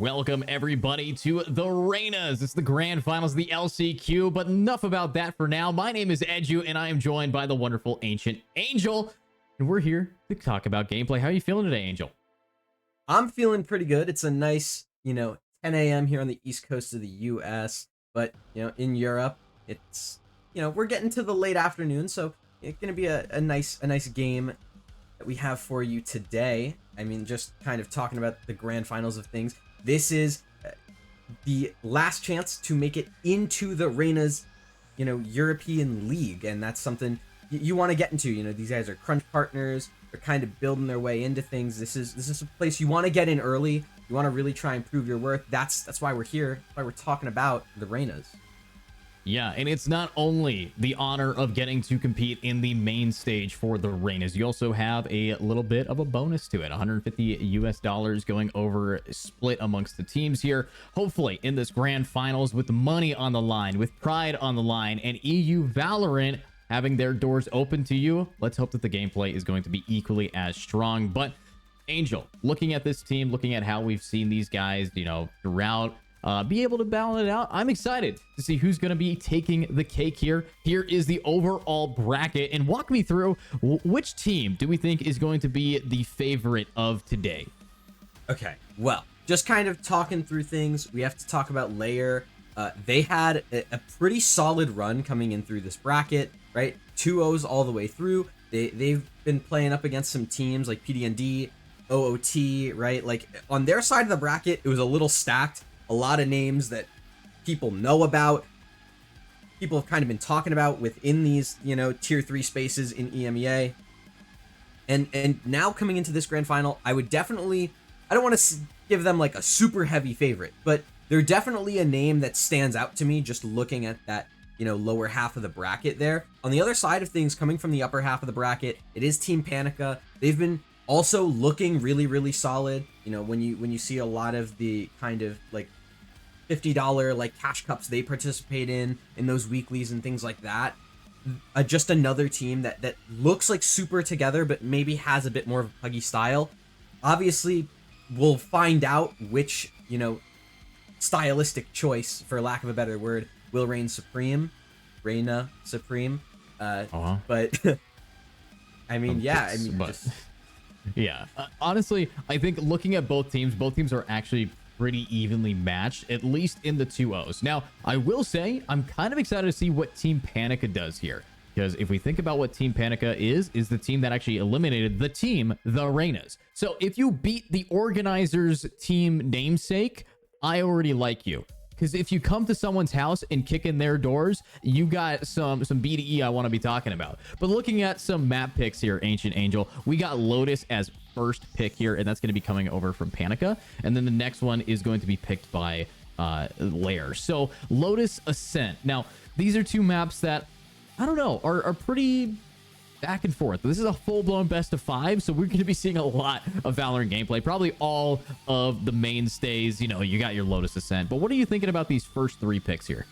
Welcome everybody to the Reynas. It's the grand finals of the LCQ, but enough about that for now. My name is Edu, and I am joined by the wonderful Ancient Angel, and we're here to talk about gameplay. How are you feeling today, Angel? I'm feeling pretty good. It's a nice, 10 a.m. here on the East Coast of the U.S., but, in Europe, it's, we're getting to the late afternoon, so it's going to be a nice game that we have for you today. I mean, just kind of talking about the grand finals of things. This is the last chance to make it into the Reyna's, European League, and that's something you want to get into. These guys are crunch partners. They're kind of building their way into things. This is a place you want to get in early. You want to really try and prove your worth. That's why we're here. That's why we're talking about the Reynas. Yeah, and it's not only the honor of getting to compete in the main stage for the Reynas. You also have a little bit of a bonus to it. $150 going over split amongst the teams here. Hopefully in this grand finals with money on the line, with pride on the line, and EU Valorant having their doors open to you. Let's hope that the gameplay is going to be equally as strong. But Angel, looking at this team, looking at how we've seen these guys, throughout, be able to balance it out. I'm excited to see who's going to be taking the cake here. Here is the overall bracket, and walk me through which team do we think is going to be the favorite of today? Okay, well, just kind of talking through things. We have to talk about LYR. They had a pretty solid run coming in through this bracket, right? 2-0s all the way through. They've been playing up against some teams like PDND, OOT, right? Like on their side of the bracket, it was a little stacked. A lot of names that people know about, people have kind of been talking about within these, tier 3 spaces in EMEA. And now coming into this grand final, I would definitely, I don't want to give them like a super heavy favorite, but they're definitely a name that stands out to me just looking at that, lower half of the bracket there. On the other side of things, coming from the upper half of the bracket, it is Team Panica. They've been also looking really, really solid. When you see a lot of the kind of like $50 like cash cups they participate in those weeklies and things like that, just another team that looks like super together but maybe has a bit more of a puggy style. Obviously we'll find out which stylistic choice, for lack of a better word, will reign supreme. Reyna supreme. But I mean, honestly, I think looking at both teams are actually pretty evenly matched, at least in the 2-0s. Now, I will say I'm kind of excited to see what Team Panica does here, because if we think about what Team Panica is the team that actually eliminated the team, the Reynas. So if you beat the organizers' team namesake, I already like you. Because if you come to someone's house and kick in their doors, you got some BDE I want to be talking about. But looking at some map picks here, Ancient Angel, we got Lotus as first pick here, and that's going to be coming over from Panica. And then the next one is going to be picked by LYR. So Lotus Ascent. Now, these are two maps that, I don't know, are pretty back and forth. This is a full-blown best of 5, so we're going to be seeing a lot of Valorant gameplay. Probably all of the mainstays. You got your Lotus Ascent. But what are you thinking about these first 3 picks here?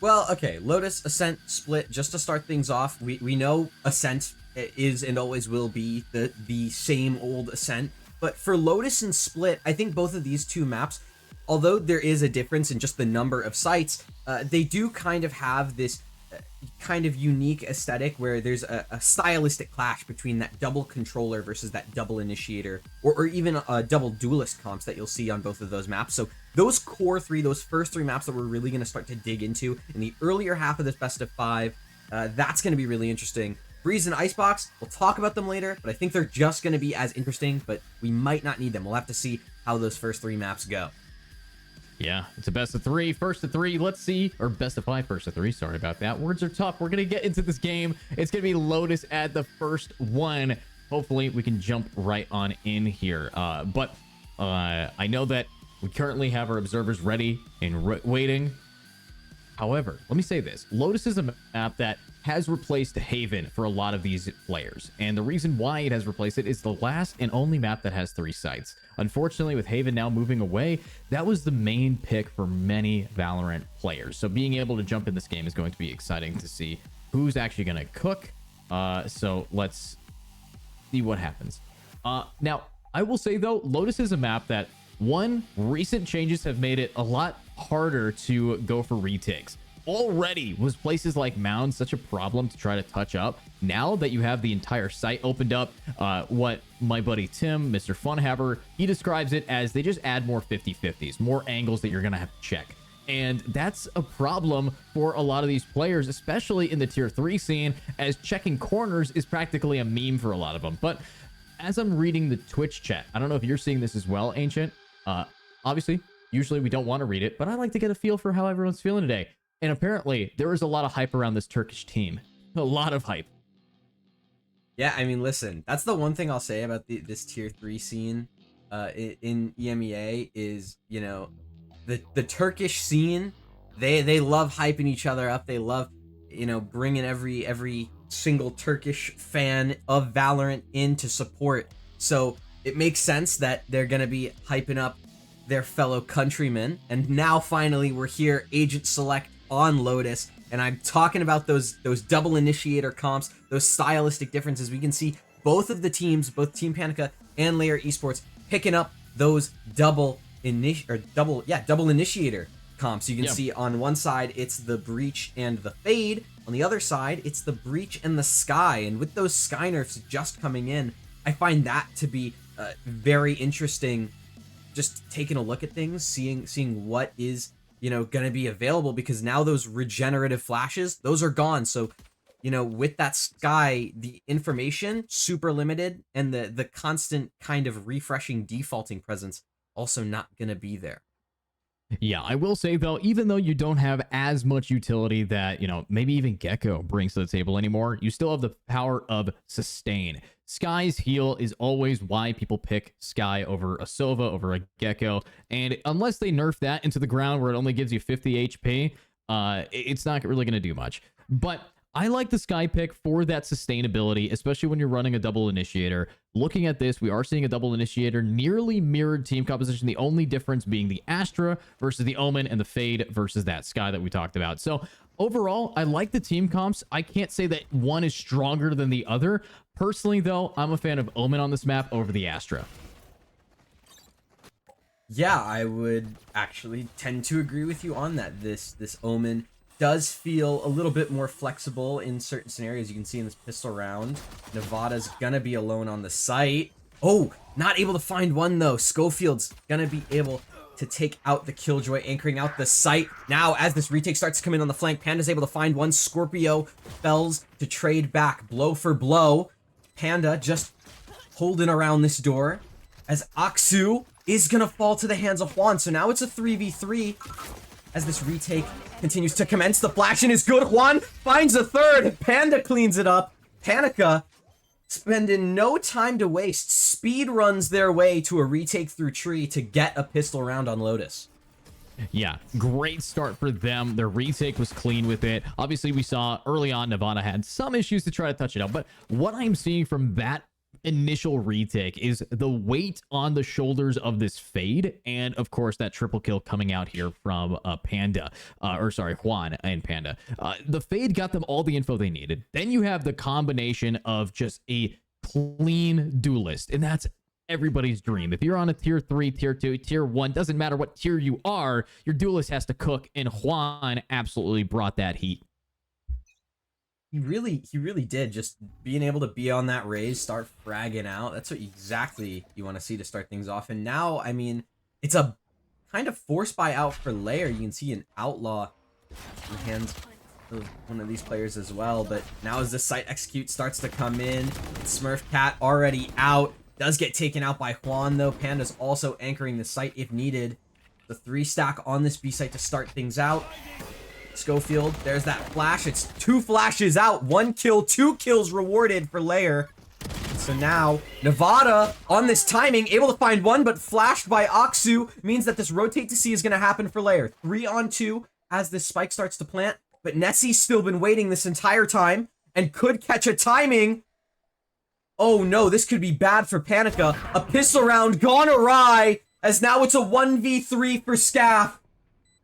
Well, okay, Lotus, Ascent, Split. Just to start things off, we know Ascent is and always will be the same old Ascent. But for Lotus and Split, I think both of these two maps, although there is a difference in just the number of sites, they do kind of have this kind of unique aesthetic where there's a stylistic clash between that double controller versus that double initiator, or even double duelist comps that you'll see on both of those maps. So those core 3, those first 3 maps that we're really going to start to dig into in the earlier half of this best of 5, that's going to be really interesting. Breeze and Icebox, we'll talk about them later, but I think they're just going to be as interesting, but we might not need them. We'll have to see how those first 3 maps go. Yeah, it's a best of 3, first of 3. Let's see, or best of 5, first of 3. Sorry about that. Words are tough. We're going to get into this game. It's going to be Lotus at the first one. Hopefully, we can jump right on in here. But I know that we currently have our observers ready and waiting. However, let me say this. Lotus is a map that has replaced Haven for a lot of these players. And the reason why it has replaced it is the last and only map that has 3 sites. Unfortunately, with Haven now moving away, that was the main pick for many Valorant players. So being able to jump in this game is going to be exciting to see who's actually going to cook. So let's see what happens. Now, I will say, though, Lotus is a map that One, recent changes have made it a lot harder to go for retakes. Already was places like mounds such a problem to try to touch up. Now that you have the entire site opened up, what my buddy Tim, Mr. Funhaver, he describes it as they just add more 50-50s, more angles that you're going to have to check. And that's a problem for a lot of these players, especially in the tier 3 scene, as checking corners is practically a meme for a lot of them. But as I'm reading the Twitch chat, I don't know if you're seeing this as well, Ancient. Obviously, usually we don't want to read it, but I like to get a feel for how everyone's feeling today. And apparently, there is a lot of hype around this Turkish team. A lot of hype. Yeah, I mean, listen, that's the one thing I'll say about this tier 3 scene in EMEA is, you know, the Turkish scene, they love hyping each other up. They love, you know, bringing every single Turkish fan of Valorant in to support. So it makes sense that they're going to be hyping up their fellow countrymen. And now finally we're here, Agent Select on Lotus, and I'm talking about those double initiator comps, those stylistic differences. We can see both of the teams, both Team Panica and LYR Esports, picking up those double initiator comps. You can see on one side it's the Breach and the Fade, on the other side it's the Breach and the Sky. And with those Sky nerfs just coming in, I find that to be very interesting. Just taking a look at things, seeing what is, you know, going to be available, because now those regenerative flashes, those are gone. So, you know, with that Sky, the information super limited, and the constant kind of refreshing defaulting presence also not going to be there. Yeah, I will say though, even though you don't have as much utility that, you know, maybe even Gecko brings to the table anymore, you still have the power of sustain. Sky's heal is always why people pick Sky over a Sova, over a Gecko, and unless they nerf that into the ground where it only gives you 50 HP, it's not really going to do much. But I like the Sky pick for that sustainability, especially when you're running a double initiator. Looking at this, we are seeing a double initiator, nearly mirrored team composition, the only difference being the Astra versus the Omen and the Fade versus that Sky that we talked about. So overall, I like the team comps. I can't say that one is stronger than the other. Personally, though, I'm a fan of Omen on this map over the Astra. Yeah, I would actually tend to agree with you on that. This Omen does feel a little bit more flexible in certain scenarios. You can see in this pistol round, Nevada's gonna be alone on the site. Oh, not able to find one though. Schofield's gonna be able to take out the Killjoy, anchoring out the site. Now, as this retake starts to come in on the flank, Panda's able to find one. Scorpio fells to trade back, blow for blow. Panda just holding around this door, as Aksu is gonna fall to the hands of Juan. So now it's a 3v3 as this retake continues to commence. The flash in is good. Juan finds a third. Panda cleans it up. Panica spending no time to waste, speed runs their way to a retake through tree to get a pistol round on Lotus. Yeah, great start for them. Their retake was clean with it. Obviously, we saw early on Nevada had some issues to try to touch it up, but what I'm seeing from that initial retake is the weight on the shoulders of this Fade, and of course that triple kill coming out here from Juan and Panda. The Fade got them all the info they needed. Then you have the combination of just a clean duelist, and that's everybody's dream. If you're on a tier 3, tier 2, tier 1, doesn't matter what tier you are, your duelist has to cook, and Juan absolutely brought that heat. He really did. Just being able to be on that raise, start fragging out. That's what exactly you want to see to start things off. And now, I mean, it's a kind of force buy out for LYR. You can see an Outlaw in the hands of one of these players as well. But now as the site execute starts to come in, Smurf Cat already out. Does get taken out by Juan, though. Panda's also anchoring the site if needed. The 3-stack on this B site to start things out. Schofield, there's that flash. It's 2 flashes out. 1 kill, 2 kills rewarded for LYR. So now, Nevada on this timing, able to find one, but flashed by Aksu, means that this rotate to C is going to happen for LYR. 3 on 2 as this spike starts to plant, but Nessie's still been waiting this entire time and could catch a timing. Oh no, this could be bad for Panica. A pistol round gone awry, as now it's a 1v3 for Scaff.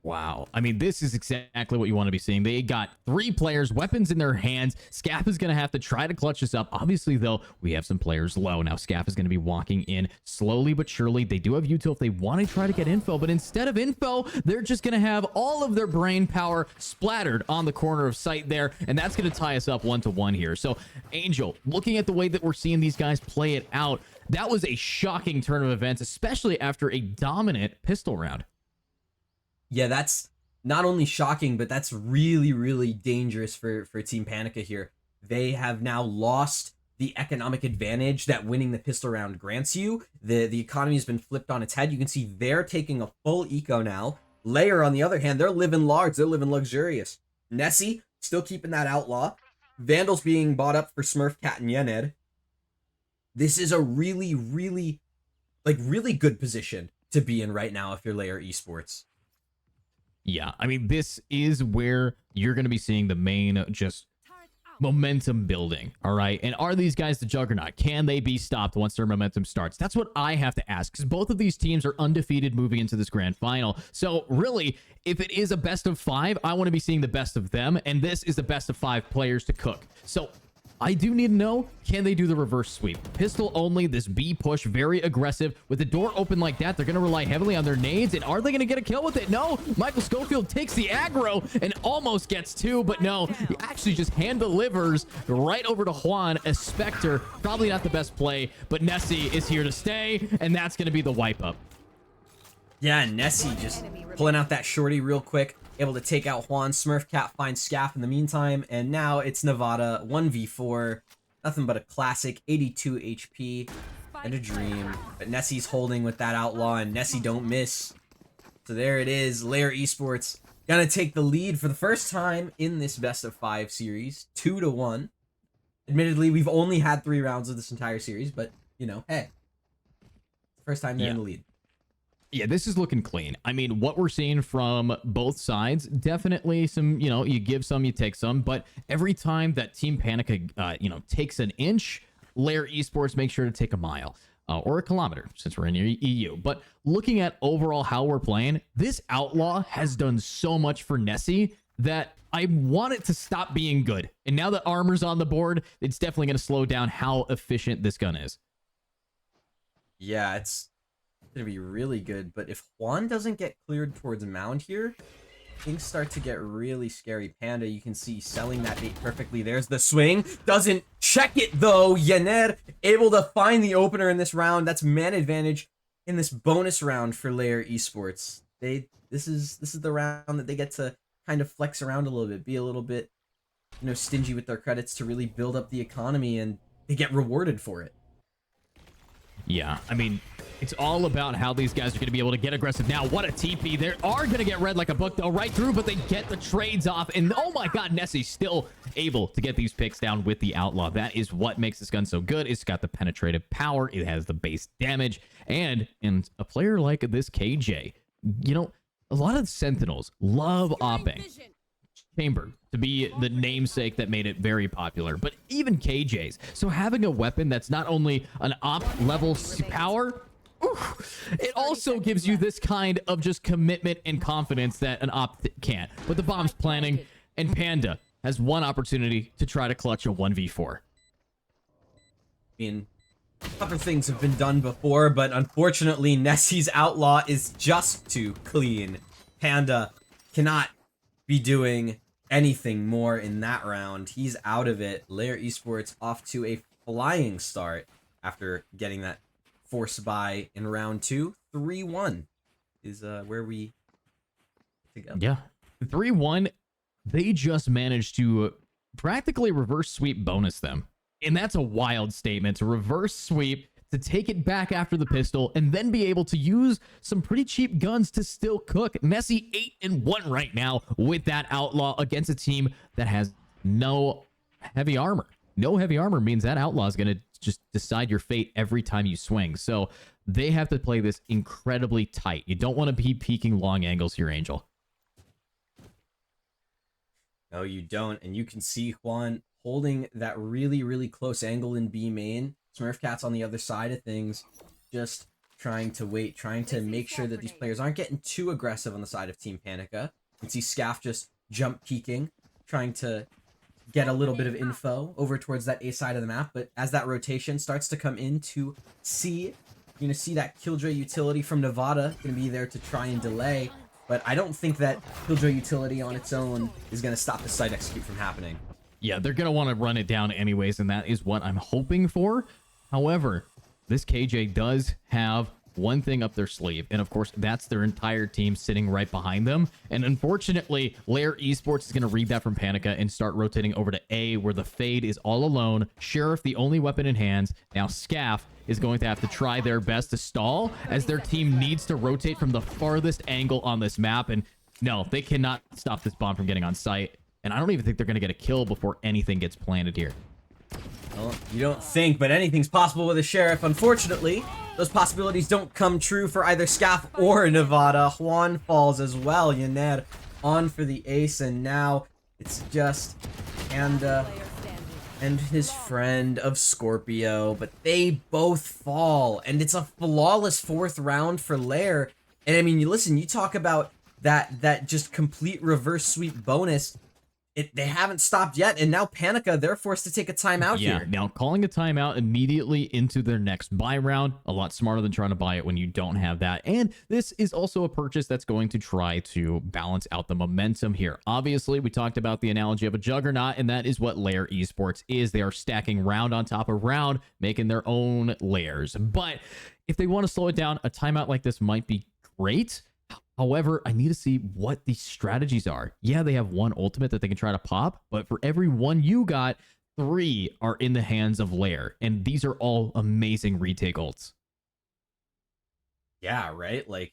Wow. I mean, this is exactly what you want to be seeing. They got 3 players, weapons in their hands. Scaff is going to have to try to clutch this up. Obviously, though, we have some players low. Now, Scaff is going to be walking in slowly but surely. They do have util if they want to try to get info, but instead of info, they're just going to have all of their brain power splattered on the corner of sight there, and that's going to tie us up 1-1 here. So, Angel, looking at the way that we're seeing these guys play it out, that was a shocking turn of events, especially after a dominant pistol round. Yeah, that's not only shocking, but that's really, really dangerous for Team Panica here. They have now lost the economic advantage that winning the pistol round grants you. The economy has been flipped on its head. You can see they're taking a full eco now. LYR, on the other hand, they're living large. They're living luxurious. Nessie, still keeping that outlaw. Vandals being bought up for Smurfcat and Yened. This is a really, really, really good position to be in right now if you're LYR Esports. Yeah, I mean, this is where you're going to be seeing the main just momentum building, all right? And are these guys the juggernaut? Can they be stopped once their momentum starts? That's what I have to ask, because both of these teams are undefeated moving into this grand final. So really, if it is a best of 5, I want to be seeing the best of them, and this is the best of 5 players to cook. So I do need to know, can they do the reverse sweep? Pistol only, this B push, very aggressive. With the door open like that, they're going to rely heavily on their nades. And are they going to get a kill with it? No. Michael Schofield takes the aggro and almost gets 2, but no. He actually just hand delivers right over to Juan, a Spectre. Probably not the best play, but Nessie is here to stay, and that's going to be the wipe up. Yeah, Nessie just pulling out that shorty real quick. Able to take out Juan. Smurfcat finds Scaff in the meantime, and now it's Nevada 1v4. Nothing but a classic 82 HP and a dream. But Nessie's holding with that outlaw, and Nessie don't miss. So there it is. LYR Esports gonna take the lead for the first time in this best of 5 series, 2-1. Admittedly, we've only had 3 rounds of this entire series, but you know, hey, first time they're in the lead. Yeah, this is looking clean. I mean, what we're seeing from both sides, definitely some, you know, you give some, you take some, but every time that Team Panica, takes an inch, LYR Esports make sure to take a mile or a kilometer since we're in EU. But looking at overall how we're playing, this outlaw has done so much for Nessie that I want it to stop being good. And now that armor's on the board, it's definitely going to slow down how efficient this gun is. Yeah, it's gonna be really good, but if Juan doesn't get cleared towards Mound here, things start to get really scary. Panda, you can see selling that bait perfectly. There's the swing. Doesn't check it though. Yened able to find the opener in this round. That's man advantage in this bonus round for LYR Esports. This is the round that they get to kind of flex around a little bit, be a little bit, stingy with their credits to really build up the economy, and they get rewarded for it. Yeah, I mean, it's all about how these guys are going to be able to get aggressive. Now, what a TP. They are going to get read like a book, though, right through, but they get the trades off. And, oh, my God, Nessie's still able to get these picks down with the Outlaw. That is what makes this gun so good. It's got the penetrative power. It has the base damage. And a player like this KJ, a lot of Sentinels love opping Chamber to be the namesake that made it very popular, but even KJs. So having a weapon that's not only an op level power, it also gives you this kind of just commitment and confidence that an op can't. But the bomb's planning, and Panda has one opportunity to try to clutch a 1v4. I mean, other things have been done before, but unfortunately, Nessie's Outlaw is just too clean. Panda cannot be doing anything more in that round. He's out of it. LYR Esports off to a flying start after getting that force buy in round 2. 3-1 is where we go. Yeah, 3-1. They just managed to practically reverse sweep bonus them. And that's a wild statement, to reverse sweep, to take it back after the pistol, and then be able to use some pretty cheap guns to still cook. Nessie 8-1 right now with that Outlaw against a team that has no heavy armor. No heavy armor means that Outlaw is going to just decide your fate every time you swing. So they have to play this incredibly tight. You don't want to be peeking long angles here, Angel. No, you don't. And you can see Juan holding that really, really close angle in B main. Smurfcat's on the other side of things, just trying to wait, trying to make sure that these players aren't getting too aggressive on the side of Team Panica. You can see Scaff just jump peeking, trying to get a little bit of info over towards that A side of the map. But as that rotation starts to come into C, you're going to see that Killjoy utility from Nevada going to be there to try and delay. But I don't think that Killjoy utility on its own is going to stop the site execute from happening. Yeah, they're going to want to run it down anyways, and that is what I'm hoping for. However, this KJ does have one thing up their sleeve, and of course, that's their entire team sitting right behind them. And unfortunately, LYR Esports is going to read that from Panica and start rotating over to A, where the Fade is all alone. Sheriff, the only weapon in hands. Now, Scaff is going to have to try their best to stall, as their team needs to rotate from the farthest angle on this map. And no, they cannot stop this bomb from getting on site. And I don't even think they're going to get a kill before anything gets planted here. Well, you don't think, but anything's possible with a Sheriff. Unfortunately, those possibilities don't come true for either Scaff or Nevada. Juan falls as well. Yener on for the ace, and now it's just Panda and his friend of Scorpio, but they both fall, and it's a flawless fourth round for LYR. And I mean, you listen, you talk about that just complete reverse sweep bonus. They haven't stopped yet, and now Panica, they're forced to take a timeout here. Now calling a timeout immediately into their next buy round, a lot smarter than trying to buy it when you don't have that. And this is also a purchase that's going to try to balance out the momentum here. Obviously, we talked about the analogy of a juggernaut, and that is what LYR Esports is. They are stacking round on top of round, making their own layers. But if they want to slow it down, a timeout like this might be great. However, I need to see what these strategies are. Yeah, they have one ultimate that they can try to pop, but for every one you got, 3 are in the hands of LYR, and these are all amazing retake ults. Yeah, right? Like,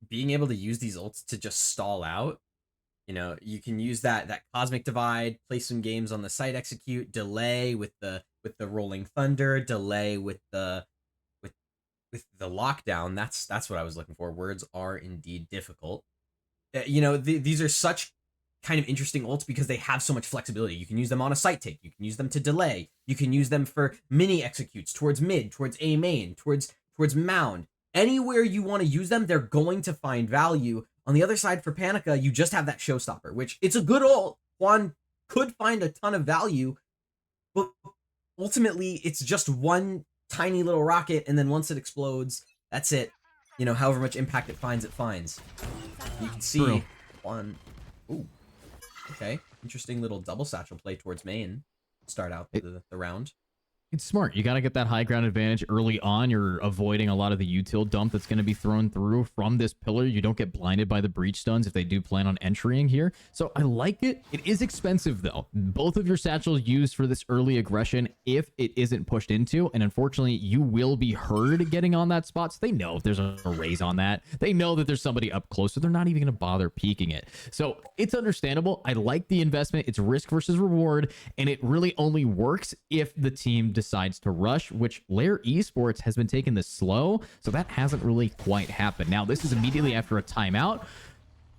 being able to use these ults to just stall out, you know, you can use that Cosmic Divide, play some games on the site execute, delay with the Rolling Thunder, delay with the lockdown. That's what I was looking for. Words are indeed difficult. You know, these are such kind of interesting ults because they have so much flexibility. You can use them on a site take. You can use them to delay. You can use them for mini executes towards mid, towards A main, towards mound. Anywhere you want to use them, they're going to find value. On the other side for Panica, you just have that showstopper, which it's a good ult. Juan could find a ton of value, but ultimately it's just one tiny little rocket, and then once it explodes, that's it. You know, however much impact it finds. You can see one. Ooh, okay, interesting little double satchel play towards main. Start out the round. It's smart. You got to get that high ground advantage early on. You're avoiding a lot of the util dump that's going to be thrown through from this pillar. You don't get blinded by the breach stuns if they do plan on entering here. So I like it. It is expensive, though. Both of your satchels used for this early aggression if it isn't pushed into. And unfortunately, you will be heard getting on that spot. So they know if there's a raise on that. They know that there's somebody up close, so they're not even going to bother peeking it. So it's understandable. I like the investment. It's risk versus reward. And it really only works if the team decides to rush, which LYR Esports has been taking this slow, so that hasn't really quite happened. Now, this is immediately after a timeout,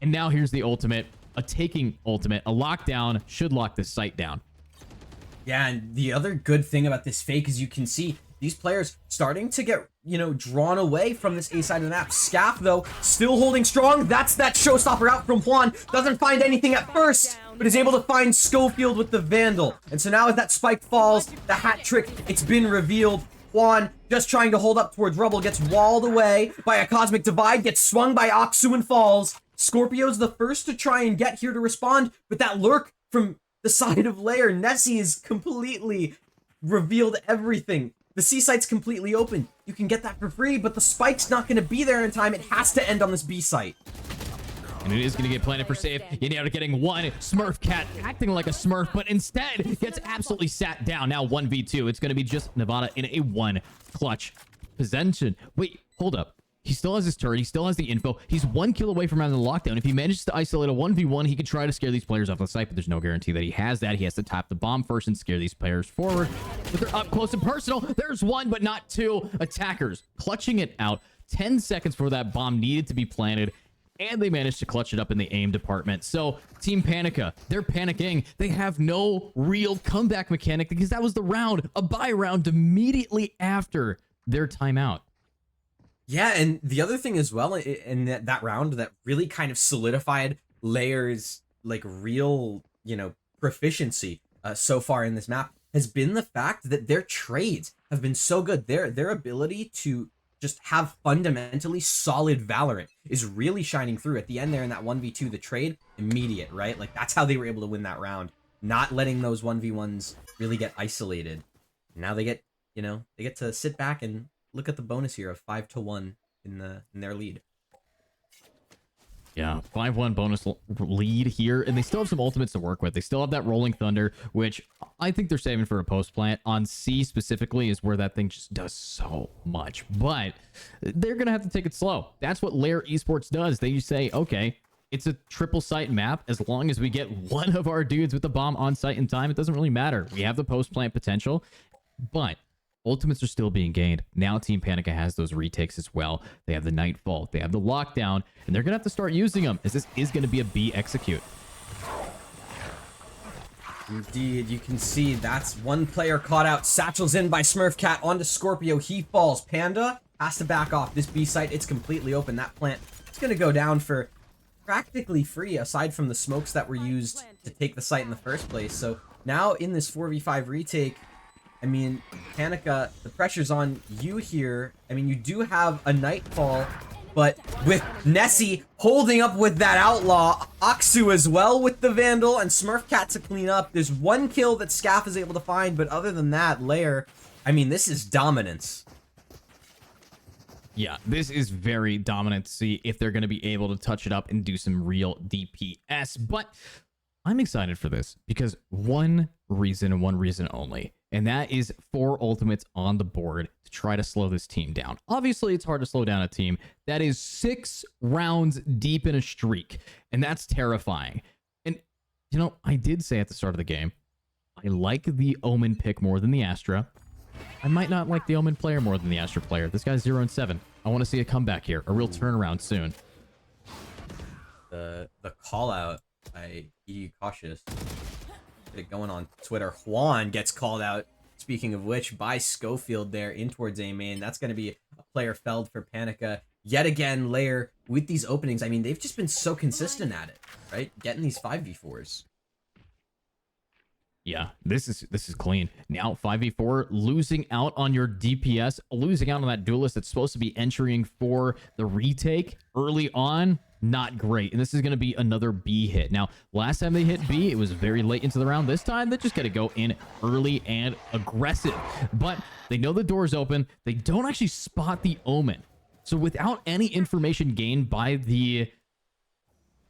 and now here's the ultimate, a taking ultimate, a lockdown should lock this site down. Yeah, and the other good thing about this fake is you can see these players starting to get, you know, drawn away from this A side of the map. Scaff, though, still holding strong. That's that showstopper out from Juan. Doesn't find anything at first, but is able to find Schofield with the Vandal. And so now as that spike falls, the hat trick, it's been revealed. Juan, just trying to hold up towards Rubble, gets walled away by a Cosmic Divide, gets swung by Aksu and falls. Scorpio's the first to try and get here to respond, but that lurk from the side of LYR, Nessie is completely revealed everything. The C site's completely open. You can get that for free, but the spike's not going to be there in time. It has to end on this B site. And it is going to get planted for safe. Yener getting one. Smurf Cat acting like a Smurf, but instead gets absolutely sat down. Now 1v2. It's going to be just Nevada in a 1 clutch possession. Wait, hold up. He still has his turret. He still has the info. He's 1 kill away from having the lockdown. If he manages to isolate a 1v1, he could try to scare these players off the site, but there's no guarantee that he has that. He has to tap the bomb first and scare these players forward. But they're up close and personal. There's 1, but not 2 attackers. Clutching it out. 10 seconds before that bomb needed to be planted, and they managed to clutch it up in the aim department. So Team Panica, they're panicking. They have no real comeback mechanic because that was the round, a buy round immediately after their timeout. Yeah, and the other thing as well in that round that really kind of solidified LYR's like real, proficiency so far in this map has been the fact that their trades have been so good. Their ability to just have fundamentally solid Valorant is really shining through. At the end there in that 1v2, the trade, immediate, right? Like that's how they were able to win that round, not letting those 1v1s really get isolated. Now they get, they get to sit back and look at the bonus here of 5-1 in their lead. Yeah, 5-1 bonus lead here, and they still have some ultimates to work with. They still have that Rolling Thunder, which I think they're saving for a post plant. On C specifically is where that thing just does so much, but they're going to have to take it slow. That's what LYR Esports does. They say, okay, it's a triple site map. As long as we get one of our dudes with the bomb on site in time, it doesn't really matter. We have the post plant potential, but ultimates are still being gained. Now Team Panica has those retakes as well. They have the Nightfall, they have the Lockdown, and they're going to have to start using them, as this is going to be a B execute. Indeed, you can see that's one player caught out. Satchel's in by Smurfcat onto Scorpio. He falls. Panda has to back off. This B site, it's completely open. That plant, it's going to go down for practically free, aside from the smokes that were used to take the site in the first place. So now in this 4v5 retake, I mean, Panica, the pressure's on you here. I mean, you do have a Nightfall, but with Nessie holding up with that Outlaw, Aksu as well with the Vandal, and Smurfcat to clean up. There's one kill that Scaff is able to find, but other than that, LYR, I mean, this is dominance. Yeah, this is very dominant to see if they're going to be able to touch it up and do some real DPS. But I'm excited for this because one reason and one reason only, and that is 4 ultimates on the board to try to slow this team down. Obviously, it's hard to slow down a team that is 6 rounds deep in a streak, and that's terrifying. And, I did say at the start of the game, I like the Omen pick more than the Astra. I might not like the Omen player more than the Astra player. This guy's 0-7. I want to see a comeback here, a real turnaround soon. The call out by E Cautious. Get it going on Twitter. Juan gets called out, speaking of which, by Schofield there in towards A main. That's going to be a player felled for Panica. Yet again, LYR with these openings. I mean, they've just been so consistent at it, right? Getting these 5v4s. Yeah, this is clean. Now 5v4, losing out on your DPS, losing out on that duelist that's supposed to be entering for the retake early on. Not great. And this is going to be another B hit. Now, last time they hit B, it was very late into the round. This time, they just got to go in early and aggressive. But they know the door's open. They don't actually spot the Omen. So without any information gained by the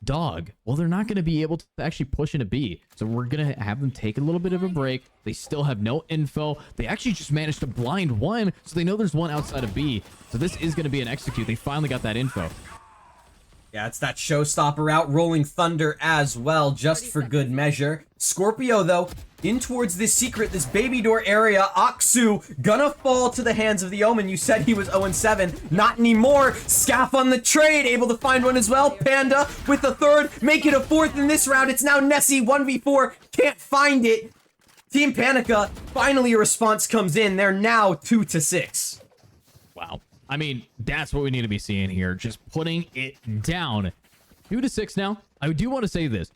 dog, well, they're not going to be able to actually push into B. So we're going to have them take a little bit of a break. They still have no info. They actually just managed to blind one, so they know there's one outside of B. So this is going to be an execute. They finally got that info. Yeah, it's that showstopper out, Rolling Thunder as well, just for good measure. Scorpio, though, in towards this secret, this baby door area. Aksu gonna fall to the hands of the Omen. You said he was 0-7. Not anymore. Scaff on the trade, able to find one as well. Panda with the third, make it a fourth in this round. It's now Nessie, 1v4, can't find it. Team Panica, finally a response comes in. They're now 2-6. Wow. I mean, that's what we need to be seeing here. Just putting it down. 2-6 now. I do want to say this.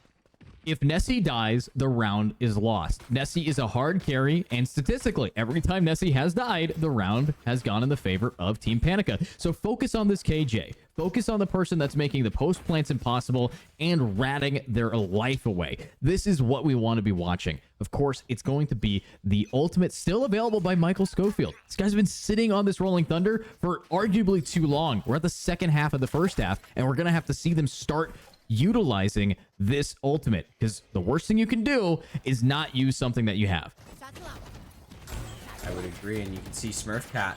If Nessie dies, the round is lost. Nessie is a hard carry, and statistically, every time Nessie has died, the round has gone in the favor of Team Panica. So focus on this KJ. Focus on the person that's making the post plants impossible and ratting their life away. This is what we want to be watching. Of course, it's going to be the ultimate, still available by Michael Schofield. This guy's been sitting on this Rolling Thunder for arguably too long. We're at the second half of the first half, and we're going to have to see them start utilizing this ultimate, because the worst thing you can do is not use something that you have. I would agree, and you can see Smurfcat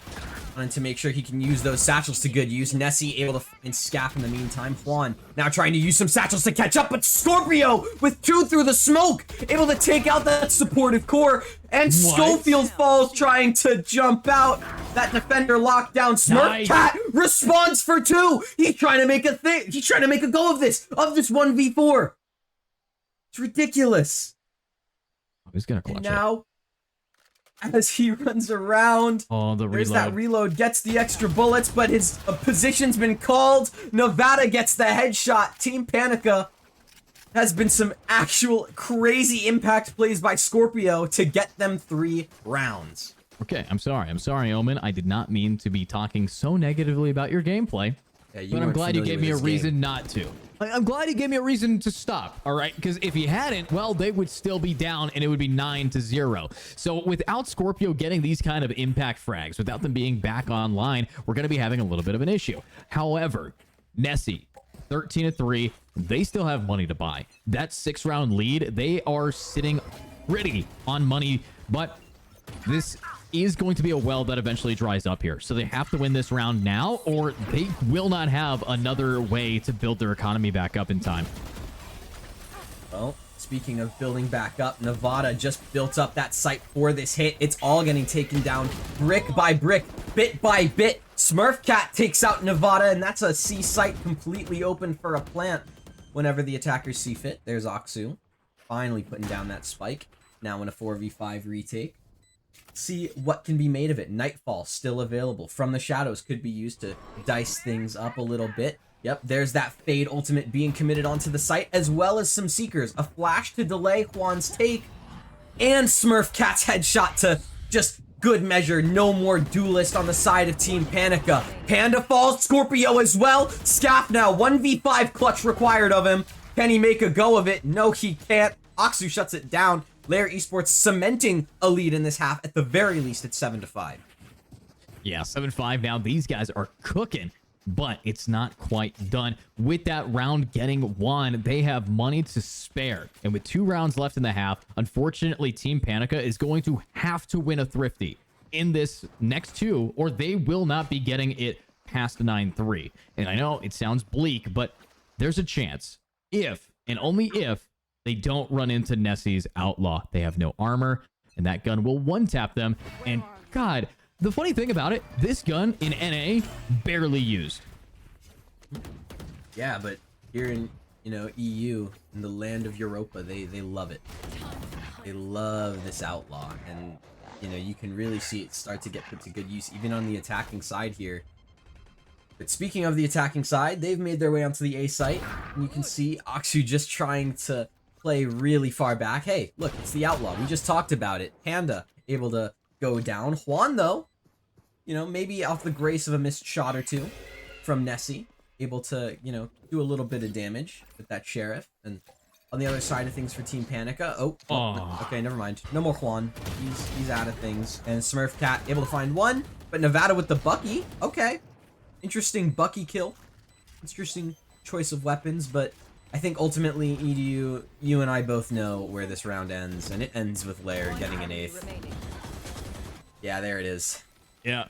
wanting to make sure he can use those satchels to good use. Nessie able to find Scaff in the meantime. Juan now trying to use some satchels to catch up, but Scorpio with 2 through the smoke, able to take out that supportive core, and Schofield falls trying to jump out. That defender locked down. Smurfcat responds for 2. He's trying to make a thing. He's trying to make a go of this 1v4. It's ridiculous. Who's gonna clutch and now, as he runs around. Oh, the There's reload. that reload, gets the extra bullets, but his position's been called. Nevada gets the headshot. Team Panica has been some actual crazy impact plays by Scorpio to get them 3 rounds. Okay, I'm sorry, Omen. I did not mean to be talking so negatively about your gameplay. Yeah, But I'm glad you gave me a reason not to. I'm glad you gave me a reason to stop, all right? Because if you hadn't, well, they would still be down and it would be 9-0. So without Scorpio getting these kind of impact frags, without them being back online, we're going to be having a little bit of an issue. However, Nessie, 13-3, they still have money to buy. That 6-round lead, they are sitting pretty on money, but this is going to be a well that eventually dries up here. So they have to win this round now, or they will not have another way to build their economy back up in time. Well, speaking of building back up, Nevada just built up that site for this hit. It's all getting taken down brick by brick, bit by bit. Smurfcat takes out Nevada, and that's a C site completely open for a plant whenever the attackers see fit. There's Aksu, finally putting down that spike. Now in a 4v5 retake. See what can be made of it. Nightfall still available. From the Shadows could be used to dice things up a little bit. Yep, there's that Fade ultimate being committed onto the site, as well as some Seekers. A flash to delay Juan's take, and Smurfcat's headshot to just good measure. No more duelist on the side of Team Panica. Panda falls, Scorpio as well. Scaff now, 1v5 clutch required of him. Can he make a go of it? No, he can't. Aksu shuts it down. LYR Esports cementing a lead in this half. At the very least, it's 7-5. Yeah, 7-5 now. These guys are cooking, but it's not quite done. With that round getting won, they have money to spare. And with 2 rounds left in the half, unfortunately, Team Panica is going to have to win a Thrifty in this next 2, or they will not be getting it past 9-3. And I know it sounds bleak, but there's a chance. If, and only if, they don't run into Nessie's Outlaw. They have no armor, and that gun will one-tap them. And God, the funny thing about it, this gun in NA, barely used. Yeah, but here in, EU, in the land of Europa, they love it. They love this Outlaw, and, you can really see it start to get put to good use, even on the attacking side here. But speaking of the attacking side, they've made their way onto the A site, and you can see Aksu just trying to play really far back. Hey, look, it's the Outlaw. We just talked about it. Panda able to go down. Juan, though, maybe off the grace of a missed shot or two from Nessie, able to, do a little bit of damage with that Sheriff. And on the other side of things for Team Panica, okay, never mind. No more Juan. He's out of things. And Smurfcat able to find one, but Nevada with the Bucky. Okay. Interesting Bucky kill. Interesting choice of weapons, but I think ultimately, EDU, you and I both know where this round ends, and it ends with LYR getting an 8th. Yeah, there it is. Yeah.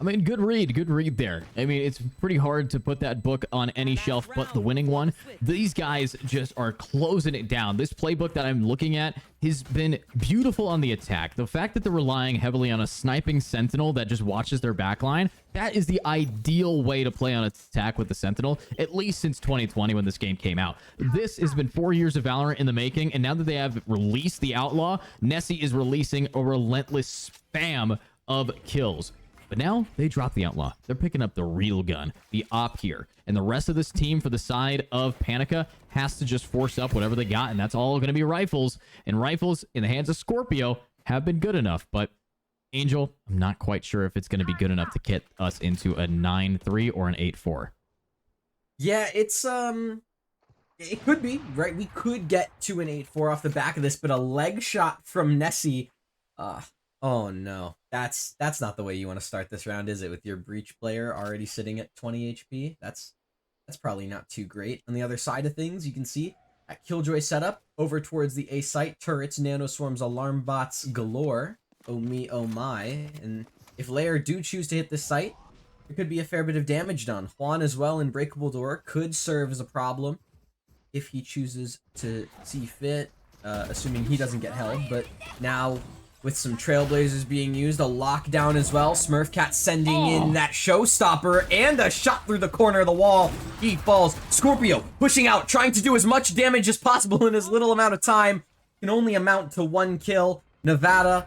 I mean, good read there. I mean, it's pretty hard to put that book on any shelf but the winning one. These guys just are closing it down. This playbook that I'm looking at has been beautiful on the attack. The fact that they're relying heavily on a sniping Sentinel that just watches their backline, that is the ideal way to play on attack with the Sentinel, at least since 2020 when this game came out. This has been 4 years of Valorant in the making, and now that they have released the Outlaw, Nessie is releasing a relentless spam of kills. But now they drop the Outlaw. They're picking up the real gun, the op here. And the rest of this team for the side of Panica has to just force up whatever they got, and that's all going to be rifles. And rifles in the hands of Scorpio have been good enough, but Angel, I'm not quite sure if it's going to be good enough to get us into a 9-3 or an 8-4. Yeah, it's it could be, right? We could get to an 8-4 off the back of this, but a leg shot from Nessie, oh no. That's not the way you want to start this round, is it? With your Breach player already sitting at 20 HP? That's probably not too great. On the other side of things, you can see that Killjoy setup over towards the A site. Turrets, nanoswarms, alarm bots galore. Oh me, oh my. And if LYR do choose to hit this site, there could be a fair bit of damage done. Juan as well in Breakable Door could serve as a problem if he chooses to see fit, assuming he doesn't get held. But now, with some Trailblazers being used, a lockdown as well. Smurfcat sending in that showstopper and a shot through the corner of the wall. He falls. Scorpio pushing out, trying to do as much damage as possible in as little amount of time. Can only amount to 1 kill. Nevada,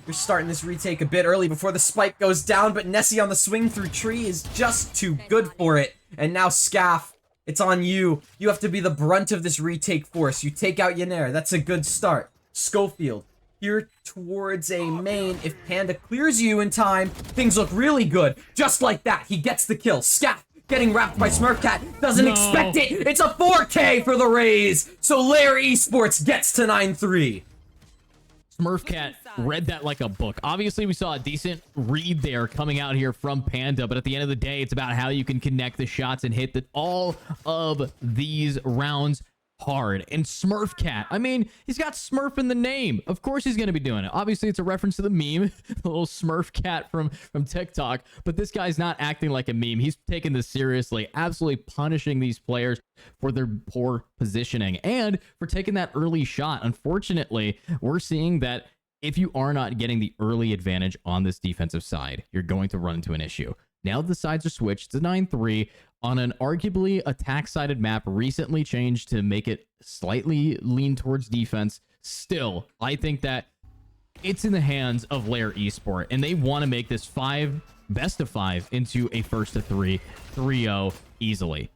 you're starting this retake a bit early before the spike goes down, but Nessie on the swing through tree is just too good for it. And now Scaff, it's on you. You have to be the brunt of this retake force. You take out Yener. That's a good start. Schofield, here towards a main. If Panda clears you in time, things look really good. Just like that, he gets the kill. Scaff getting wrapped by Smurfcat. Doesn't expect it. It's a 4K for the Rays. So LYR Esports gets to 9-3. Smurfcat read that like a book. Obviously, we saw a decent read there coming out here from Panda, but at the end of the day, it's about how you can connect the shots and hit all of these rounds hard. And Smurfcat, I mean, he's got Smurf in the name. Of course he's going to be doing it. Obviously, it's a reference to the meme, the little Smurfcat from TikTok, but this guy's not acting like a meme. He's taking this seriously, absolutely punishing these players for their poor positioning and for taking that early shot. Unfortunately, we're seeing that if you are not getting the early advantage on this defensive side, you're going to run into an issue. Now the sides are switched to 9-3 on an arguably attack-sided map, recently changed to make it slightly lean towards defense. Still, I think that it's in the hands of LYR Esport, and they want to make this best of 5 into a first of 3, 3-0 easily.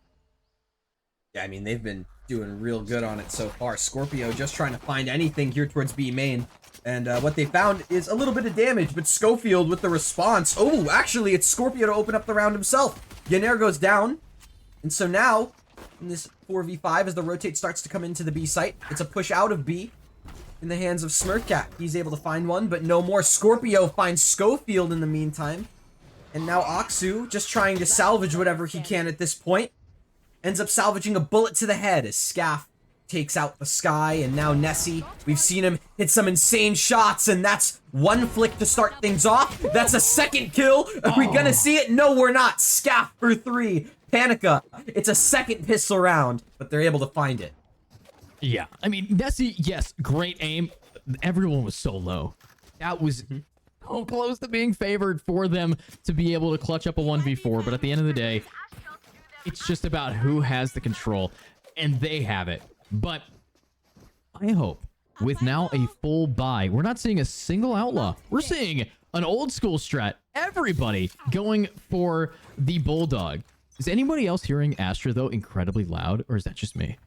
Yeah, I mean, they've been doing real good on it so far. Scorpio just trying to find anything here towards B main. And what they found is a little bit of damage, but Schofield with the response. Oh, actually, it's Scorpio to open up the round himself. Yener goes down. And so now, in this 4v5, as the rotate starts to come into the B site, it's a push out of B in the hands of Smurfcat. He's able to find one, but no more. Scorpio finds Schofield in the meantime. And now Aksu, just trying to salvage whatever he can at this point, ends up salvaging a bullet to the head as Scaff takes out the sky. And now Nessie, we've seen him hit some insane shots, and that's one flick to start things off. That's a second kill. Are we gonna see it? No, we're not. Scaff for 3. Panica, it's a second pistol round, but they're able to find it. Yeah, I mean, Nessie, yes, great aim. Everyone was so low. That was so close to being favored for them to be able to clutch up a 1v4, but at the end of the day, it's just about who has the control, and they have it. But I hope with now a full buy, we're not seeing a single outlaw. We're seeing an old school strat. Everybody going for the Bulldog. Is anybody else hearing Astra, though, incredibly loud, or is that just me?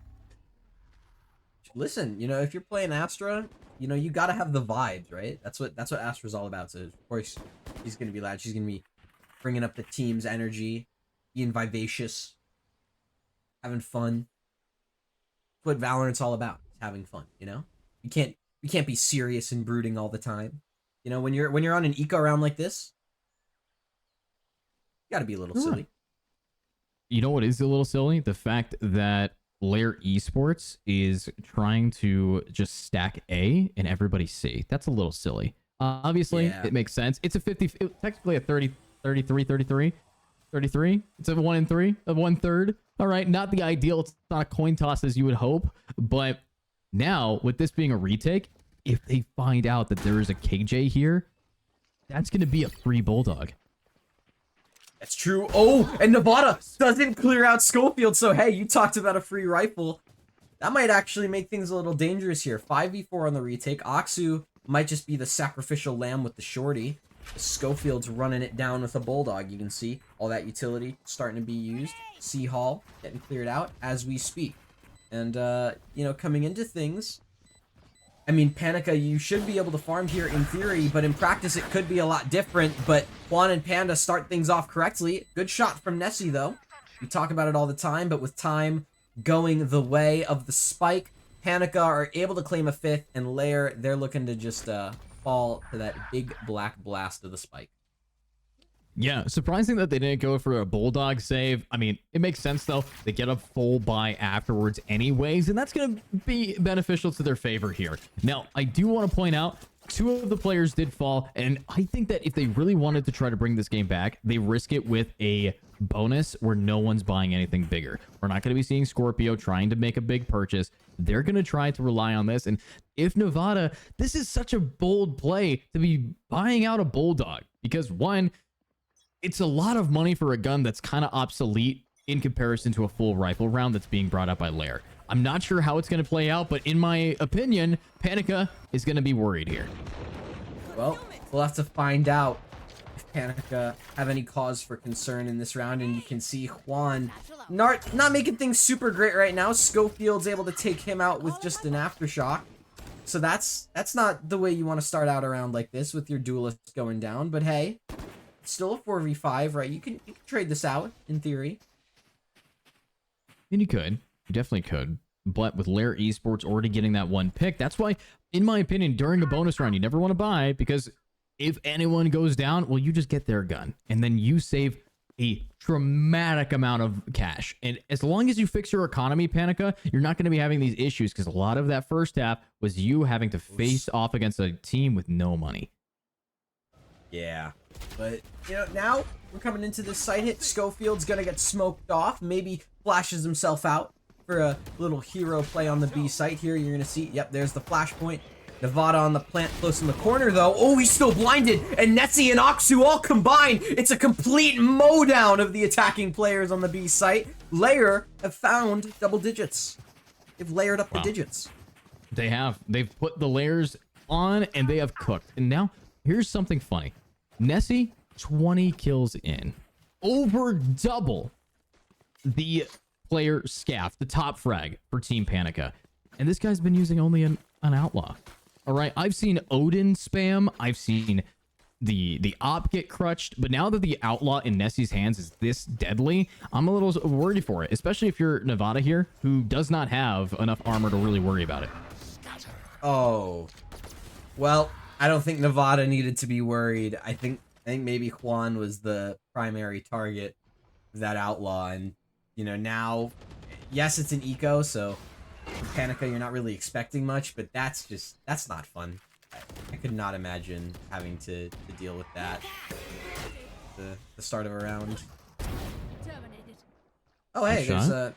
Listen, you know, if you're playing Astra, you know, you gotta have the vibes, right? That's what Astra's all about. So, of course, she's gonna be loud. She's gonna be bringing up the team's energy, being vivacious, having fun. What Valorant's all about, having fun, you know? You can't be serious and brooding all the time. You know, when you're on an eco round like this, you gotta be a little silly. You know what is a little silly? The fact that LYR Esports is trying to just stack A and everybody C. That's a little silly. Obviously, it makes sense. It's a 50, technically a 30, 33, 33, 33. It's a 1 in 3, a 1/3. All right, not the ideal. It's not a coin toss as you would hope, but now with this being a retake, if they find out that there is a KJ here, that's going to be a free Bulldog. That's true. Oh, and Nevada doesn't clear out Schofield. So, hey, you talked about a free rifle. That might actually make things a little dangerous here. 5v4 on the retake. Aksu might just be the sacrificial lamb with the shorty. Schofield's running it down with a Bulldog. You can see all that utility starting to be used. C Hall getting cleared out as we speak. And, you know, coming into things, I mean, Panica, you should be able to farm here in theory, but in practice it could be a lot different. But Juan and Panda start things off correctly. Good shot from Nessie, though. We talk about it all the time, but with time going the way of the spike, Panica are able to claim a 5th, and LYR, they're looking to just fall to that big black blast of the spike. Yeah, surprising that they didn't go for a Bulldog save. I mean, it makes sense, though. They get a full buy afterwards anyways, and that's going to be beneficial to their favor here. Now, I do want to point out, 2 of the players did fall, and I think that if they really wanted to try to bring this game back, they risk it with a bonus where no one's buying anything bigger. We're not going to be seeing Scorpio trying to make a big purchase. They're going to try to rely on this, and if Nevada, this is such a bold play to be buying out a Bulldog, because one, it's a lot of money for a gun that's kind of obsolete in comparison to a full rifle round that's being brought up by LYR. I'm not sure how it's going to play out, but in my opinion, Panica is going to be worried here. Well, we'll have to find out if Panica have any cause for concern in this round, and you can see Juan not making things super great right now. Schofield's able to take him out with just an aftershock. So that's not the way you want to start out a round like this with your duelists going down, but hey, it's still a 4v5, right? You can trade this out in theory. And you could. You definitely could. But with LYR Esports already getting that one pick, that's why, in my opinion, during a bonus round, you never want to buy, because if anyone goes down, well, you just get their gun, and then you save a dramatic amount of cash. And as long as you fix your economy, Panica, you're not going to be having these issues, because a lot of that first half was you having to face off against a team with no money. Yeah, but, you know, now we're coming into this site hit. Schofield's going to get smoked off, maybe flashes himself out for a little hero play on the B site here. You're going to see, yep, there's the flashpoint. Nevada on the plant close in the corner, though. Oh, he's still blinded. And Netsi and Aksu all combined. It's a complete mowdown of the attacking players on the B site. LYR have found double digits. They've layered up the digits. They have. They've put the layers on, and they have cooked. And now, here's something funny. Nessie, 20 kills in. Over double the player Scaff, the top frag for Team Panica. And this guy's been using only an outlaw. All right, I've seen Odin spam. I've seen the op get crutched. But now that the outlaw in Nessie's hands is this deadly, I'm a little worried for it, especially if you're Nevada here, who does not have enough armor to really worry about it. Oh, well, I don't think Nevada needed to be worried. I think maybe Juan was the primary target of that outlaw, and you know, now, yes, it's an eco, so for Panica, you're not really expecting much, but that's not fun. I could not imagine having to deal with that. The start of a round. Oh, hey, there's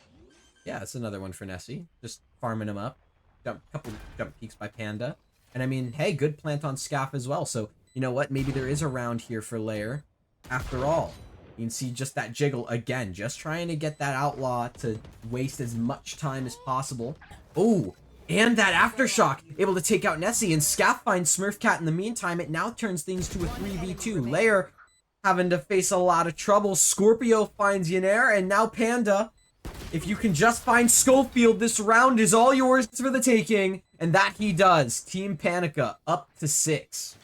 yeah, it's another one for Nessie. Just farming him up. Couple jump peeks by Panda. And I mean, hey, good plant on Scaff as well. So, you know what? Maybe there is a round here for LYR. After all, you can see just that jiggle again, just trying to get that outlaw to waste as much time as possible. Oh, and that aftershock, able to take out Nessie, and Scaff finds Smurfcat in the meantime. It now turns things to a 3v2. LYR having to face a lot of trouble. Scorpio finds Yenair, and now Panda. If you can just find Schofield, this round is all yours for the taking, and that he does. Team Panica up to 6.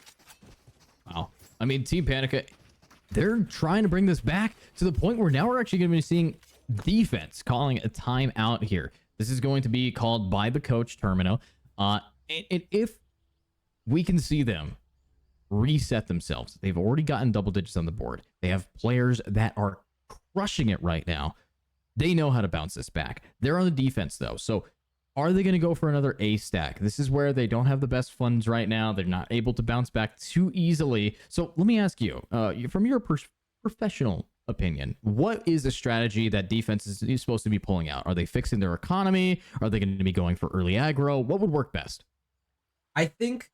Wow. I mean, Team Panica, they're trying to bring this back to the point where now we're actually going to be seeing defense calling a timeout here. This is going to be called by the coach, Termino. And if we can see them reset themselves, they've already gotten double digits on the board. They have players that are crushing it right now. They know how to bounce this back. They're on the defense, though. So are they going to go for another A stack? This is where they don't have the best funds right now. They're not able to bounce back too easily. So let me ask you, from your professional opinion, what is the strategy that defense is supposed to be pulling out? Are they fixing their economy? Are they going to be going for early aggro? What would work best? I think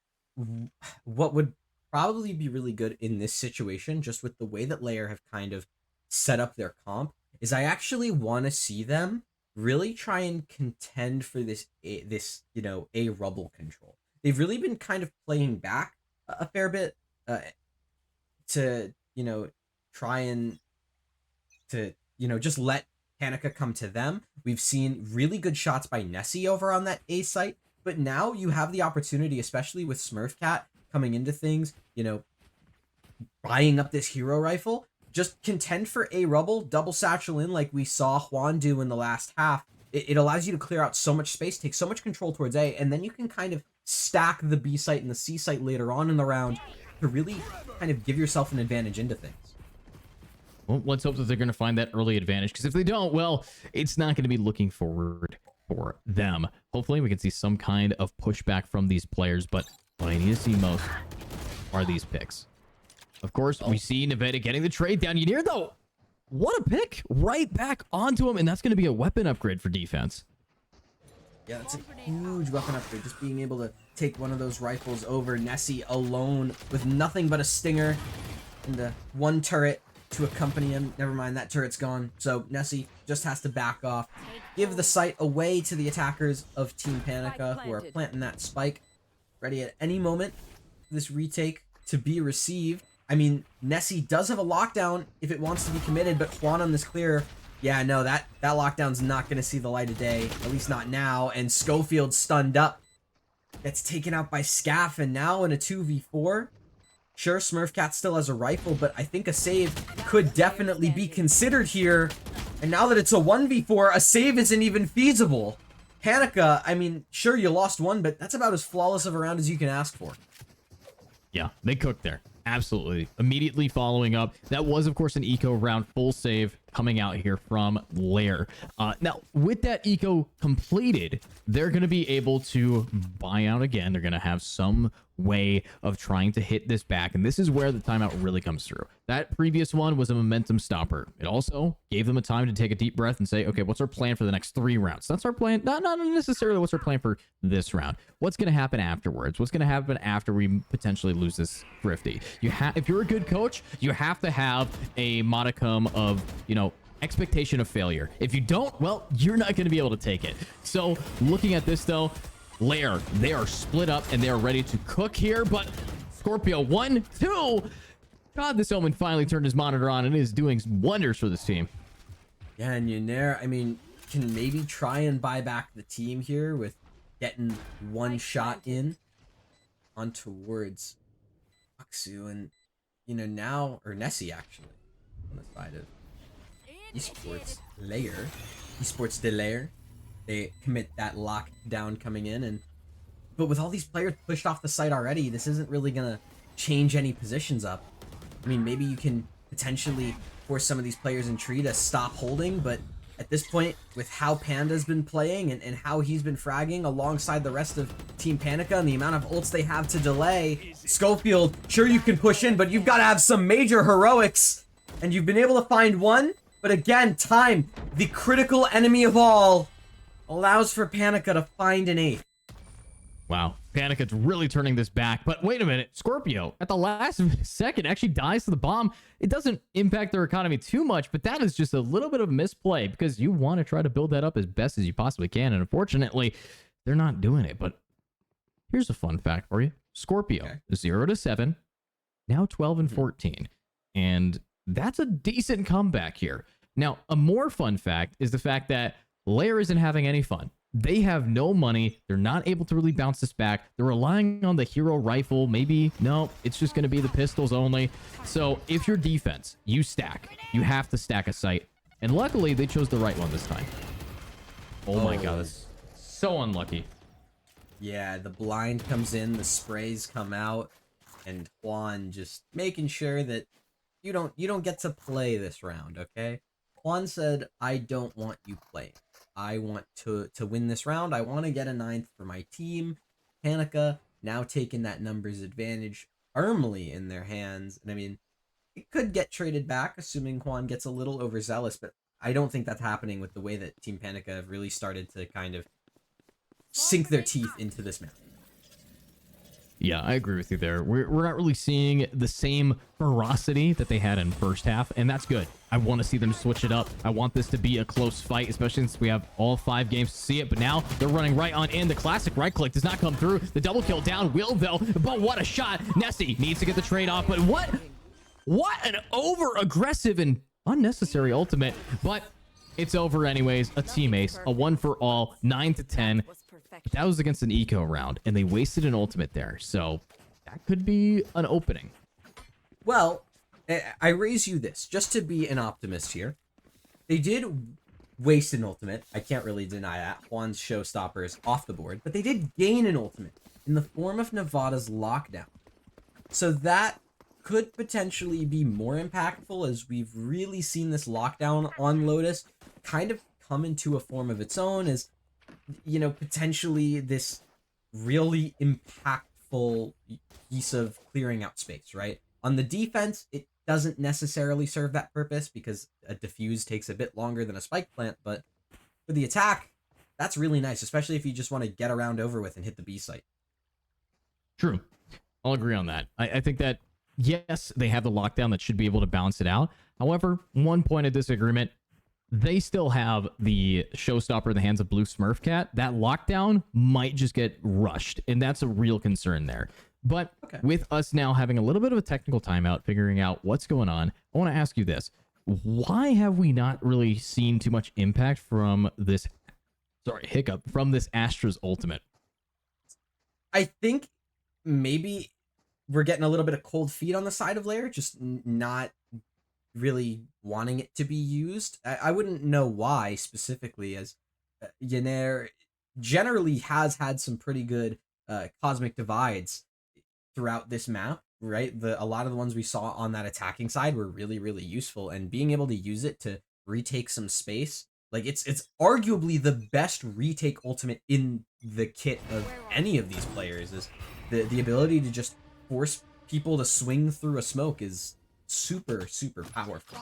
what would probably be really good in this situation, just with the way that LYR have kind of set up their comp, is I actually want to see them really try and contend for this you know, A rubble control. They've really been kind of playing back a fair bit to, you know, try and to, you know, just let Panica come to them. We've seen really good shots by Nessie over on that A site, but now you have the opportunity, especially with Smurfcat coming into things, you know, buying up this hero rifle. Just contend for A rubble, double satchel in like we saw Juan do in the last half. It allows you to clear out so much space, take so much control towards A, and then you can kind of stack the B site and the C site later on in the round to really kind of give yourself an advantage into things. Well, let's hope that they're going to find that early advantage, because if they don't, well, it's not going to be looking forward for them. Hopefully we can see some kind of pushback from these players, but what I need to see most are these picks. Of course, we see Nevada getting the trade down. Yenair, though, what a pick. Right back onto him, and that's going to be a weapon upgrade for defense. Yeah, that's a huge weapon upgrade. Just being able to take one of those rifles over Nessie alone with nothing but a stinger and the one turret. to accompany him. Never mind, that turret's gone. So Nessie just has to back off, give the site away to the attackers of Team Panica, who are planting that spike, ready at any moment for this retake to be received. I mean, Nessie does have a lockdown if it wants to be committed, but Juan on this clear, yeah, no, that lockdown's not going to see the light of day, at least not now, and Schofield stunned up. Gets taken out by Scaff, and now in a 2v4, sure, Smurfcat still has a rifle, but I think a save could definitely be considered here. And now that it's a 1v4, a save isn't even feasible. Panica, I mean, sure, you lost one, but that's about as flawless of a round as you can ask for. Yeah, they cooked there. Absolutely. Immediately following up. That was, of course, an eco round, full save coming out here from LYR. Now, with that eco completed, they're going to be able to buy out again. They're going to have some way of trying to hit this back, and this is where the timeout really comes through. That previous one was a momentum stopper. It also gave them a time to take a deep breath and say, okay, what's our plan for the next 3 rounds? That's our plan. Not necessarily what's our plan for this round. What's going to happen afterwards? What's going to happen after we potentially lose this Thrifty? If you're a good coach, you have to have a modicum of, expectation of failure. If you don't, well, you're not going to be able to take it. So looking at this though, LYR, they are split up and they are ready to cook here, but Scorpio 1, 2. God, this Omen finally turned his monitor on and is doing wonders for this team. Yeah, and Ynir, I mean, can maybe try and buy back the team here with getting one shot in on towards Aksu, and now, or Nessie actually, on the side of Esports LYR, Esports de LYR. They commit that lockdown coming in, but with all these players pushed off the site already, this isn't really gonna change any positions up. I mean, maybe you can potentially force some of these players in tree to stop holding, but at this point, with how Panda's been playing and how he's been fragging alongside the rest of Team Panica and the amount of ults they have to delay, Schofield, sure you can push in, but you've got to have some major heroics, and you've been able to find one, but again, time, the critical enemy of all, allows for Panica to find an 8th. Wow, Panica's really turning this back, but wait a minute, Scorpio, at the last second, actually dies to the bomb. It doesn't impact their economy too much, but that is just a little bit of misplay because you want to try to build that up as best as you possibly can, and unfortunately, they're not doing it. But here's a fun fact for you. Scorpio, okay. 0 to 7, now 12 and 14, and that's a decent comeback here. Now, a more fun fact is the fact that LYR isn't having any fun. They have no money. They're not able to really bounce this back. They're relying on the hero rifle. Maybe, no, it's just going to be the pistols only. So if you're defense, you stack. You have to stack a site. And luckily, they chose the right one this time. Oh my god, that's so unlucky. Yeah, the blind comes in, the sprays come out, and Juan just making sure that you don't get to play this round, okay? Juan said, I don't want you playing. I want to win this round. I want to get a 9th for my team. Panica now taking that numbers advantage firmly in their hands. And I mean, it could get traded back, assuming Juan gets a little overzealous, but I don't think that's happening with the way that Team Panica have really started to kind of sink their teeth into this map. Yeah, I agree with you there. We're not really seeing the same ferocity that they had in first half, and that's good. I want to see them switch it up. I want this to be a close fight, especially since we have all 5 games to see it. But now they're running right on in. The classic right click does not come through. The double kill down will, though. But what a shot. Nessie needs to get the trade off. But what an over-aggressive and unnecessary ultimate. But it's over anyways. A team ace, a 1 for all, 9 to 10. But that was against an eco round, and they wasted an ultimate there. So that could be an opening. Well, I raise you this, just to be an optimist here. They did waste an ultimate. I can't really deny that. Juan's showstopper is off the board. But they did gain an ultimate in the form of Nevada's lockdown. So that could potentially be more impactful, as we've really seen this lockdown on Lotus kind of come into a form of its own, as potentially this really impactful piece of clearing out space, right? On the defense, it doesn't necessarily serve that purpose because a defuse takes a bit longer than a spike plant, but for the attack, that's really nice, especially if you just want to get around over with and hit the B site. True. I'll agree on that. I think that, yes, they have the lockdown that should be able to balance it out. However, one point of disagreement, they still have the showstopper in the hands of Blue Smurf Cat. That lockdown might just get rushed, and that's a real concern there. But with us now having a little bit of a technical timeout, figuring out what's going on, I want to ask you this. Why have we not really seen too much impact from this, from this Astra's ultimate? I think maybe we're getting a little bit of cold feet on the side of LYR, just not really wanting it to be used. I wouldn't know why specifically, as YNER generally has had some pretty good cosmic divides throughout this map, right? A lot of the ones we saw on that attacking side were really, really useful, and being able to use it to retake some space, like it's arguably the best retake ultimate in the kit of any of these players. Is the ability to just force people to swing through a smoke is super, super powerful.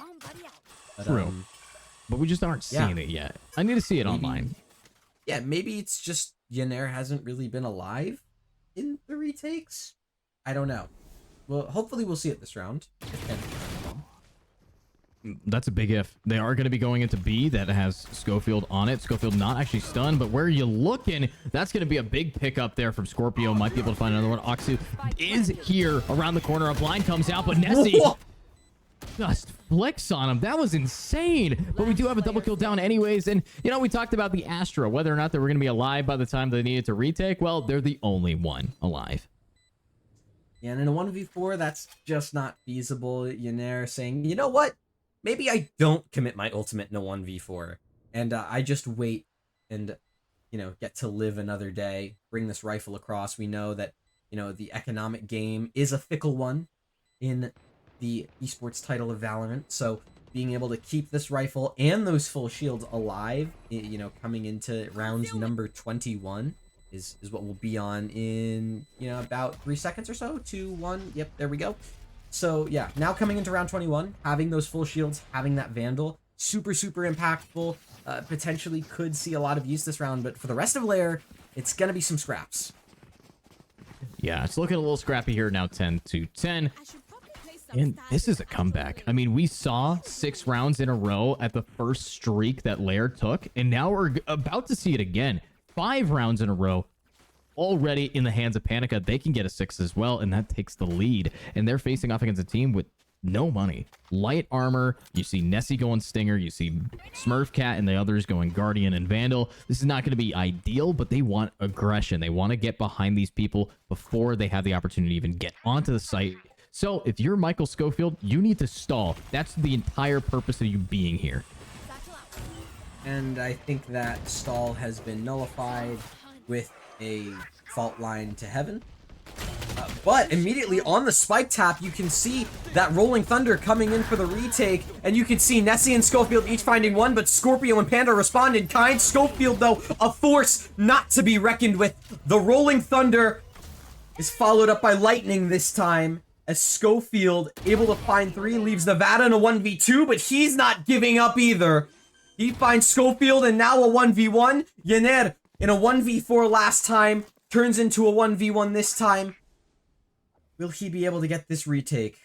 True. But we just aren't seeing it yet. I need to see it online. Yeah, maybe it's just YNER hasn't really been alive in the retakes. I don't know. Well, hopefully we'll see it this round. That's a big if. They are going to be going into B that has Schofield on it. Schofield not actually stunned, but where are you looking? That's going to be a big pickup there from Scorpio. Might be able to find another one. Oxu is here around the corner. A blind comes out, but Nessie just flicks on him. That was insane. But we do have a double kill down anyways. And, you know, we talked about the Astra, whether or not they were going to be alive by the time they needed to retake. Well, they're the only one alive. Yeah, and in a 1v4, that's just not feasible. YNER saying, you know what? Maybe I don't commit my ultimate in a 1v4, and I just wait and, you know, get to live another day, bring this rifle across. We know that, you know, the economic game is a fickle one in the esports title of Valorant, so being able to keep this rifle and those full shields alive, you know, coming into rounds number 21 is what we'll be on in, you know, about 3 seconds or so. 2, 1, yep, there we go. So yeah, now coming into round 21, having those full shields, having that Vandal, super, super impactful. Potentially could see a lot of use this round, but for the rest of LYR, it's going to be some scraps. Yeah, it's looking a little scrappy here now, 10-10. And this is a comeback. I mean, we saw 6 rounds in a row at the first streak that LYR took, and now we're about to see it again. 5 rounds in a row. Already in the hands of Panica. They can get a 6 as well, and that takes the lead. And they're facing off against a team with no money. Light armor. You see Nessie going Stinger. You see Smurf Cat and the others going Guardian and Vandal. This is not going to be ideal, but they want aggression. They want to get behind these people before they have the opportunity to even get onto the site. So if you're Michael Schofield, you need to stall. That's the entire purpose of you being here. And I think that stall has been nullified with a fault line to heaven. But immediately on the spike tap, you can see that Rolling Thunder coming in for the retake, and you can see Nessie and Schofield each finding one, but Scorpio and Panda respond in kind. Schofield, though, a force not to be reckoned with. The Rolling Thunder is followed up by Lightning this time, as Schofield, able to find 3, leaves Nevada in a 1v2, but he's not giving up either. He finds Schofield, and now a 1v1. YNER in a 1v4 last time, turns into a 1v1 this time. Will he be able to get this retake?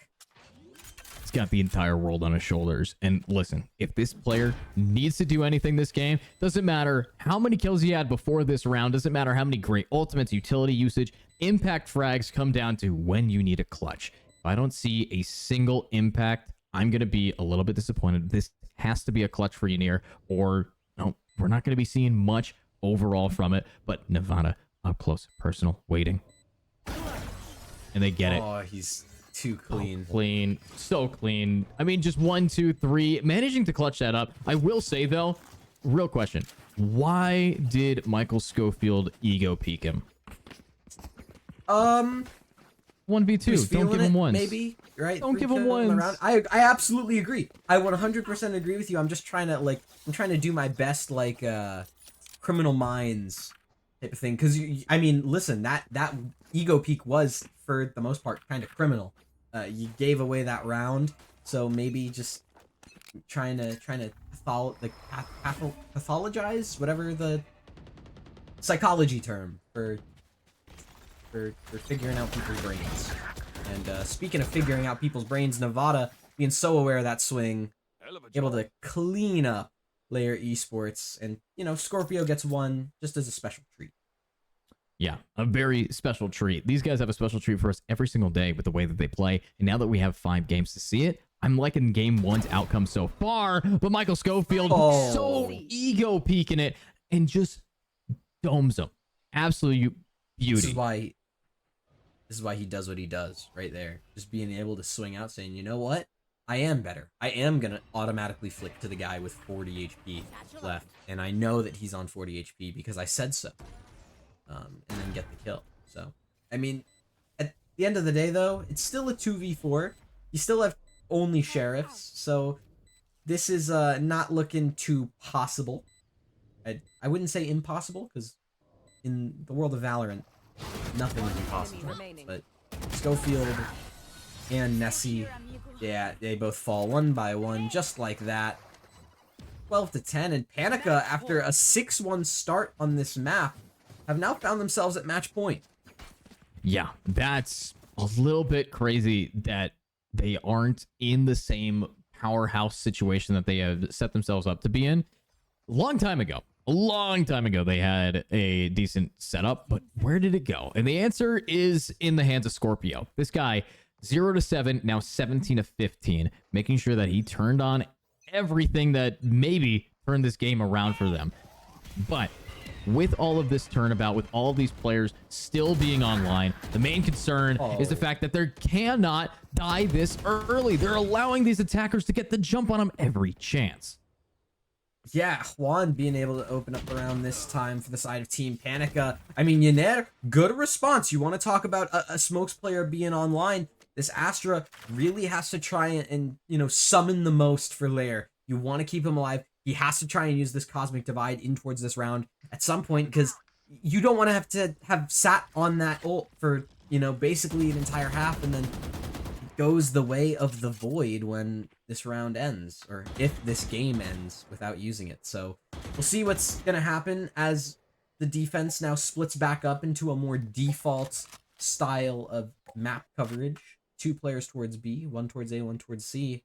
He's got the entire world on his shoulders. And listen, if this player needs to do anything this game, doesn't matter how many kills he had before this round, doesn't matter how many great ultimates, utility usage, impact frags come down to when you need a clutch. If I don't see a single impact, I'm going to be a little bit disappointed. This has to be a clutch for YNER, or no, we're not going to be seeing much overall from it. But Nevada up close, personal, waiting, and they get it. Oh, he's too clean. Oh, clean, so clean. I mean, just 1, 2, 3, managing to clutch that up. I will say though, real question: why did Michael Schofield ego peek him? 1v2. Don't give him ones. Maybe, right? Don't give him ones. I absolutely agree. I 100% agree with you. I'm just trying to I'm trying to do my best Criminal Minds type of thing. Because I mean, listen, that ego peak was for the most part kind of criminal. You gave away that round, so maybe just trying to pathologize, whatever the psychology term for figuring out people's brains. And speaking of figuring out people's brains, Nevada being so aware of that swing, able to clean up LYR Esports, and you know, Scorpio gets one just as a special treat. Yeah, a very special treat. These guys have a special treat for us every single day with the way that they play. And now that we have 5 games to see it, I'm liking game 1's outcome so far. But Michael Schofield, so ego peeking it and just domes them. Absolute beauty. This is why he does what he does right there. Just being able to swing out saying, you know what? I am better. I am going to automatically flick to the guy with 40 HP left. And I know that he's on 40 HP because I said so. And then get the kill. So, I mean, at the end of the day, though, it's still a 2v4. You still have only sheriffs, so this is not looking too possible. I wouldn't say impossible, because in the world of Valorant, nothing is impossible. But Schofield and Nessie, yeah, they both fall 1 by 1, just like that. 12-10, and Panica, after a 6-1 start on this map, have now found themselves at match point. Yeah, that's a little bit crazy that they aren't in the same powerhouse situation that they have set themselves up to be in. A long time ago, they had a decent setup, but where did it go? And the answer is in the hands of Scorpio. This guy, 0-7, now 17-15, making sure that he turned on everything that maybe turned this game around for them. But with all of this turnabout, with all of these players still being online, the main concern is the fact that they cannot die this early. They're allowing these attackers to get the jump on them every chance. Yeah, Juan being able to open up around this time for the side of Team Panica. I mean, Yener, good response. You want to talk about a smokes player being online. This Astra really has to try and you know, summon the most for LYR. You want to keep him alive. He has to try and use this Cosmic Divide in towards this round at some point, because you don't want to have sat on that ult for, you know, basically an entire half, and then it goes the way of the Void when this round ends, or if this game ends without using it. So we'll see what's going to happen as the defense now splits back up into a more default style of map coverage. 2 players towards B, 1 towards A, 1 towards C.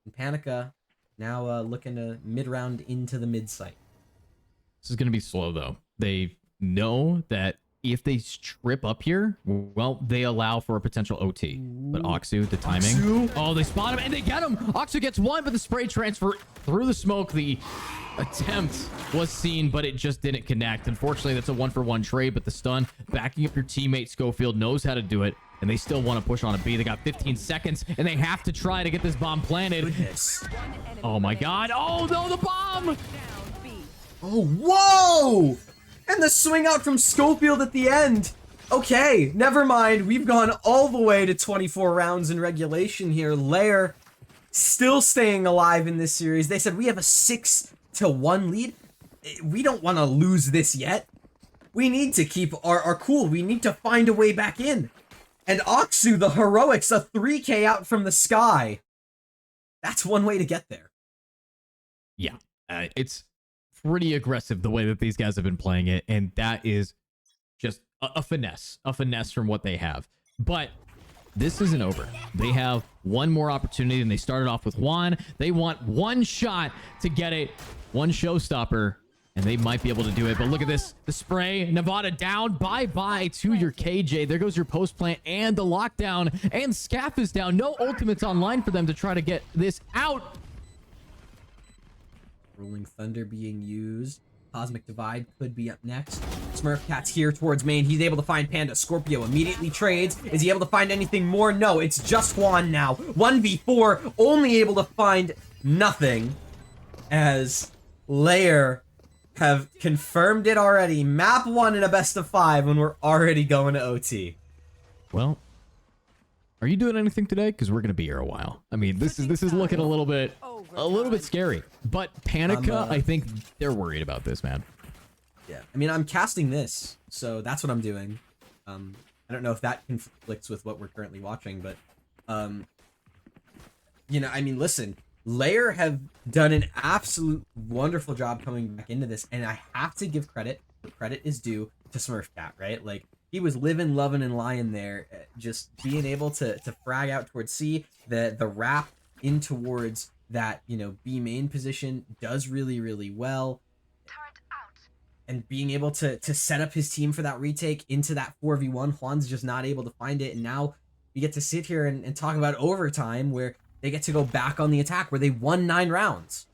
And Panica now looking to mid-round into the mid-site. This is going to be slow, though. They know that if they strip up here, well, they allow for a potential OT. But Oxu, the timing. Oh, they spot him, and they get him. Oxu gets 1, but the spray transfer through the smoke. The attempt was seen, but it just didn't connect. Unfortunately, that's a 1-for-1 trade, but the stun, backing up your teammate, Schofield, knows how to do it. And they still want to push on a B. They got 15 seconds, and they have to try to get this bomb planted. Goodness. Oh, my God. Oh, no, the bomb. Oh, whoa! And the swing out from Schofield at the end. Okay, never mind. We've gone all the way to 24 rounds in regulation here. LYR still staying alive in this series. They said we have a 6-1 lead. We don't want to lose this yet. We need to keep our cool. We need to find a way back in. And Oxu, the heroics, a 3K out from the sky. That's one way to get there. Yeah, it's pretty aggressive the way that these guys have been playing it. And that is just a finesse from what they have. But this isn't over. They have one more opportunity, and they started off with Juan. They want one shot to get it, one showstopper. And they might be able to do it. But look at this. The spray. Nevada down. Bye-bye to your KJ. There goes your post plant and the lockdown. And Scaff is down. No ultimates online for them to try to get this out. Rolling Thunder being used. Cosmic Divide could be up next. Smurf Cat's here towards main. He's able to find Panda. Scorpio immediately trades. Is he able to find anything more? No, it's just Juan now. 1v4. Only able to find nothing. As LYR have confirmed it already. Map 1 in a best of 5 when we're already going to OT. Well, are you doing anything today? Because we're gonna be here a while. I mean, this is looking a little bit scary. But Panica, I think they're worried about this, man. Yeah, I mean, I'm casting this, so that's what I'm doing. I don't know if that conflicts with what we're currently watching, but you know, I mean, listen. LYR have done an absolute wonderful job coming back into this, and I have to give credit. Credit is due to Smurfcat, right? Like, he was living, loving, and lying there, just being able to frag out towards C. The wrap in towards that, B main position does really, really well. And being able to set up his team for that retake into that 4v1, Juan's just not able to find it. And now we get to sit here and talk about overtime where they get to go back on the attack where they won 9 rounds.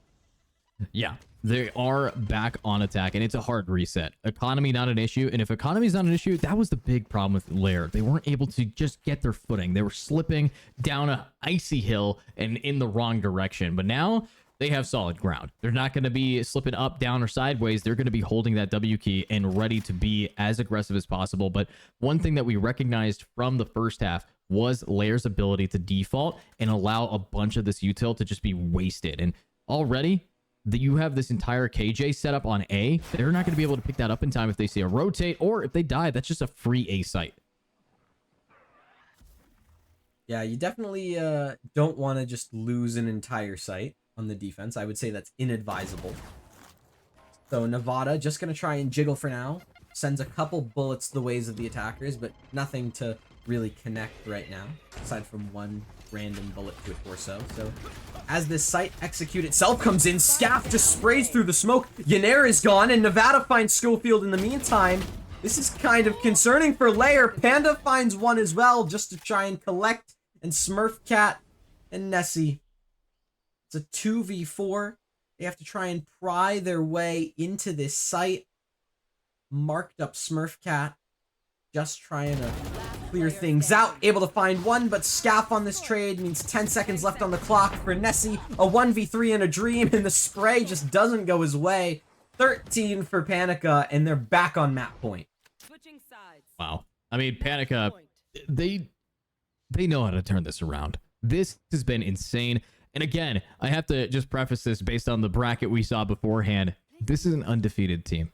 Yeah, they are back on attack, and it's a hard reset. Economy not an issue, and if economy is not an issue, that was the big problem with LYR. They weren't able to just get their footing. They were slipping down a icy hill and in the wrong direction. But now they have solid ground. They're not going to be slipping up, down, or sideways. They're going to be holding that W key and ready to be as aggressive as possible. But one thing that we recognized from the first half was LYR's ability to default and allow a bunch of this util to just be wasted. And already, you have this entire KJ set up on A. They're not going to be able to pick that up in time if they see a rotate, or if they die, that's just a free A site. Yeah, you definitely don't want to just lose an entire site on the defense. I would say that's inadvisable. So Nevada just going to try and jiggle for now. Sends a couple bullets the ways of the attackers, but nothing to really connect right now, aside from one random bullet to a torso. So as this site execute itself comes in, Scaff just sprays through the smoke. Yener is gone, and Nevada finds Schofield in the meantime. This is kind of concerning for LYR. Panda finds one as well, just to try and collect and Smurf Cat and Nessie. It's a 2v4. They have to try and pry their way into this site. Marked up Smurf Cat, just trying to clear things out. Able to find one, but Scaff on this trade means 10 seconds left on the clock for Nessie. A 1v3 in a dream, and the spray just doesn't go his way. 13 for Panica, and they're back on map point. Wow. I mean, Panica, they know how to turn this around. This has been insane. And again, I have to just preface this based on the bracket we saw beforehand. This is an undefeated team.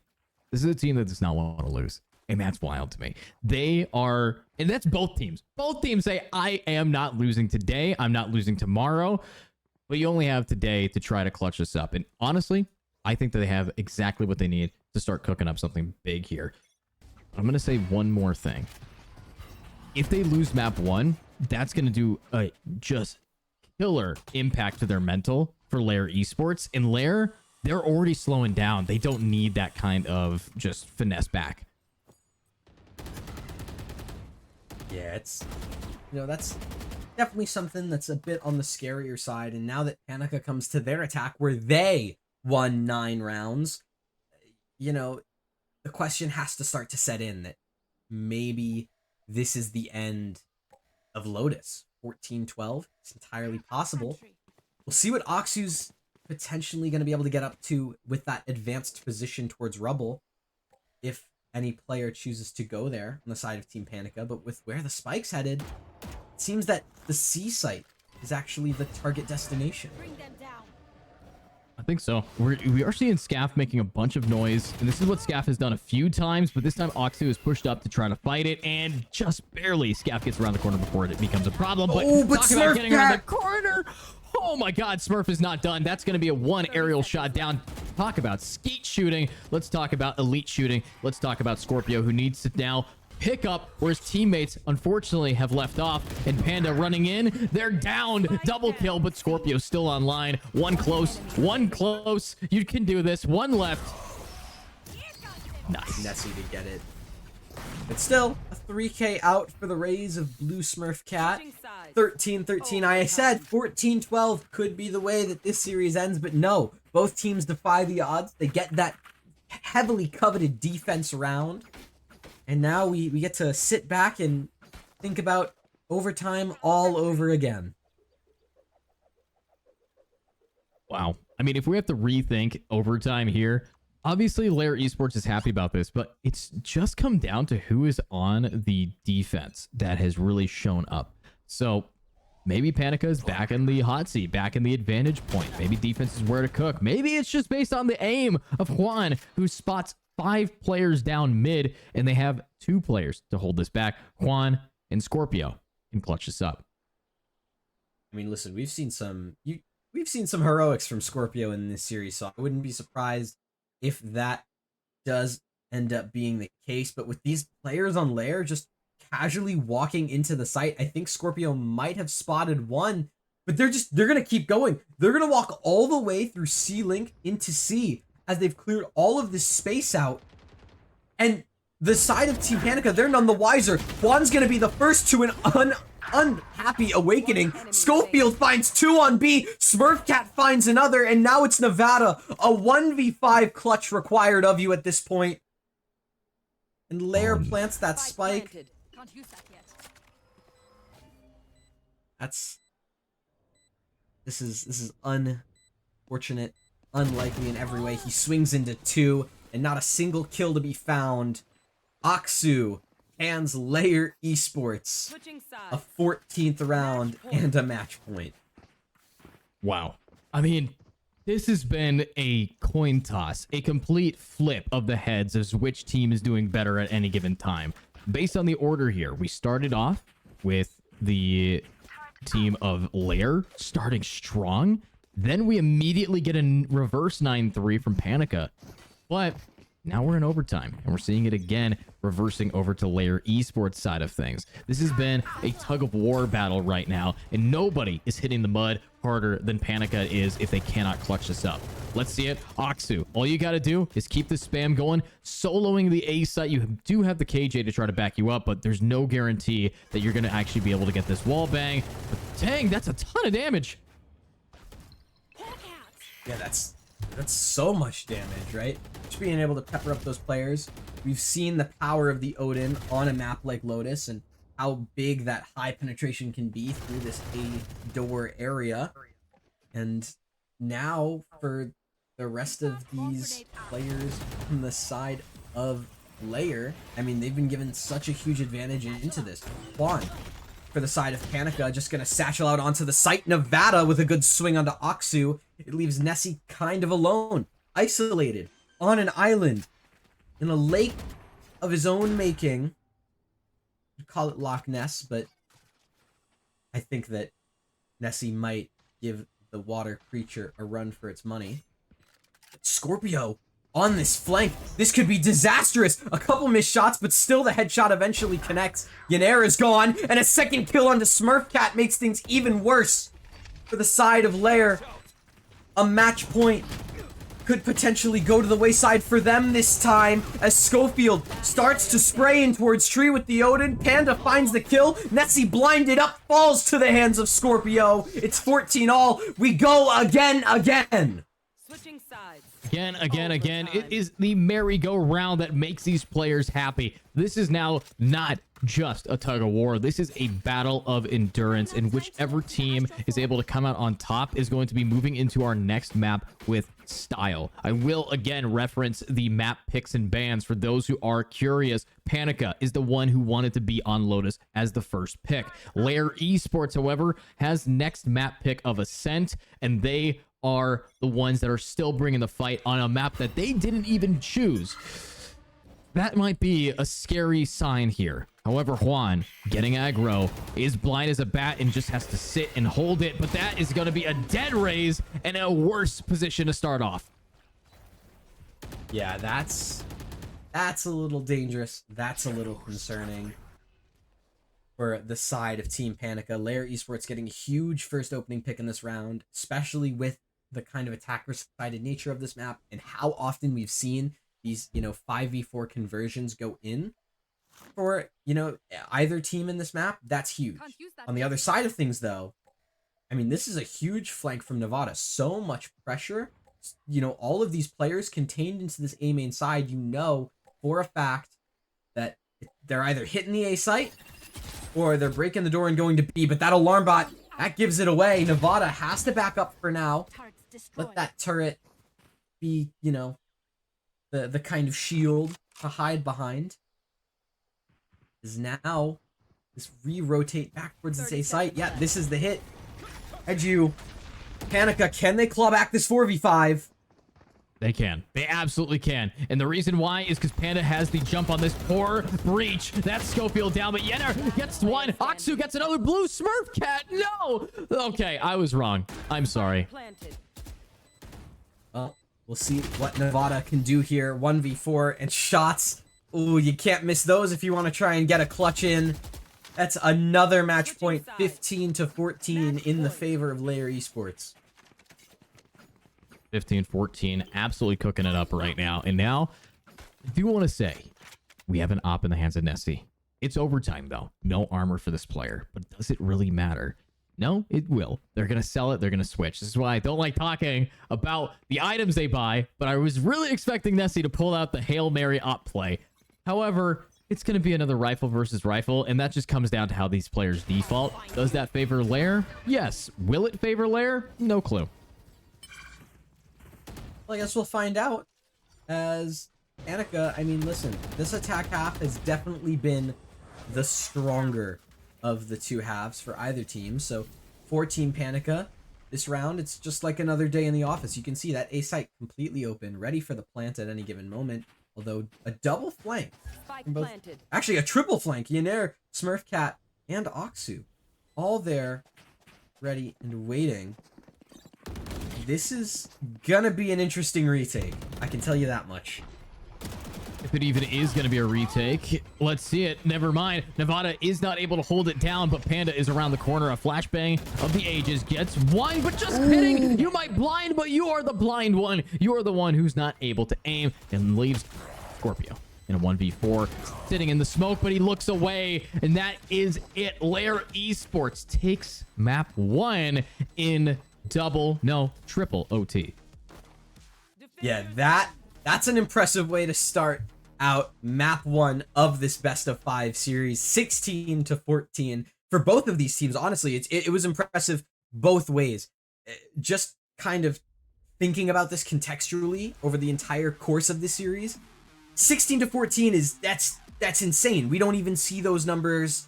This is a team that does not want to lose. And that's wild to me. They are, and that's both teams. Both teams say, I am not losing today. I'm not losing tomorrow. But you only have today to try to clutch this up. And honestly, I think that they have exactly what they need to start cooking up something big here. I'm going to say one more thing. If they lose map 1, that's going to do a just killer impact to their mental for LYR Esports. And LYR, they're already slowing down. They don't need that kind of just finesse back. Yeah, it's, that's definitely something that's a bit on the scarier side. And now that Panica comes to their attack where they won 9 rounds, the question has to start to set in that maybe this is the end of Lotus. 14-12, it's entirely possible. We'll see what Aksu's potentially going to be able to get up to with that advanced position towards Rubble, if any player chooses to go there on the side of Team Panica. But with where the spike's headed, it seems that the C site is actually the target destination. I think so. We are seeing Scaff making a bunch of noise, and this is what Scaff has done a few times, but this time Aksu is pushed up to try to fight it, and just barely Scaff gets around the corner before it becomes a problem. But talk about getting around the corner. Oh my god, Smurf is not done. That's going to be a 1 aerial shot down. Talk about skeet shooting. Let's talk about elite shooting. Let's talk about Scorpio, who needs to now pick up where his teammates unfortunately have left off. And Panda running in. They're down. Double kill, but Scorpio's still online. One close. You can do this. 1 left. Nice. Nessie to get it. But still, a 3K out for the Rays of Blue Smurf Cat. 13-13. I said 14-12 could be the way that this series ends, but no. Both teams defy the odds. They get that heavily coveted defense round. And now we get to sit back and think about overtime all over again. Wow. I mean, if we have to rethink overtime here, obviously LYR Esports is happy about this, but it's just come down to who is on the defense that has really shown up. So maybe Panica is back in the hot seat, back in the advantage point. Maybe defense is where to cook. Maybe it's just based on the aim of Juan, who spots 5 players down mid, and they have 2 players to hold this back. Juan and Scorpio can clutch this up. I mean, listen, we've seen some heroics from Scorpio in this series, so I wouldn't be surprised if that does end up being the case. But with these players on LYR just casually walking into the site, I think Scorpio might have spotted one But they're gonna keep going. They're gonna walk all the way through C-Link into C as they've cleared all of this space out. And the side of Team Panica, they're none the wiser. Juan's gonna be the first to an unhappy awakening. Schofield finds 2 on B. Smurfcat finds another, and now it's Nevada. A 1v5 clutch required of you at this point. And LYR plants that spike. This is unfortunate, unlikely in every way. He swings into 2, and not a single kill to be found. Aksu hands LYR Esports a 14th round and a match point. Wow. I mean, this has been a coin toss, a complete flip of the heads as which team is doing better at any given time. Based on the order here, we started off with the team of LYR starting strong. Then we immediately get a reverse 9-3 from Panica. But now we're in overtime, and we're seeing it again, reversing over to LYR Esports side of things. This has been a tug-of-war battle right now, and nobody is hitting the mud harder than Panica is if they cannot clutch this up. Let's see it. Aksu, all you got to do is keep the spam going, soloing the A site. You do have the KJ to try to back you up, but there's no guarantee that you're going to actually be able to get this wall bang. But dang, that's a ton of damage. Yeah, that's so much damage, right? Just being able to pepper up those players. We've seen the power of the Odin on a map like Lotus and how big that high penetration can be through this A door area. And now for the rest of these players on the side of LYR, I mean, they've been given such a huge advantage into this. Juan, for the side of Panica, just gonna satchel out onto the site. Nevada with a good swing onto Aksu. It leaves Nessie kind of alone, isolated, on an island, in a lake of his own making. You'd call it Loch Ness, but I think that Nessie might give the water creature a run for its money. Scorpio on this flank. This could be disastrous. A couple missed shots, but still the headshot eventually connects. Yanera is gone, and a second kill onto Smurfcat makes things even worse for the side of LYR. A match point could potentially go to the wayside for them this time as Schofield starts to spray in towards tree with the Odin. Panda finds the kill. Nessie blinded up, falls to the hands of Scorpio. It's 14 all. We go again. Switching sides. Again. It is the merry-go-round that makes these players happy. This is now not just a tug-of-war. This is a battle of endurance, and whichever team is able to come out on top is going to be moving into our next map with style. I will again reference the map picks and bans for those who are curious. Panica is the one who wanted to be on Lotus as the first pick. LYR Esports, however, has next map pick of Ascent, and they are the ones that are still bringing the fight on a map that they didn't even choose. That might be a scary sign here. However, Juan, getting aggro, is blind as a bat and just has to sit and hold it, but that is going to be a dead raise and a worse position to start off. Yeah, that's a little dangerous. That's a little concerning for the side of Team Panica. LYR Esports getting a huge first opening pick in this round, especially with the kind of attacker-sided nature of this map and how often we've seen these, 5v4 conversions go in for, either team in this map. That's huge. On the other side of things, though, I mean, this is a huge flank from Nevada. So much pressure. All of these players contained into this A main side, for a fact that they're either hitting the A site or they're breaking the door and going to B. But that alarm bot, that gives it away. Nevada has to back up for now. Let that turret be, the kind of shield to hide behind. Is now this re-rotate back towards this A site. Yeah, this is the hit. Edu, Panica, can they claw back this 4v5? They can. They absolutely can. And the reason why is because Panda has the jump on this poor breach. That's Schofield down, but Yenner gets one. Aksu gets another blue Smurfcat. No! Okay, I was wrong. I'm sorry. Well, we'll see what Nevada can do here. 1v4 and shots. Ooh, you can't miss those if you want to try and get a clutch in. That's another match point, 15-14 in the favor of LYR Esports. 15-14, absolutely cooking it up right now. And now, I do want to say, we have an op in the hands of Nessie. It's overtime, though. No armor for this player. But does it really matter? No, it will. They're going to sell it. They're going to switch. This is why I don't like talking about the items they buy, but I was really expecting Nessie to pull out the Hail Mary op play. However, it's going to be another rifle versus rifle, and that just comes down to how these players default. Does that favor LYR? Yes. Will it favor LYR? No clue. Well, I guess we'll find out as Anika, I mean, listen, this attack half has definitely been the stronger of the two halves for either team. So for Team Panica, this round, it's just like another day in the office. You can see that A site completely open, ready for the plant at any given moment. Although a double flank, both, actually a triple flank, Yener, Smurfcat, and Oksu, all there, ready and waiting. This is gonna be an interesting retake. I can tell you that much. If it even is going to be a retake, let's see it. Never mind. Nevada is not able to hold it down, but Panda is around the corner. A flashbang of the ages gets one, but just hitting. You might blind, but you are the blind one. You are the one who's not able to aim and leaves Scorpio in a 1v4 sitting in the smoke, but he looks away, and that is it. LYR Esports takes map 1 in triple OT. Yeah, that's an impressive way to start out map 1 of this best of 5 series, 16-14 for both of these teams. Honestly, it was impressive both ways. Just kind of thinking about this contextually over the entire course of this series, 16-14 is that's insane. We don't even see those numbers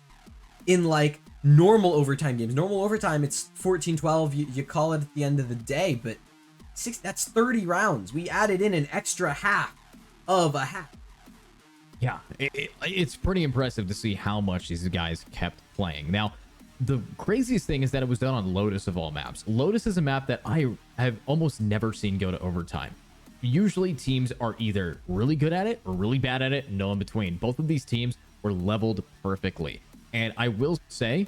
in like normal overtime games. Normal overtime, it's 14-12. You call it at the end of the day, but that's 30 rounds. We added in an extra half of a half. Yeah, it's pretty impressive to see how much these guys kept playing. Now, the craziest thing is that it was done on Lotus of all maps. Lotus is a map that I have almost never seen go to overtime. Usually teams are either really good at it or really bad at it, no in between. Both of these teams were leveled perfectly. And I will say,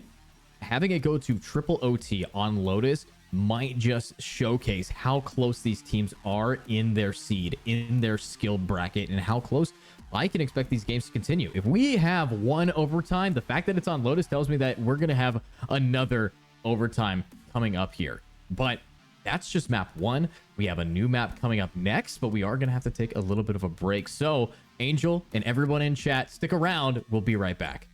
having it go to triple OT on Lotus might just showcase how close these teams are in their seed, in their skill bracket, and how close I can expect these games to continue. If we have one overtime, the fact that it's on Lotus tells me that we're going to have another overtime coming up here. But that's just map 1. We have a new map coming up next, but we are going to have to take a little bit of a break. So, Angel and everyone in chat, stick around. We'll be right back.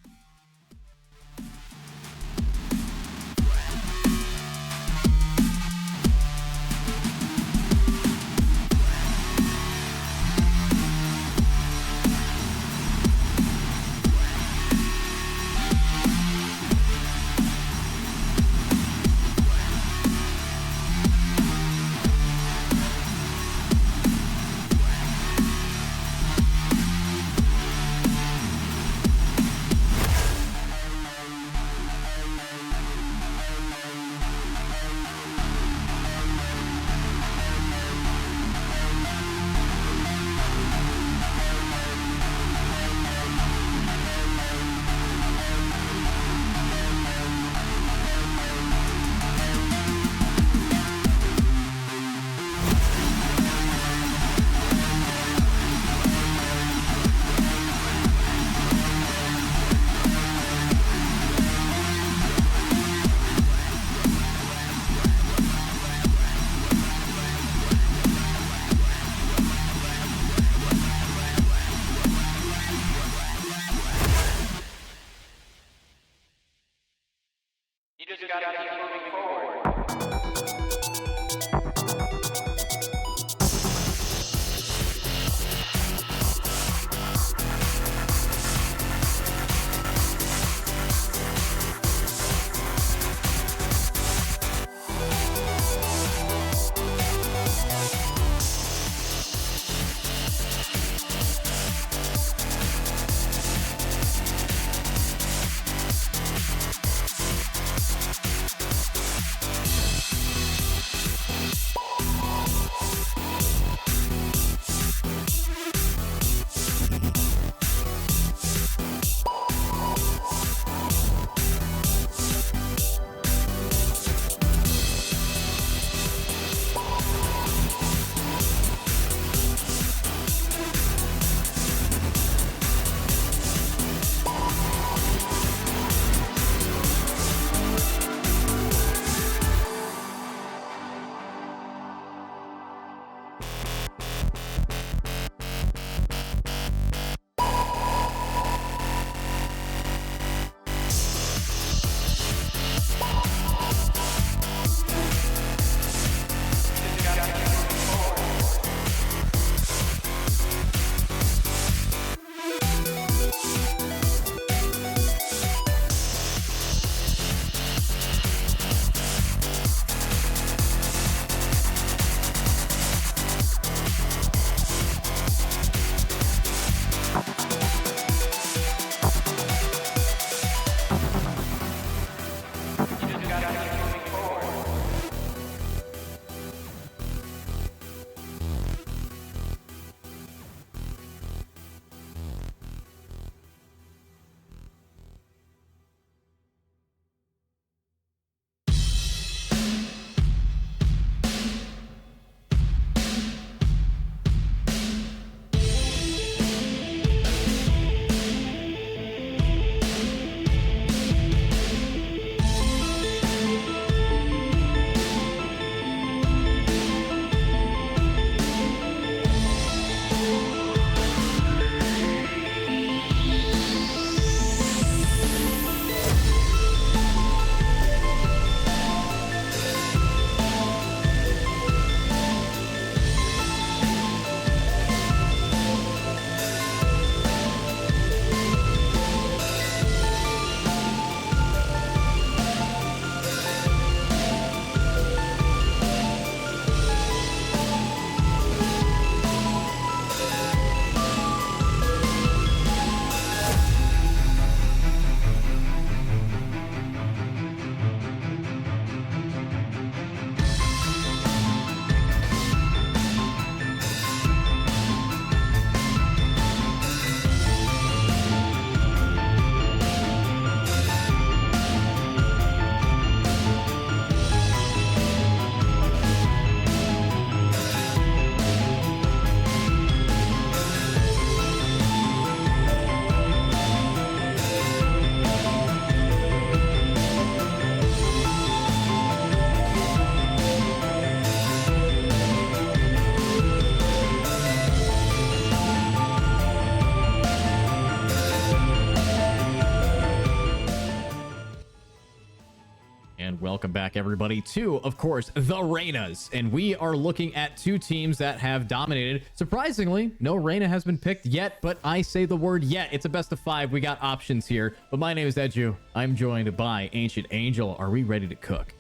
And welcome back, everybody, to, of course, the Reynas. And we are looking at two teams that have dominated. Surprisingly, no Reyna has been picked yet, but I say the word yet. It's a best of 5. We got options here. But my name is Edu. I'm joined by Ancient Angel. Are we ready to cook?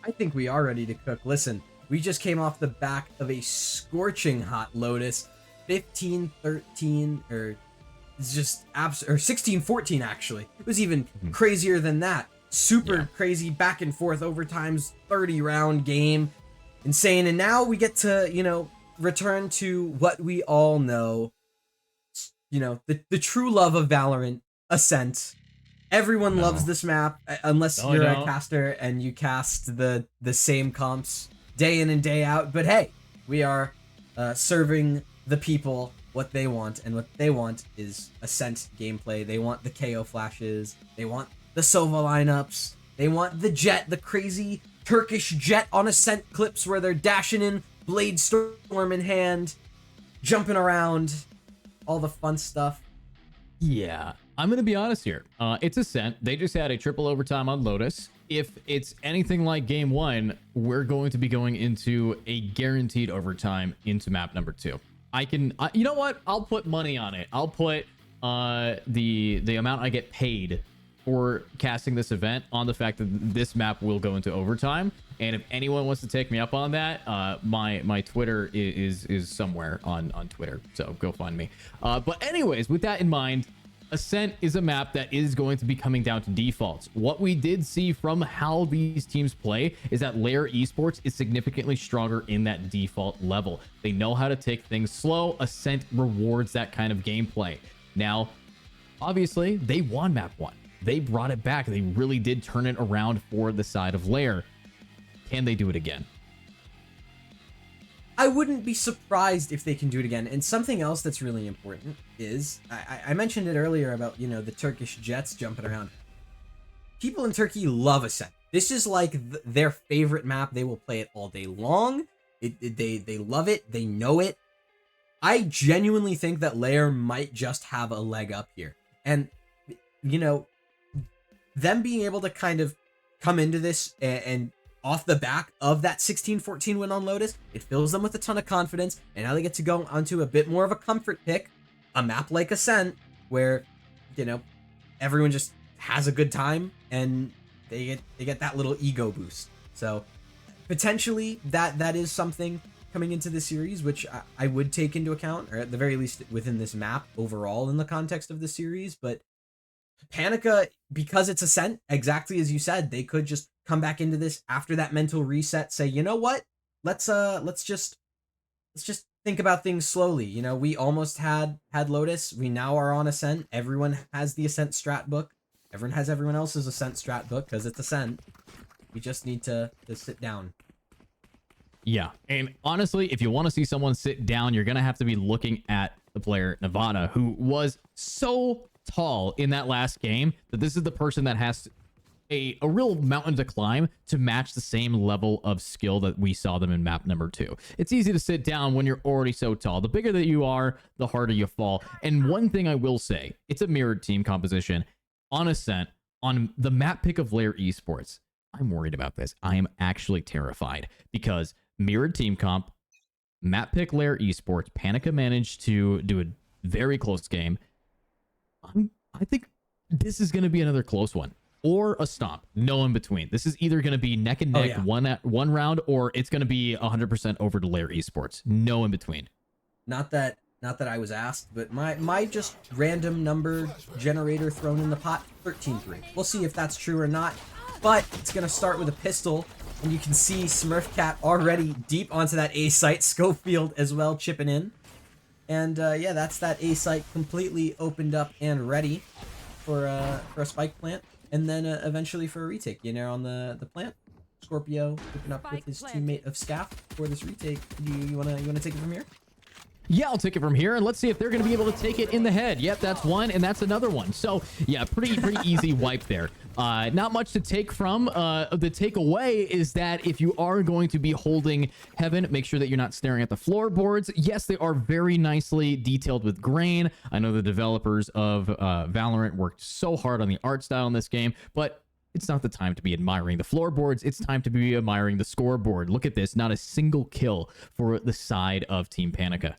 I think we are ready to cook. Listen, we just came off the back of a scorching hot Lotus. 15-13, or it's just or 16-14 actually. It was even crazier than that. Super crazy back and forth overtimes, 30-round game. Insane. And now we get to, you know, return to what we all know. You know, the true love of Valorant, Ascent. Everyone loves this map, unless you're a caster and you cast the same comps day in and day out. But hey, we are serving the people what they want, and what they want is Ascent gameplay. They want the KO flashes. They want the Sova lineups. They want the Jet, the crazy Turkish Jet on Ascent clips where they're dashing in, Blade Storm in hand, jumping around, all the fun stuff. Yeah, I'm going to be honest here. It's Ascent. They just had a triple overtime on Lotus. If it's anything like game 1, we're going to be going into a guaranteed overtime into map number 2. I can, you know what? I'll put money on it. I'll put the amount I get paid for casting this event on the fact that this map will go into overtime. And if anyone wants to take me up on that, my Twitter is somewhere on Twitter, so go find me. But anyways, with that in mind, Ascent is a map that is going to be coming down to defaults. What we did see from how these teams play is that LYR Esports is significantly stronger in that default level. They know how to take things slow. Ascent rewards that kind of gameplay. Now, obviously, they won map 1. They brought it back. They really did turn it around for the side of LYR. Can they do it again? I wouldn't be surprised if they can do it again. And something else that's really important is, I mentioned it earlier about, you know, the Turkish Jets jumping around. People in Turkey love Ascent. This is like their favorite map. They will play it all day long. They love it. They know it. I genuinely think that LYR might just have a leg up here. And, you know, them being able to kind of come into this and off the back of that 16-14 win on Lotus, it fills them with a ton of confidence, and now they get to go onto a bit more of a comfort pick, a map like Ascent, where, you know, everyone just has a good time, and they get that little ego boost. So potentially that is something coming into the series, which I would take into account, or at the very least within this map overall in the context of the series. But Panica, because it's Ascent, exactly as you said, they could just come back into this after that mental reset, say, you know what, let's just think about things slowly. You know, we almost had Lotus, we now are on Ascent. Everyone has the Ascent strat book. Everyone has everyone else's Ascent strat book because it's Ascent. We just need to sit down. Yeah, and honestly, if you want to see someone sit down, you're gonna have to be looking at the player Nevada, who was so tall in that last game that this is the person that has a real mountain to climb to match the same level of skill that we saw them in map number 2. It's easy to sit down when you're already so tall. The bigger that you are, the harder you fall. And one thing I will say, it's a mirrored team composition on Ascent, on the map pick of LYR Esports. I'm worried about this. I am actually terrified because mirrored team comp, map pick LYR Esports, Panica managed to do a very close game. I think this is going to be another close one. Or a stomp, no in between. This is either going to be neck and neck, one round, or it's going to be 100% over to LYR Esports. No in between. Not that I was asked, but my just random number generator thrown in the pot, 13-3. We'll see if that's true or not, but it's going to start with a pistol, and you can see Smurfcat already deep onto that A site, Schofield as well chipping in. And yeah, that's that A site completely opened up and ready for a spike plant. And then eventually for a retake, you know, on the plant, Scorpio hooking up with his teammate of Scaff for this retake. You wanna take it from here? Yeah, I'll take it from here, and let's see if they're going to be able to take it in the head. Yep, that's one, and that's another one. So, yeah, pretty easy wipe there. Not much to take from. The takeaway is that if you are going to be holding Heaven, make sure that you're not staring at the floorboards. Yes, they are very nicely detailed with grain. I know the developers of Valorant worked so hard on the art style in this game, but it's not the time to be admiring the floorboards. It's time to be admiring the scoreboard. Look at this. Not a single kill for the side of Team Panica.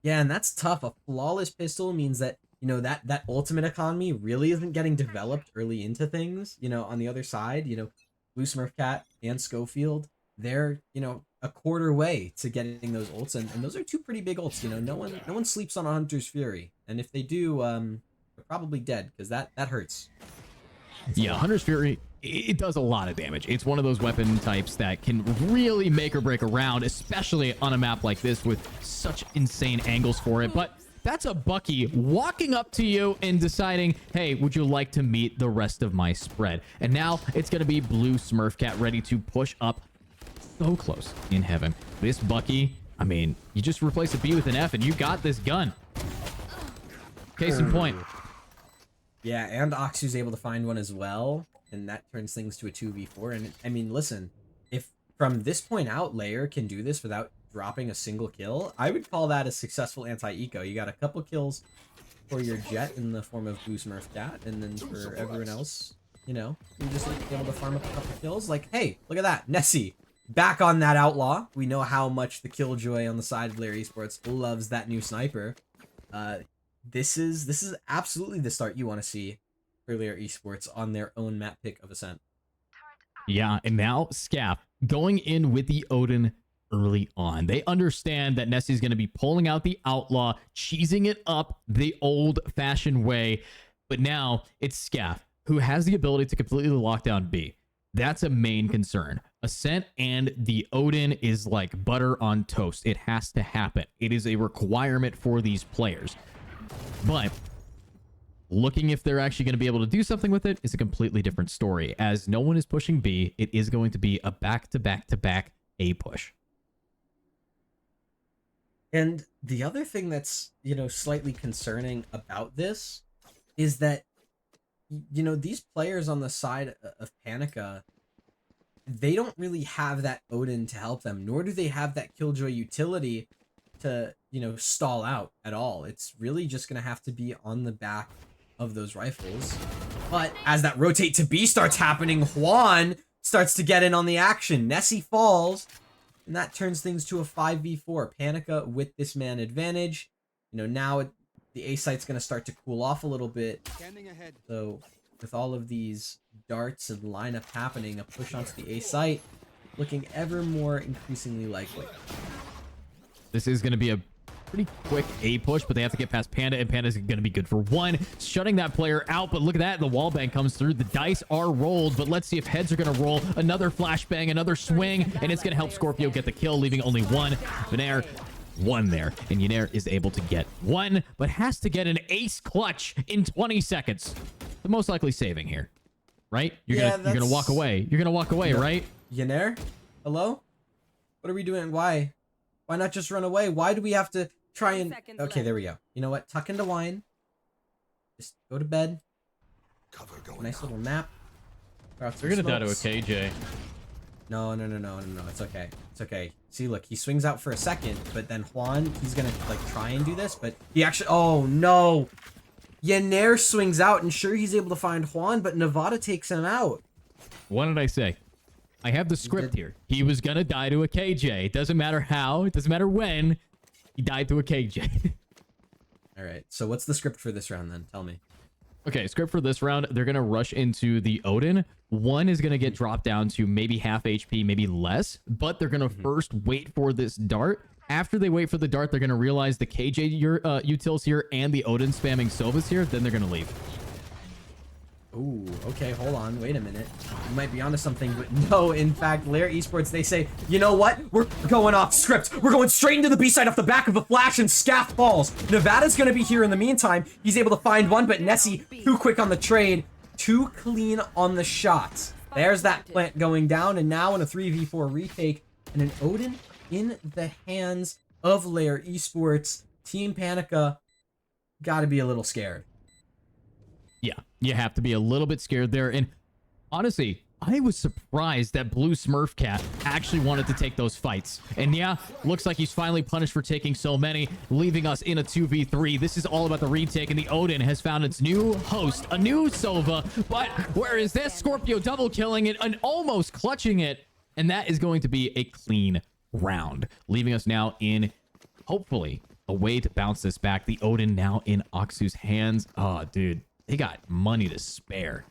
Yeah, and that's tough. A flawless pistol means that, you know, that ultimate economy really isn't getting developed early into things. You know, on the other side, you know, Blue Smurf Cat and Schofield, they're, you know, a quarter way to getting those ults, and those are two pretty big ults. You know, no one sleeps on a Hunter's Fury, and if they do, they're probably dead, because that hurts. Yeah, Hunter's Fury, it does a lot of damage. It's one of those weapon types that can really make or break a round, especially on a map like this with such insane angles for it. But that's a Bucky walking up to you and deciding, hey, would you like to meet the rest of my spread? And now it's going to be Blue Smurf Cat ready to push up so close in heaven. This Bucky, I mean, you just replace a B with an F and you got this gun. Case in point. Yeah, and Oxu's able to find one as well, and that turns things to a 2v4. And I mean, listen, if from this point out LYR can do this without dropping a single kill, I would call that a successful anti-eco. You got a couple kills for your Jet in the form of Blue Smurf Cat, and then for everyone else, you know, you're just able to farm up a couple kills. Like, hey, look at that, Nessie back on that Outlaw. We know how much the Killjoy on the side of LYR Esports loves that new sniper. This is absolutely the start you want to see for LYR Esports on their own map pick of Ascent. Yeah, and now Scaff going in with the Odin early on. They understand that Nessie's going to be pulling out the Outlaw, cheesing it up the old-fashioned way. But now it's Scaff who has the ability to completely lock down B. That's a main concern. Ascent and the Odin is like butter on toast. It has to happen. It is a requirement for these players. But looking if they're actually going to be able to do something with it is a completely different story. As no one is pushing B, it is going to be a back-to-back-to-back A push. And the other thing that's, you know, slightly concerning about this is that, you know, these players on the side of Panica, they don't really have that Odin to help them, nor do they have that Killjoy utility to, you know, stall out at all. It's really just going to have to be on the back of those rifles. But as that rotate to B starts happening, Juan starts to get in on the action. Nessie falls, and that turns things to a 5v4. Panica with this man advantage. You know, now the A site's going to start to cool off a little bit. So with all of these darts and lineup happening, a push onto the A site looking ever more increasingly likely. This is going to be a pretty quick A push, but they have to get past Panda, and Panda's going to be good for one, shutting that player out. But look at that, the wall bang comes through. The dice are rolled, but let's see if heads are going to roll. Another flashbang, another swing, and it's going to help Scorpio get the kill, leaving only one. Venair, one there, and Yener is able to get one, but has to get an ace clutch in 20 seconds. The most likely saving here, right? You're gonna walk away. You're gonna walk away, right? Yener, hello? What are we doing? Why not just run away? Why do we have to try and... Okay, there we go. You know what? Tuck into wine. Just go to bed. Nice little nap. You're gonna die to a KJ. No. It's okay. It's okay. See, look, he swings out for a second, but then Juan, he's gonna, like, try and do this, but he actually... Oh, no! Yener swings out, and sure, he's able to find Juan, but Nevada takes him out. What did I say? I have the script here. He was gonna die to a KJ. It doesn't matter how. It doesn't matter when. He died to a KJ. All right. So what's the script for this round then? Tell me. Okay, script for this round. They're gonna rush into the Odin. One is gonna get dropped down to maybe half HP, maybe less. But they're gonna first wait for this dart. After they wait for the dart, they're gonna realize the KJ utils here and the Odin spamming Sovas here. Then they're gonna leave. Ooh, okay, hold on, wait a minute. You might be onto something, but no, in fact, LYR Esports, they say, you know what? We're going off script. We're going straight into the B-side off the back of a flash, and Scaff falls. Nevada's gonna be here in the meantime. He's able to find one, but Nessie, too quick on the trade, too clean on the shots. There's that plant going down, and now in a 3v4 retake, and an Odin in the hands of LYR Esports. Team Panica gotta be a little scared. Yeah, you have to be a little bit scared there. And honestly, I was surprised that Blue Smurf Cat actually wanted to take those fights. And yeah, looks like he's finally punished for taking so many, leaving us in a 2v3. This is all about the retake, and the Odin has found its new host, a new Sova. But where is this? Scorpio double killing it and almost clutching it. And that is going to be a clean round, leaving us now in, hopefully, a way to bounce this back. The Odin now in Aksu's hands. Oh, dude, they got money to spare.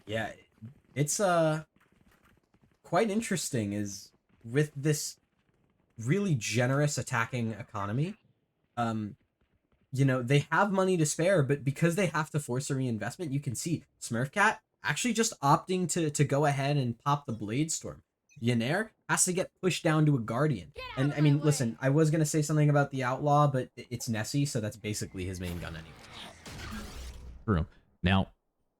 Yeah, it's quite interesting is with this really generous attacking economy. You know, they have money to spare, but because they have to force a reinvestment, you can see Smurfcat actually just opting to go ahead and pop the Blade Storm. Yener has to get pushed down to a Guardian. And I mean, listen, I was going to say something about the Outlaw, but it's Nessie, so that's basically his main gun anyway. True. Now,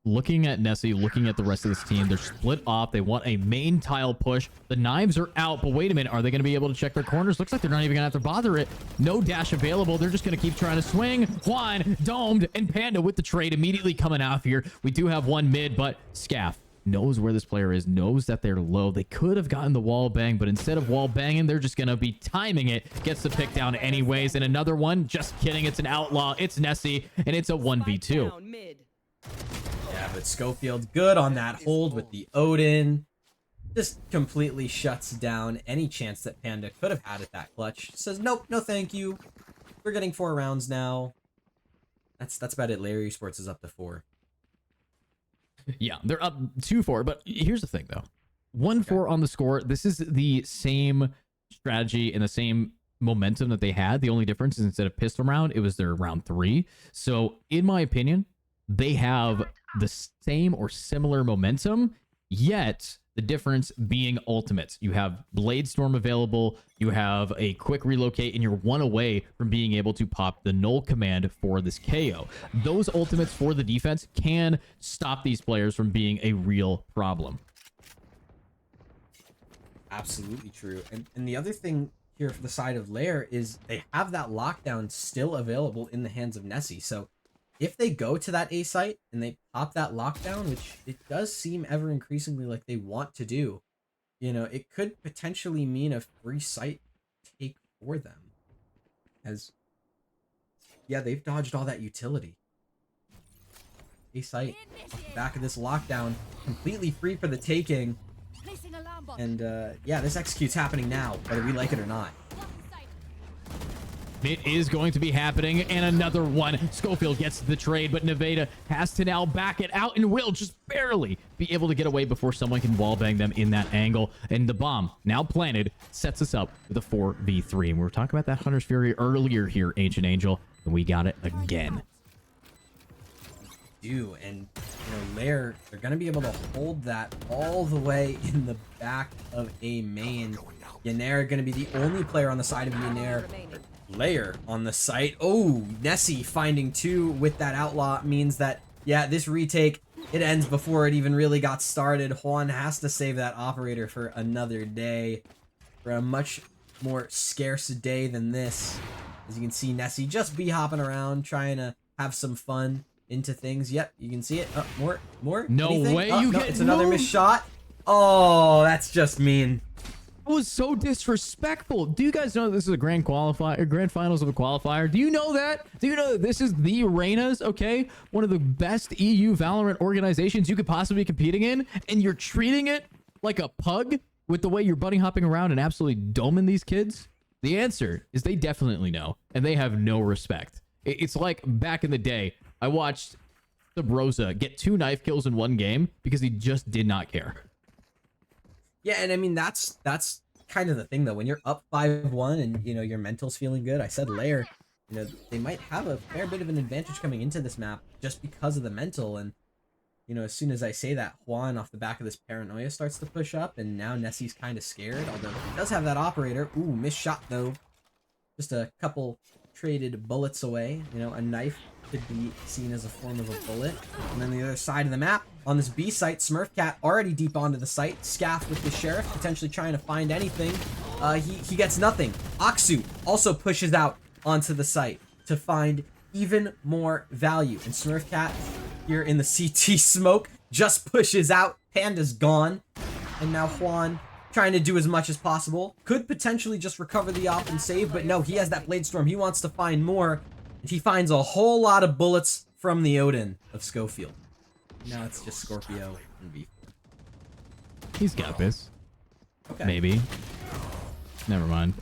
looking at Nessie, looking at the rest of this team, they're split off. They want a main tile push. The knives are out, but wait a minute. Are they going to be able to check their corners? Looks like they're not even going to have to bother it. No dash available. They're just going to keep trying to swing. Juan, domed, and Panda with the trade immediately coming off here. We do have one mid, but Scaff knows where this player is, knows that they're low. They could have gotten the wall bang, but instead of wall banging, they're just going to be timing it. Gets the pick down anyways. And another one, just kidding. It's an Outlaw. It's Nessie, and it's a 1v2. Yeah, but Schofield good on that hold with the Odin. Just completely shuts down any chance that Panda could have had at that clutch. Says, nope, no thank you. We're getting 4 rounds now. That's about it. LYR Esports is up to 4. Yeah, they're up 2-4, but here's the thing, though. 1-4 on the score. This is the same strategy and the same momentum that they had. The only difference is instead of pistol round, it was their round 3. So, in my opinion, they have the same or similar momentum, yet the difference being ultimates. You have Blade Storm available, you have a quick relocate, and you're 1 away from being able to pop the null command for this KO. Those ultimates for the defense can stop these players from being a real problem. Absolutely true. And the other thing here for the side of LYR is they have that lockdown still available in the hands of Nessie. So if they go to that A site and they pop that lockdown, which it does seem ever increasingly like they want to do, you know, it could potentially mean a free site take for them. As, yeah, they've dodged all that utility. A site off the back of this lockdown, completely free for the taking. And yeah, this execute's happening now, whether we like it or not. It is going to be happening, and another one. Schofield gets the trade, but Nevada has to now back it out and will just barely be able to get away before someone can wallbang them in that angle. And the bomb, now planted, sets us up with a 4v3. And we were talking about that Hunter's Fury earlier here, Ancient Angel, and we got it again. And you know, LYR, they're going to be able to hold that all the way in the back of a main. Yener going to be the only player on the side of Yener. LYR on the site. Oh, Nessie finding 2 with that Outlaw means that, yeah, this retake, it ends before it even really got started. Juan has to save that operator for another day, for a much more scarce day than this. As you can see, Nessie just be hopping around, trying to have some fun into things. Yep, you can see it. More? No Anything? way Oh, you no, get it's another missed shot. Oh, that's just mean. That was so disrespectful. Do you guys know that this is a grand finals of a qualifier? Do you know that? Do you know that this is the Reynas, okay? One of the best EU Valorant organizations you could possibly be competing in, and you're treating it like a pug with the way you're bunny hopping around and absolutely doming these kids? The answer is they definitely know, and they have no respect. It's like back in the day, I watched Subrosa get 2 knife kills in 1 game because he just did not care. Yeah, and I mean, that's kind of the thing, though. When you're up 5-1 and, you know, your mental's feeling good, I said LYR, you know, they might have a fair bit of an advantage coming into this map just because of the mental. And, you know, as soon as I say that, Juan off the back of this paranoia starts to push up, and now Nessie's kind of scared, although he does have that operator. Ooh, missed shot, though. Just a couple traded bullets away. You know, a knife could be seen as a form of a bullet. And then the other side of the map, on this B site, Smurfcat already deep onto the site. Scaff with the Sheriff, potentially trying to find anything. He gets nothing. Aksu also pushes out onto the site to find even more value. And Smurfcat here in the CT smoke just pushes out. Panda's gone. And now Juan trying to do as much as possible. Could potentially just recover the op and save, but no, he has that Blade Storm. He wants to find more. And he finds a whole lot of bullets from the Odin of Schofield. Now it's just Scorpio and V. He's got this. Okay. Maybe. Never mind.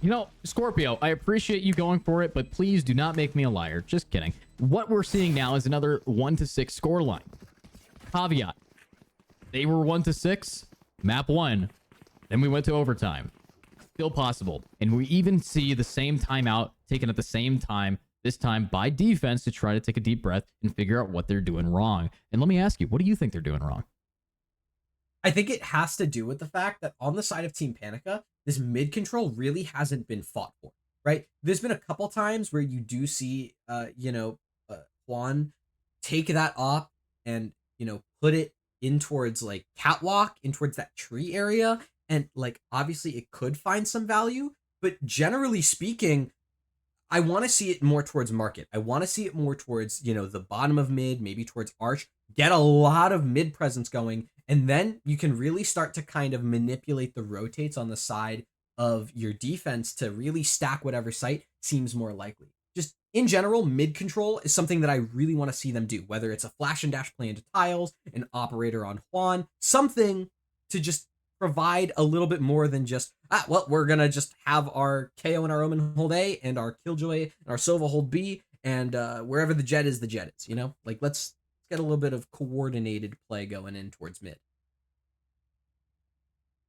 You know, Scorpio, I appreciate you going for it, but please do not make me a liar. Just kidding. What we're seeing now is another 1-6 score line. Caveat. They were 1-6. Map 1. Then we went to overtime. Still possible. And we even see the same timeout taken at the same time, this time by defense, to try to take a deep breath and figure out what they're doing wrong. And let me ask you, what do you think they're doing wrong? I think it has to do with the fact that on the side of Team Panica, this mid control really hasn't been fought for, right? There's been a couple times where you do see, Juan take that op and, put it in towards like catwalk, in towards that tree area. And like, obviously it could find some value, but generally speaking, I want to see it more towards market. I want to see it more towards, the bottom of mid, maybe towards arch, get a lot of mid presence going. And then you can really start to kind of manipulate the rotates on the side of your defense to really stack whatever site seems more likely. Just in general, mid control is something that I really want to see them do, whether it's a flash and dash play into tiles, an operator on Juan, something to just provide a little bit more than just, we're going to just have our KO and our Omen hold A and our Killjoy and our Sova hold B, and wherever the jet is, Like, let's get a little bit of coordinated play going in towards mid.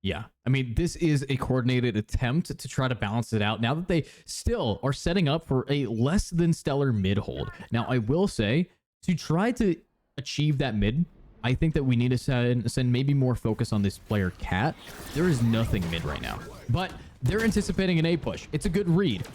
Yeah, I mean, this is a coordinated attempt to try to balance it out now that they still are setting up for a less than stellar mid hold. Now, I will say, to try to achieve that mid, I think that we need to send maybe more focus on this player Cat. There is nothing mid right now, but they're anticipating an A push. It's a good read.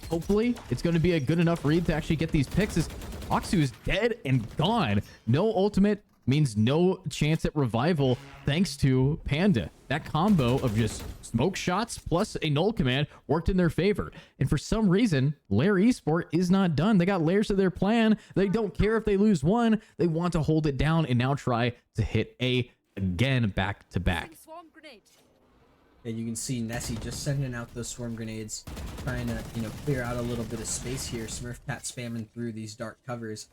Hopefully, it's going to be a good enough read to actually get these picks, as Aksu is dead and gone. No ultimate means no chance at revival thanks to Panda. That combo of just smoke shots plus a null command worked in their favor. And for some reason, LYR Esport is not done. They got layers to their plan. They don't care if they lose one. They want to hold it down and now try to hit A again back to back. And you can see Nessie just sending out those swarm grenades, trying to, clear out a little bit of space here. Smurfcat spamming through these dark covers.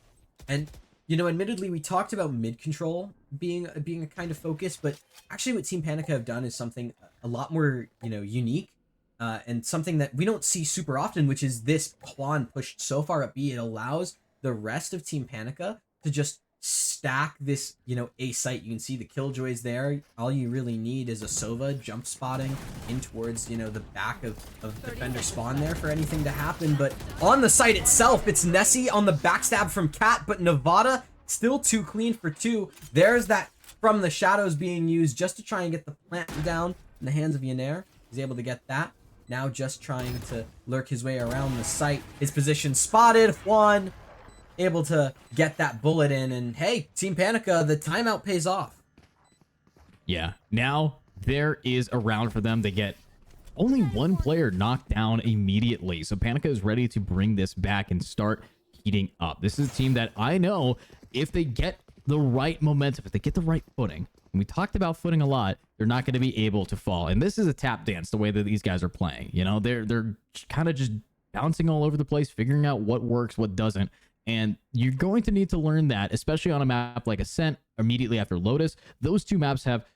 And, admittedly, we talked about mid control being a kind of focus, but actually what Team Panica have done is something a lot more, unique, and something that we don't see super often, which is this Juan pushed so far up B. It allows the rest of Team Panica to just stack this, A site. You can see the Killjoys there. All you really need is a Sova jump spotting in towards, the back of defender spawn there for anything to happen. But on the site itself, it's Nessie on the backstab from Cat, but Nevada still too clean for 2. There's that from the shadows being used just to try and get the plant down in the hands of Yener. He's able to get that. Now just trying to lurk his way around the site. His position spotted. Juan able to get that bullet in, and hey, Team Panica, the timeout pays off. Yeah, now there is a round for them. They get only one player knocked down immediately, so Panica is ready to bring this back and start heating up. This is a team that I know, if they get the right momentum, if they get the right footing, and we talked about footing a lot, they're not going to be able to fall. And this is a tap dance, the way that these guys are playing. They're kind of just bouncing all over the place, figuring out what works, what doesn't. And you're going to need to learn that, especially on a map like Ascent immediately after Lotus. Those two maps have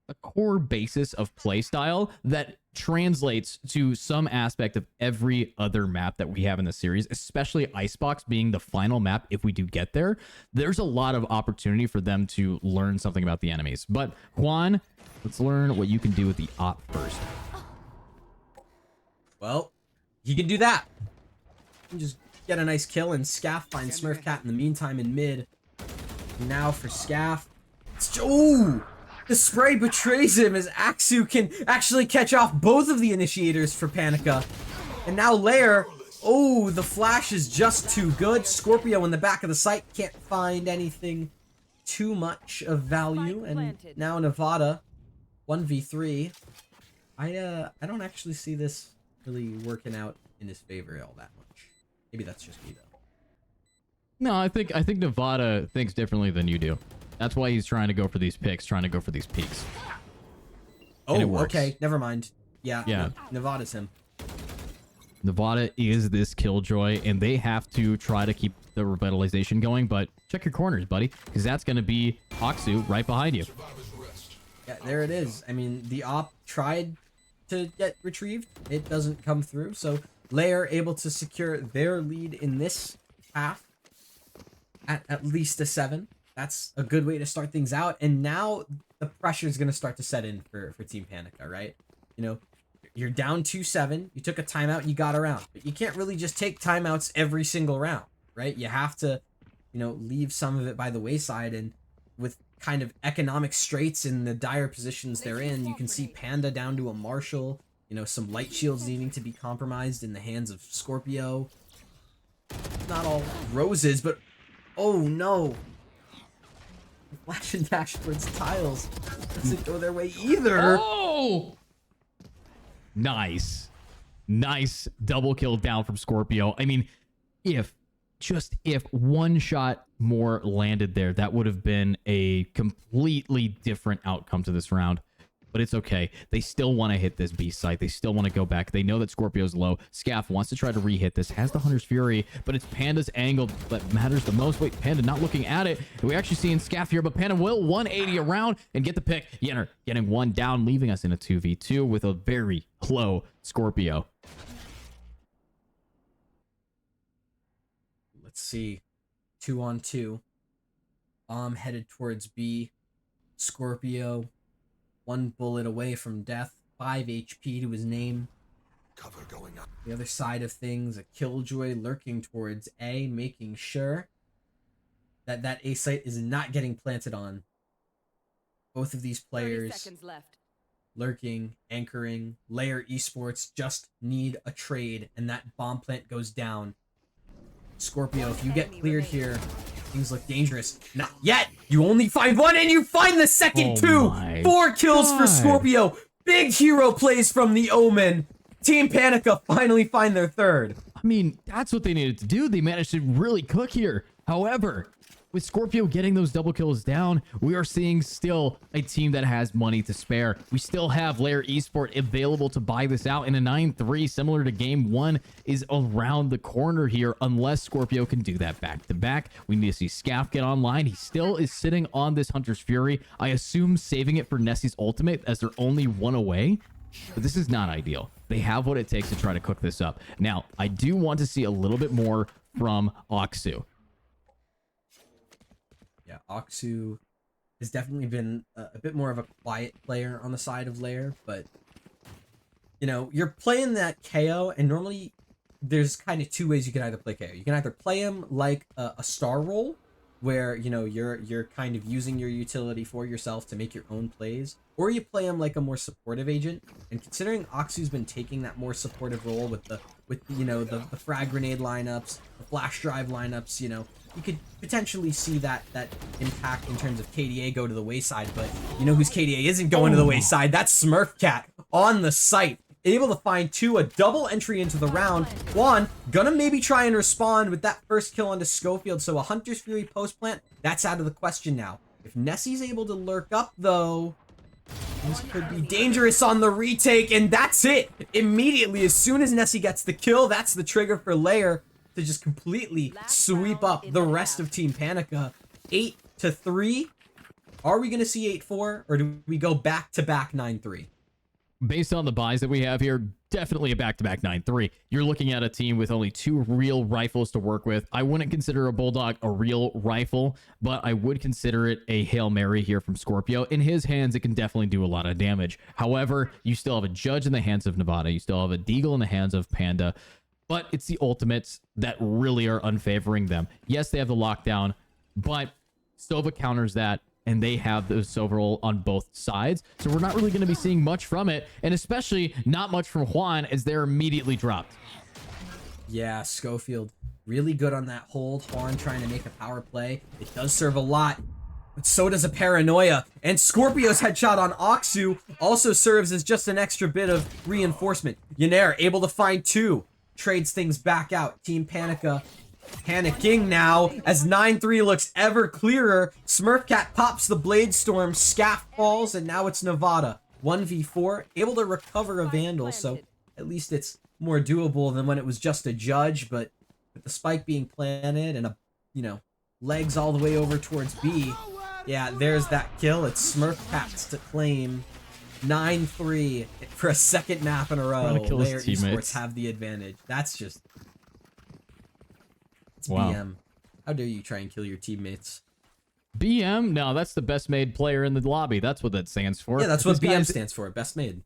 a core basis of play style that translates to some aspect of every other map that we have in the series, especially Icebox being the final map. If we do get there, there's a lot of opportunity for them to learn something about the enemies. But Juan, let's learn what you can do with the op first. Well, he can do that. He can just get a nice kill, and Scaff finds Smurfcat in the meantime in mid. Now for Scaff. Oh! The spray betrays him as Aksu can actually catch off both of the initiators for Panica. And now LYR. Oh, the flash is just too good. Scorpio in the back of the site can't find anything too much of value. And now Nevada, 1v3. I don't actually see this really working out in his favor all that much. Maybe that's just me though. No, I think Nevada thinks differently than you do. That's why he's trying to go for these picks, trying to go for these peaks. Oh, And it works. okay. Never mind. Yeah. Yeah. Nevada's him. Nevada is this killjoy, and they have to try to keep the revitalization going, but check your corners, buddy, because that's going to be Aksu right behind you. Yeah, there it is. I mean, the op tried to get retrieved. It doesn't come through. So LYR able to secure their lead in this half at least a 7. That's a good way to start things out. And now the pressure is going to start to set in for Team Panica, right? You know, you're down 2-7. You took a timeout. You got around. But you can't really just take timeouts every single round, right? You have to, you know, leave some of it by the wayside. And with kind of economic straits in the dire positions they're in, you can see Panda down to a Marshall. You know, some light shields needing to be compromised in the hands of Scorpio. Not all roses, but oh no. Flash and dash towards tiles doesn't go their way either. Oh! Nice. Nice double kill down from Scorpio. I mean, if one shot more landed there, that would have been a completely different outcome to this round. But it's okay. They still want to hit this B site. They still want to go back. They know that Scorpio's low. Scaff wants to try to re-hit this. Has the Hunter's Fury, but it's Panda's angle that matters the most. Wait, Panda not looking at it. We're actually seeing Scaff here, but Panda will 180 around and get the pick. Yenner getting one down, leaving us in a 2v2 with a very low Scorpio. Let's see. 2-on-2. Headed towards B. Scorpio. 1 bullet away from death. 5 HP to his name. Cover going up. The other side of things, a Killjoy lurking towards A, making sure that that A site is not getting planted on. Both of these 30 players seconds left. lurking, anchoring. LYR Esports just need a trade, and that bomb plant goes down. Scorpio, if you get cleared here, things look dangerous. Not yet! You only find one, and you find the second two! 4 kills for Scorpio! Big hero plays from the Omen! Team Panica finally find their third. I mean, that's what they needed to do. They managed to really cook here. However, with Scorpio getting those double kills down, we are seeing still a team that has money to spare. We still have LYR Esport available to buy this out, and a 9-3 similar to game 1 is around the corner here unless Scorpio can do that back-to-back. We need to see Scaff get online. He still is sitting on this Hunter's Fury. I assume saving it for Nessie's ultimate as they're only 1 away. But this is not ideal. They have what it takes to try to cook this up. Now, I do want to see a little bit more from Aksu. Yeah, Aksu has definitely been a bit more of a quiet player on the side of LYR, but you know, you're playing that KO, and normally there's kind of 2 ways you can either play KO. You can either play him like a star role, where you know you're kind of using your utility for yourself to make your own plays, or you play him like a more supportive agent. And considering Aksu's been taking that more supportive role with you know the frag grenade lineups, the flash drive lineups, you know, you could potentially see that impact in terms of KDA go to the wayside. But you know whose KDA isn't going to the wayside? That's Smurfcat on the site, able to find 2, a double entry into the round. 1 gonna maybe try and respond with that first kill onto Schofield, so a Hunter's Fury post plant, that's out of the question now. If Nessie's able to lurk up though, this could be dangerous on the retake, and that's it. Immediately, as soon as Nessie gets the kill, that's the trigger for LYR to just completely sweep up the rest of Team Panica. 8-3. Are we gonna see 8-4, or do we go back-to-back 9-3? Based on the buys that we have here, definitely a back-to-back 9-3. You're looking at a team with only 2 real rifles to work with. I wouldn't consider a Bulldog a real rifle, but I would consider it a Hail Mary here from Scorpio. In his hands, it can definitely do a lot of damage. However, you still have a Judge in the hands of Nevada. You still have a Deagle in the hands of Panda, but it's the ultimates that really are unfavoring them. Yes, they have the lockdown, but Sova counters that, and they have the silver roll on both sides. So we're not really going to be seeing much from it, and especially not much from Juan as they're immediately dropped. Yeah, Schofield really good on that hold. Juan trying to make a power play. It does serve a lot, but so does a Paranoia. And Scorpio's headshot on Aksu also serves as just an extra bit of reinforcement. Yenner able to find 2. Trades things back out. Team Panica Panicking now as 9-3 looks ever clearer. Smurfcat pops the Blade Storm, Scaff falls, and now it's Nevada. 1v4, able to recover a Vandal, so at least it's more doable than when it was just a Judge, but with the spike being planted and legs all the way over towards B, yeah, there's that kill. It's Smurfcats to claim 9-3 for a second map in a row. LYR Esports have the advantage. That's just... It's wow. BM. How dare you try and kill your teammates? BM? No, that's the best made player in the lobby. That's what that stands for. Yeah, that's what BM stands for. Best made.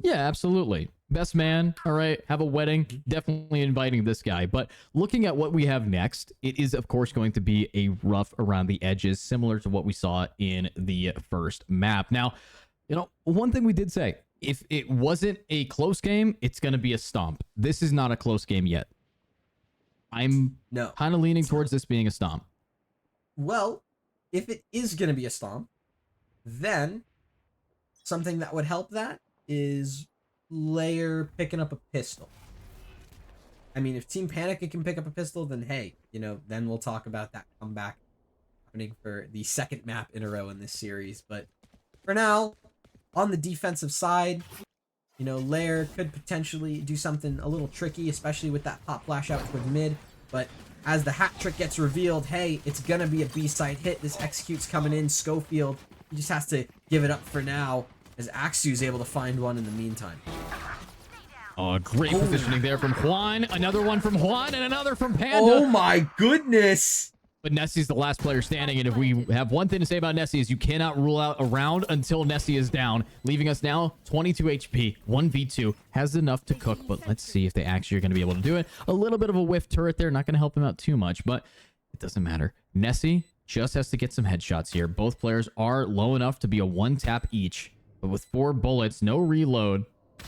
Yeah, absolutely. Best man. All right. Have a wedding. Definitely inviting this guy. But looking at what we have next, it is, of course, going to be a rough around the edges, similar to what we saw in the first map. Now, one thing we did say, if it wasn't a close game, it's going to be a stomp. This is not a close game yet. I'm kind of leaning towards this being a stomp. Well, if it is going to be a stomp, then something that would help that is LYR picking up a pistol. I mean, if Team Panica can pick up a pistol, then hey, then we'll talk about that comeback happening for the second map in a row in this series. But for now, on the defensive side, LYR could potentially do something a little tricky, especially with that pop flash out toward mid. But as the hat trick gets revealed, hey, it's going to be a B-side hit. This execute's coming in. Schofield, he just has to give it up for now, as Axu's able to find one in the meantime. Oh, great positioning there from Juan. Another one from Juan and another from Panda. Oh my goodness. But Nessie's the last player standing, and if we have one thing to say about Nessie is you cannot rule out a round until Nessie is down, leaving us now 22 HP, 1v2, has enough to cook, but let's see if they actually are going to be able to do it. A little bit of a whiff turret there, not going to help him out too much, but it doesn't matter. Nessie just has to get some headshots here. Both players are low enough to be a one-tap each, but with 4 bullets, no reload,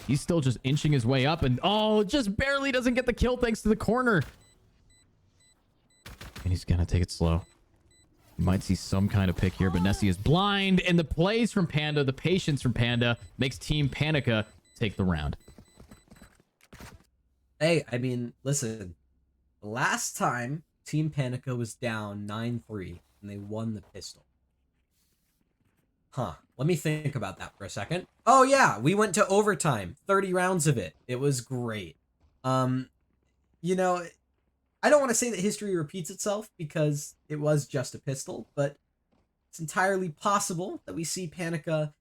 he's still just inching his way up, and just barely doesn't get the kill thanks to the corner. And he's gonna take it slow. You might see some kind of pick here, but Nessie is blind, and the plays from Panda, the patience from Panda, makes Team Panica take the round. Hey, I mean, listen. The last time Team Panica was down 9-3, and they won the pistol. Let me think about that for a second. Oh yeah, we went to overtime. 30 rounds of it. It was great. I don't want to say that history repeats itself because it was just a pistol, but it's entirely possible that we see Panica,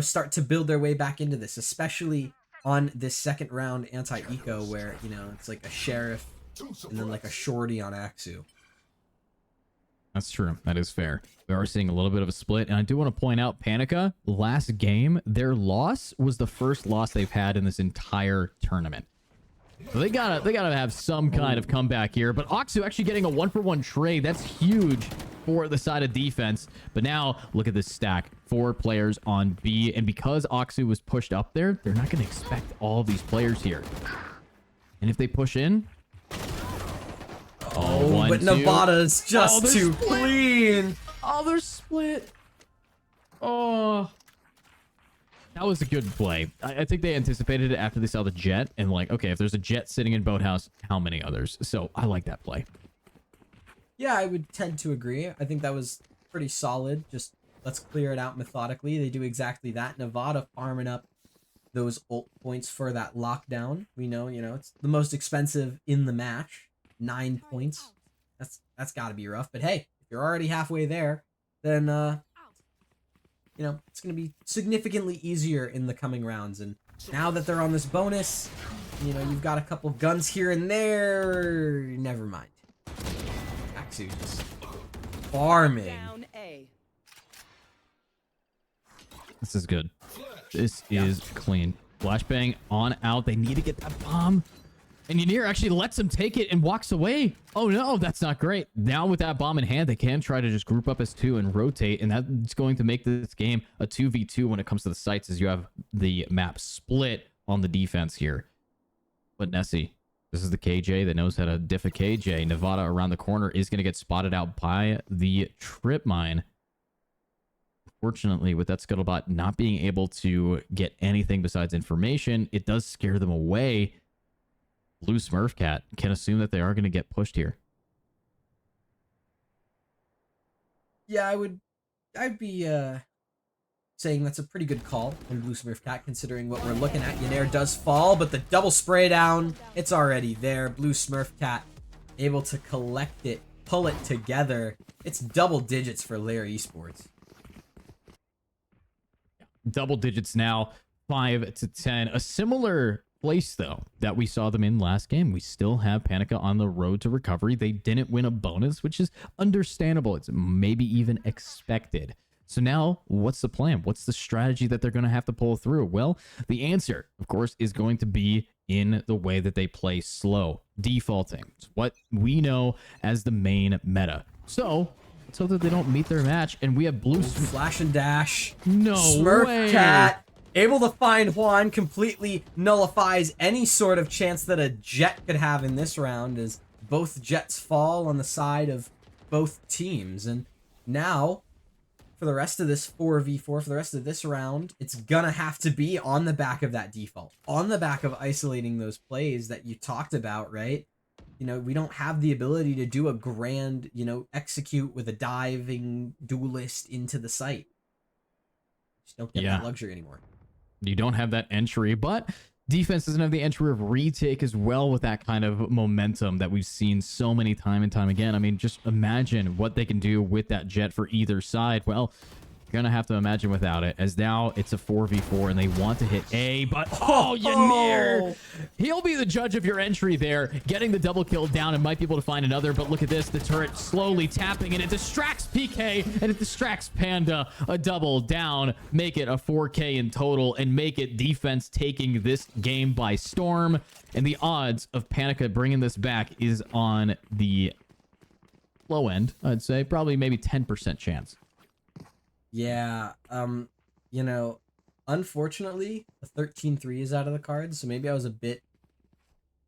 start to build their way back into this, especially on this second round anti-eco where, it's like a sheriff and then like a shorty on Axu. That's true. That is fair. We are seeing a little bit of a split, and I do want to point out Panica, last game, their loss was the first loss they've had in this entire tournament. So they gotta have some kind of comeback here. But Oxu actually getting a 1-for-1 trade. That's huge for the side of defense. But now look at this stack. 4 players on B. And because Oxu was pushed up there, they're not going to expect all of these players here. And if they push in... Oh, but Nevada's just too clean. Oh, they're split. Oh... That was a good play. I think they anticipated it after they saw the jet and like, okay, if there's a jet sitting in boathouse, how many others? So I like that play. Yeah, I would tend to agree. I think that was pretty solid. Just let's clear it out methodically. They do exactly that. Nevada farming up those ult points for that lockdown. We know, it's the most expensive in the match. 9 points. That's got to be rough. But hey, if you're already halfway there, then it's going to be significantly easier in the coming rounds. And now that they're on this bonus, you've got a couple guns here and there. Never mind. Axu just farming. This is good. This is clean. Flashbang on out. They need to get that bomb. And Ynir actually lets him take it and walks away. Oh no, that's not great. Now with that bomb in hand, they can try to just group up as 2 and rotate, and that's going to make this game a 2v2 when it comes to the sites, as you have the map split on the defense here. But Nessie, this is the KJ that knows how to diff a KJ. Nevada around the corner is going to get spotted out by the trip mine. Fortunately, with that Scuttlebot not being able to get anything besides information, it does scare them away. Blue Smurfcat can assume that they are going to get pushed here. Yeah, I'd be saying that's a pretty good call on Blue Smurf Cat, considering what we're looking at. Ynair does fall, but the double spray down, it's already there. Blue Smurf Cat able to collect it, pull it together. It's double digits for LYR Esports. Double digits now, 5 to 10. A similar place, though, that we saw them in last game. We still have Panica on the road to recovery. They didn't win a bonus, which is understandable. It's maybe even expected. So now, what's the plan? What's the strategy that they're going to have to pull through? Well, the answer, of course, is going to be in the way that they play slow, defaulting. It's what we know as the main meta. So that they don't meet their match, and we have Blue Flash and dash. No Smurf way. Cat able to find Juan, completely nullifies any sort of chance that a Jet could have in this round, as both Jets fall on the side of both teams. And now, for the rest of this 4v4, for the rest of this round, it's gonna have to be on the back of that default, on the back of isolating those plays that you talked about, right? You know, we don't have the ability to do a grand, you know, execute with a diving duelist into the site. Just don't get that luxury anymore. You don't have that entry, but defense doesn't have the entry of retake as well with that kind of momentum that we've seen so many time and time again. I mean, just imagine what they can do with that Jet for either side. Well, gonna have to imagine without it, as now it's a 4v4 and they want to hit A, but Ynair, he'll be the judge of your entry there, getting the double kill down and might be able to find another. But look at this, the turret slowly tapping and it distracts PK and it distracts Panda. A double down, make it a 4K in total and make it defense taking this game by storm. And the odds of Panica bringing this back is on the low end, I'd say, probably maybe 10% chance. Yeah, you know, unfortunately, a 13-3 is out of the cards, so maybe I was a bit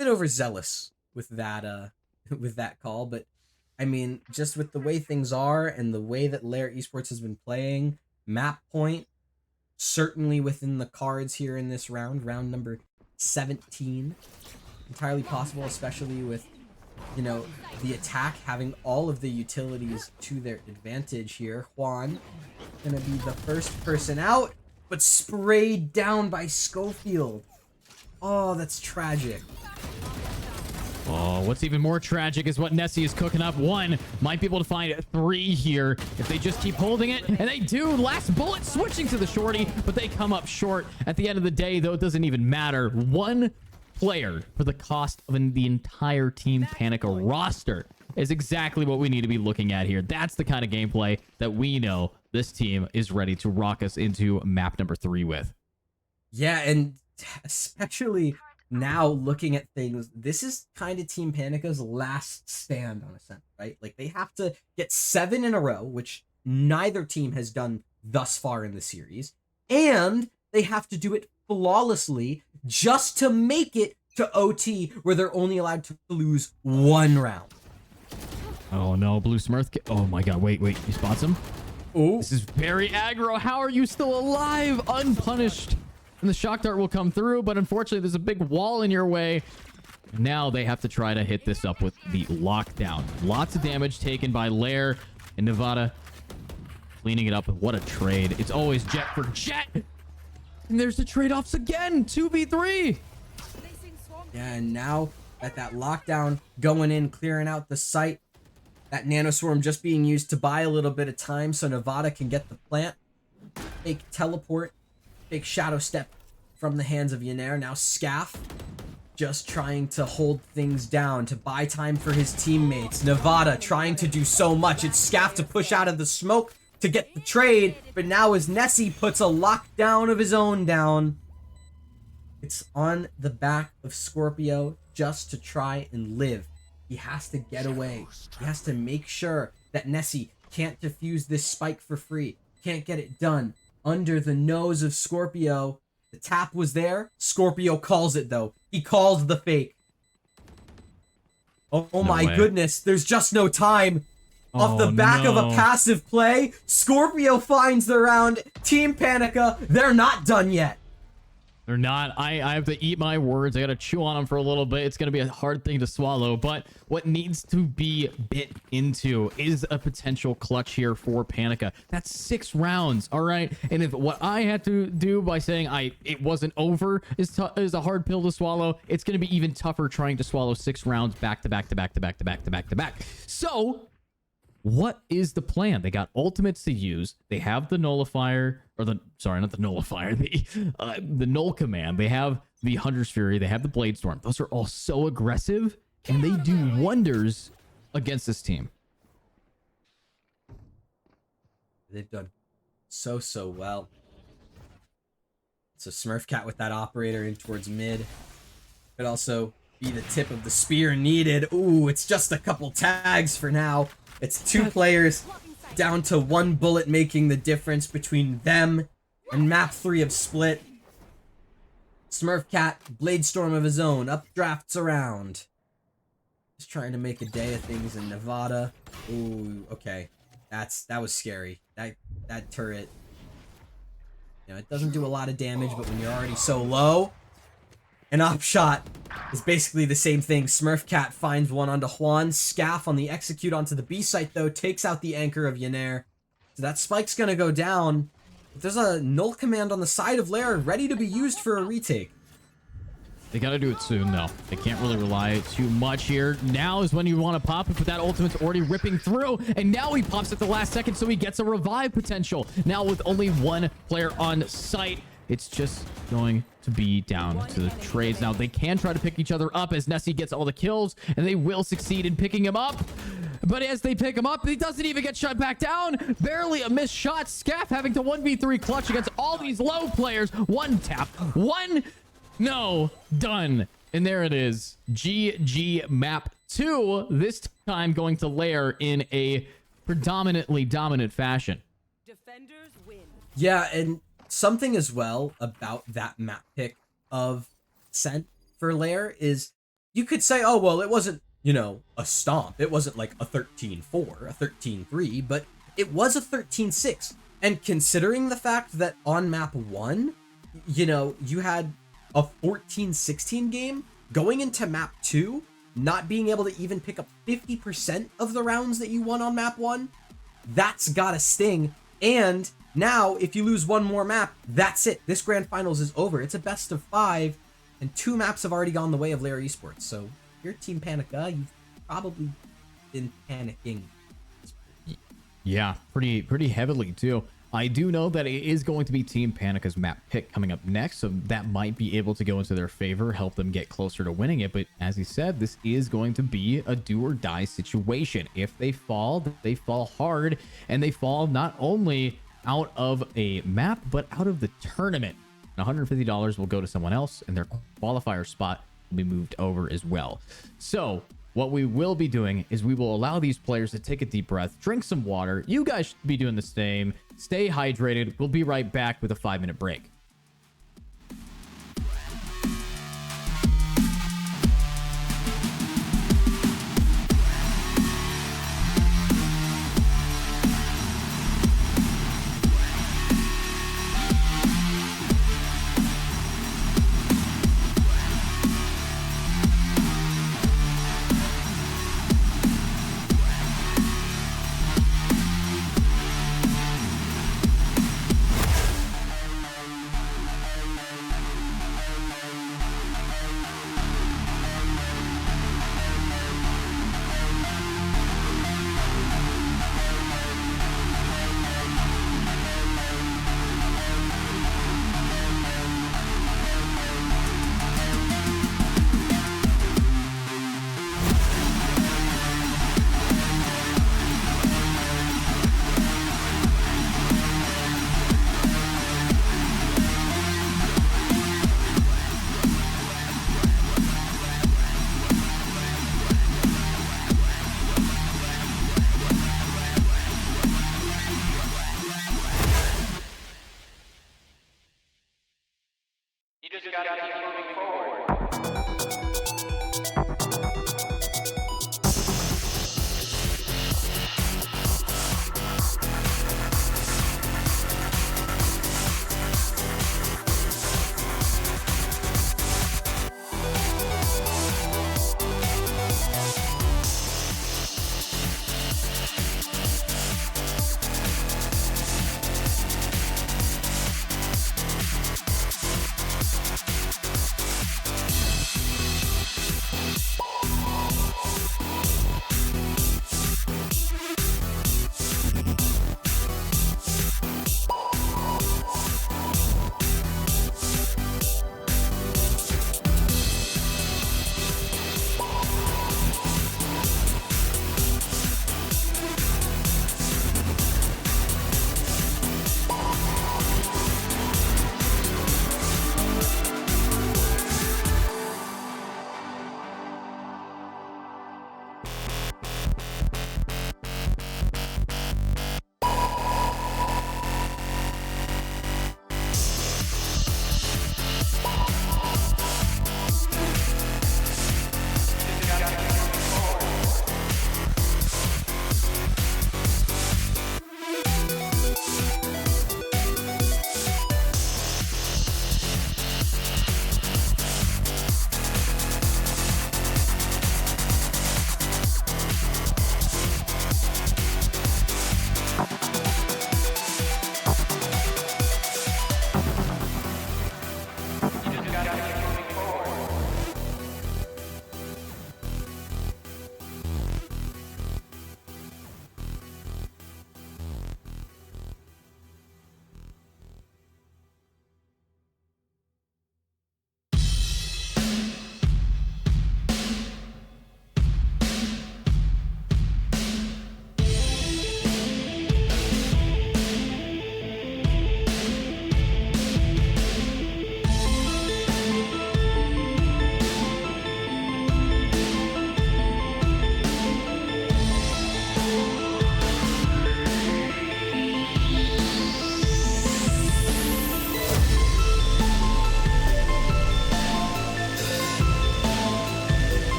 overzealous with that with that call, but I mean, just with the way things are and the way that LYR Esports has been playing, map point certainly within the cards here in this round number 17. Entirely possible, especially with, you know, the attack having all of the utilities to their advantage here. Juan gonna be the first person out, but sprayed down by Schofield. Oh, that's tragic. Oh, what's even more tragic is what Nessie is cooking up. One might be able to find 3 here if they just keep holding it, and they do. Last bullet switching to the shorty, but they come up short. At the end of the day, though, it doesn't even matter. One player for the cost of the entire Team Panica roster is exactly what we need to be looking at here. That's the kind of gameplay that we know this team is ready to rock us into map number 3 with. Yeah, and especially now looking at things, this is kind of Team Panica's last stand on a sense, right? Like, they have to get 7 in a row, which neither team has done thus far in the series, and they have to do it flawlessly just to make it to OT, where they're only allowed to lose 1 round. Oh no, Blue Smurf. Oh my god, wait, he spots him. Oh, This is very aggro. How are you still alive, unpunished? And the shock dart will come through, but unfortunately there's a big wall in your way. Now they have to try to hit this up with the lockdown. Lots of damage taken by LYR and Nevada cleaning it up. What a trade. It's always Jet for Jet. And there's the trade-offs again. 2v3. yeah, and now that lockdown going in, clearing out the site, that nanoswarm just being used to buy a little bit of time so Nevada can get the plant. Big teleport, big shadow step from the hands of Ynair. Now Scaff just trying to hold things down, to buy time for his teammates. Nevada trying to do so much. It's Scaff to push out of the smoke to get the trade, but now as Nessie puts a lockdown of his own down, it's on the back of Scorpio just to try and live. He has to get away. He has to make sure that Nessie can't defuse this spike for free. Can't get it done. Under the nose of Scorpio. The tap was there. Scorpio calls it, though. He calls the fake. Oh my goodness. There's just no time. Off the back of a passive play, Scorpio finds the round. Team Panica, they're not done yet. They're not. I have to eat my words. I got to chew on them for a little bit. It's going to be a hard thing to swallow. But what needs to be bit into is a potential clutch here for Panica. That's 6 rounds. All right. And if what I had to do by saying it wasn't over is a hard pill to swallow, it's going to be even tougher trying to swallow 6 rounds back to back to back to back to back to back to back. So what is the plan? They got ultimates to use. They have the nullifier, or not the nullifier, the null command. They have the Hunter's Fury. They have the Blade Storm. Those are all so aggressive, and they do wonders against this team. They've done so well. So Smurf Cat with that operator in towards mid. Could also be the tip of the spear needed. Ooh, it's just a couple tags for now. It's 2 players down to 1 bullet making the difference between them and map 3 of Split. Smurf Cat, Blade Storm of his own, updrafts around. Just trying to make a day of things in Nevada. Ooh, okay. That was scary. That turret. You know, it doesn't do a lot of damage, but when you're already so low, an op shot is basically the same thing. Smurf Cat finds one onto Juan. Scaff on the execute onto the B site, though, takes out the anchor of Yener. So that spike's gonna go down. But there's a null command on the side of LYR ready to be used for a retake. They gotta do it soon, though. They can't really rely too much here. Now is when you want to pop it, but that ultimate's already ripping through, and now he pops at the last second, so he gets a revive potential. Now with only 1 player on site, it's just going to be down to the trades. Now, they can try to pick each other up as Nessie gets all the kills, and they will succeed in picking him up. But as they pick him up, he doesn't even get shut back down. Barely a missed shot. Scaff having to 1v3 clutch against all these low players. 1 tap. 1... No. Done. And there it is. GG map 2. This time going to LYR in a predominantly dominant fashion. Defenders win. Yeah, and something as well about that map pick of Scent for LYR is you could say, oh, well, it wasn't, you know, a stomp. It wasn't like a 13-4, a 13-3, but it was a 13-6. And considering the fact that on map 1, you know, you had a 14-16 game going into map 2, not being able to even pick up 50% of the rounds that you won on map 1, that's gotta sting. And now, if you lose 1 more map, that's it. This grand finals is over. It's a best of 5, and 2 maps have already gone the way of LYR Esports. So, if you're Team Panica, you've probably been panicking. Yeah, pretty heavily too. I do know that it is going to be Team Panica's map pick coming up next, so that might be able to go into their favor, help them get closer to winning it. But as he said, this is going to be a do or die situation. If they fall hard, and they fall not only out of a map, but out of the tournament. $150 will go to someone else, and their qualifier spot will be moved over as well. So what we will be doing is we will allow these players to take a deep breath, drink some water. You guys should be doing the same. Stay hydrated. We'll be right back with a 5-minute break.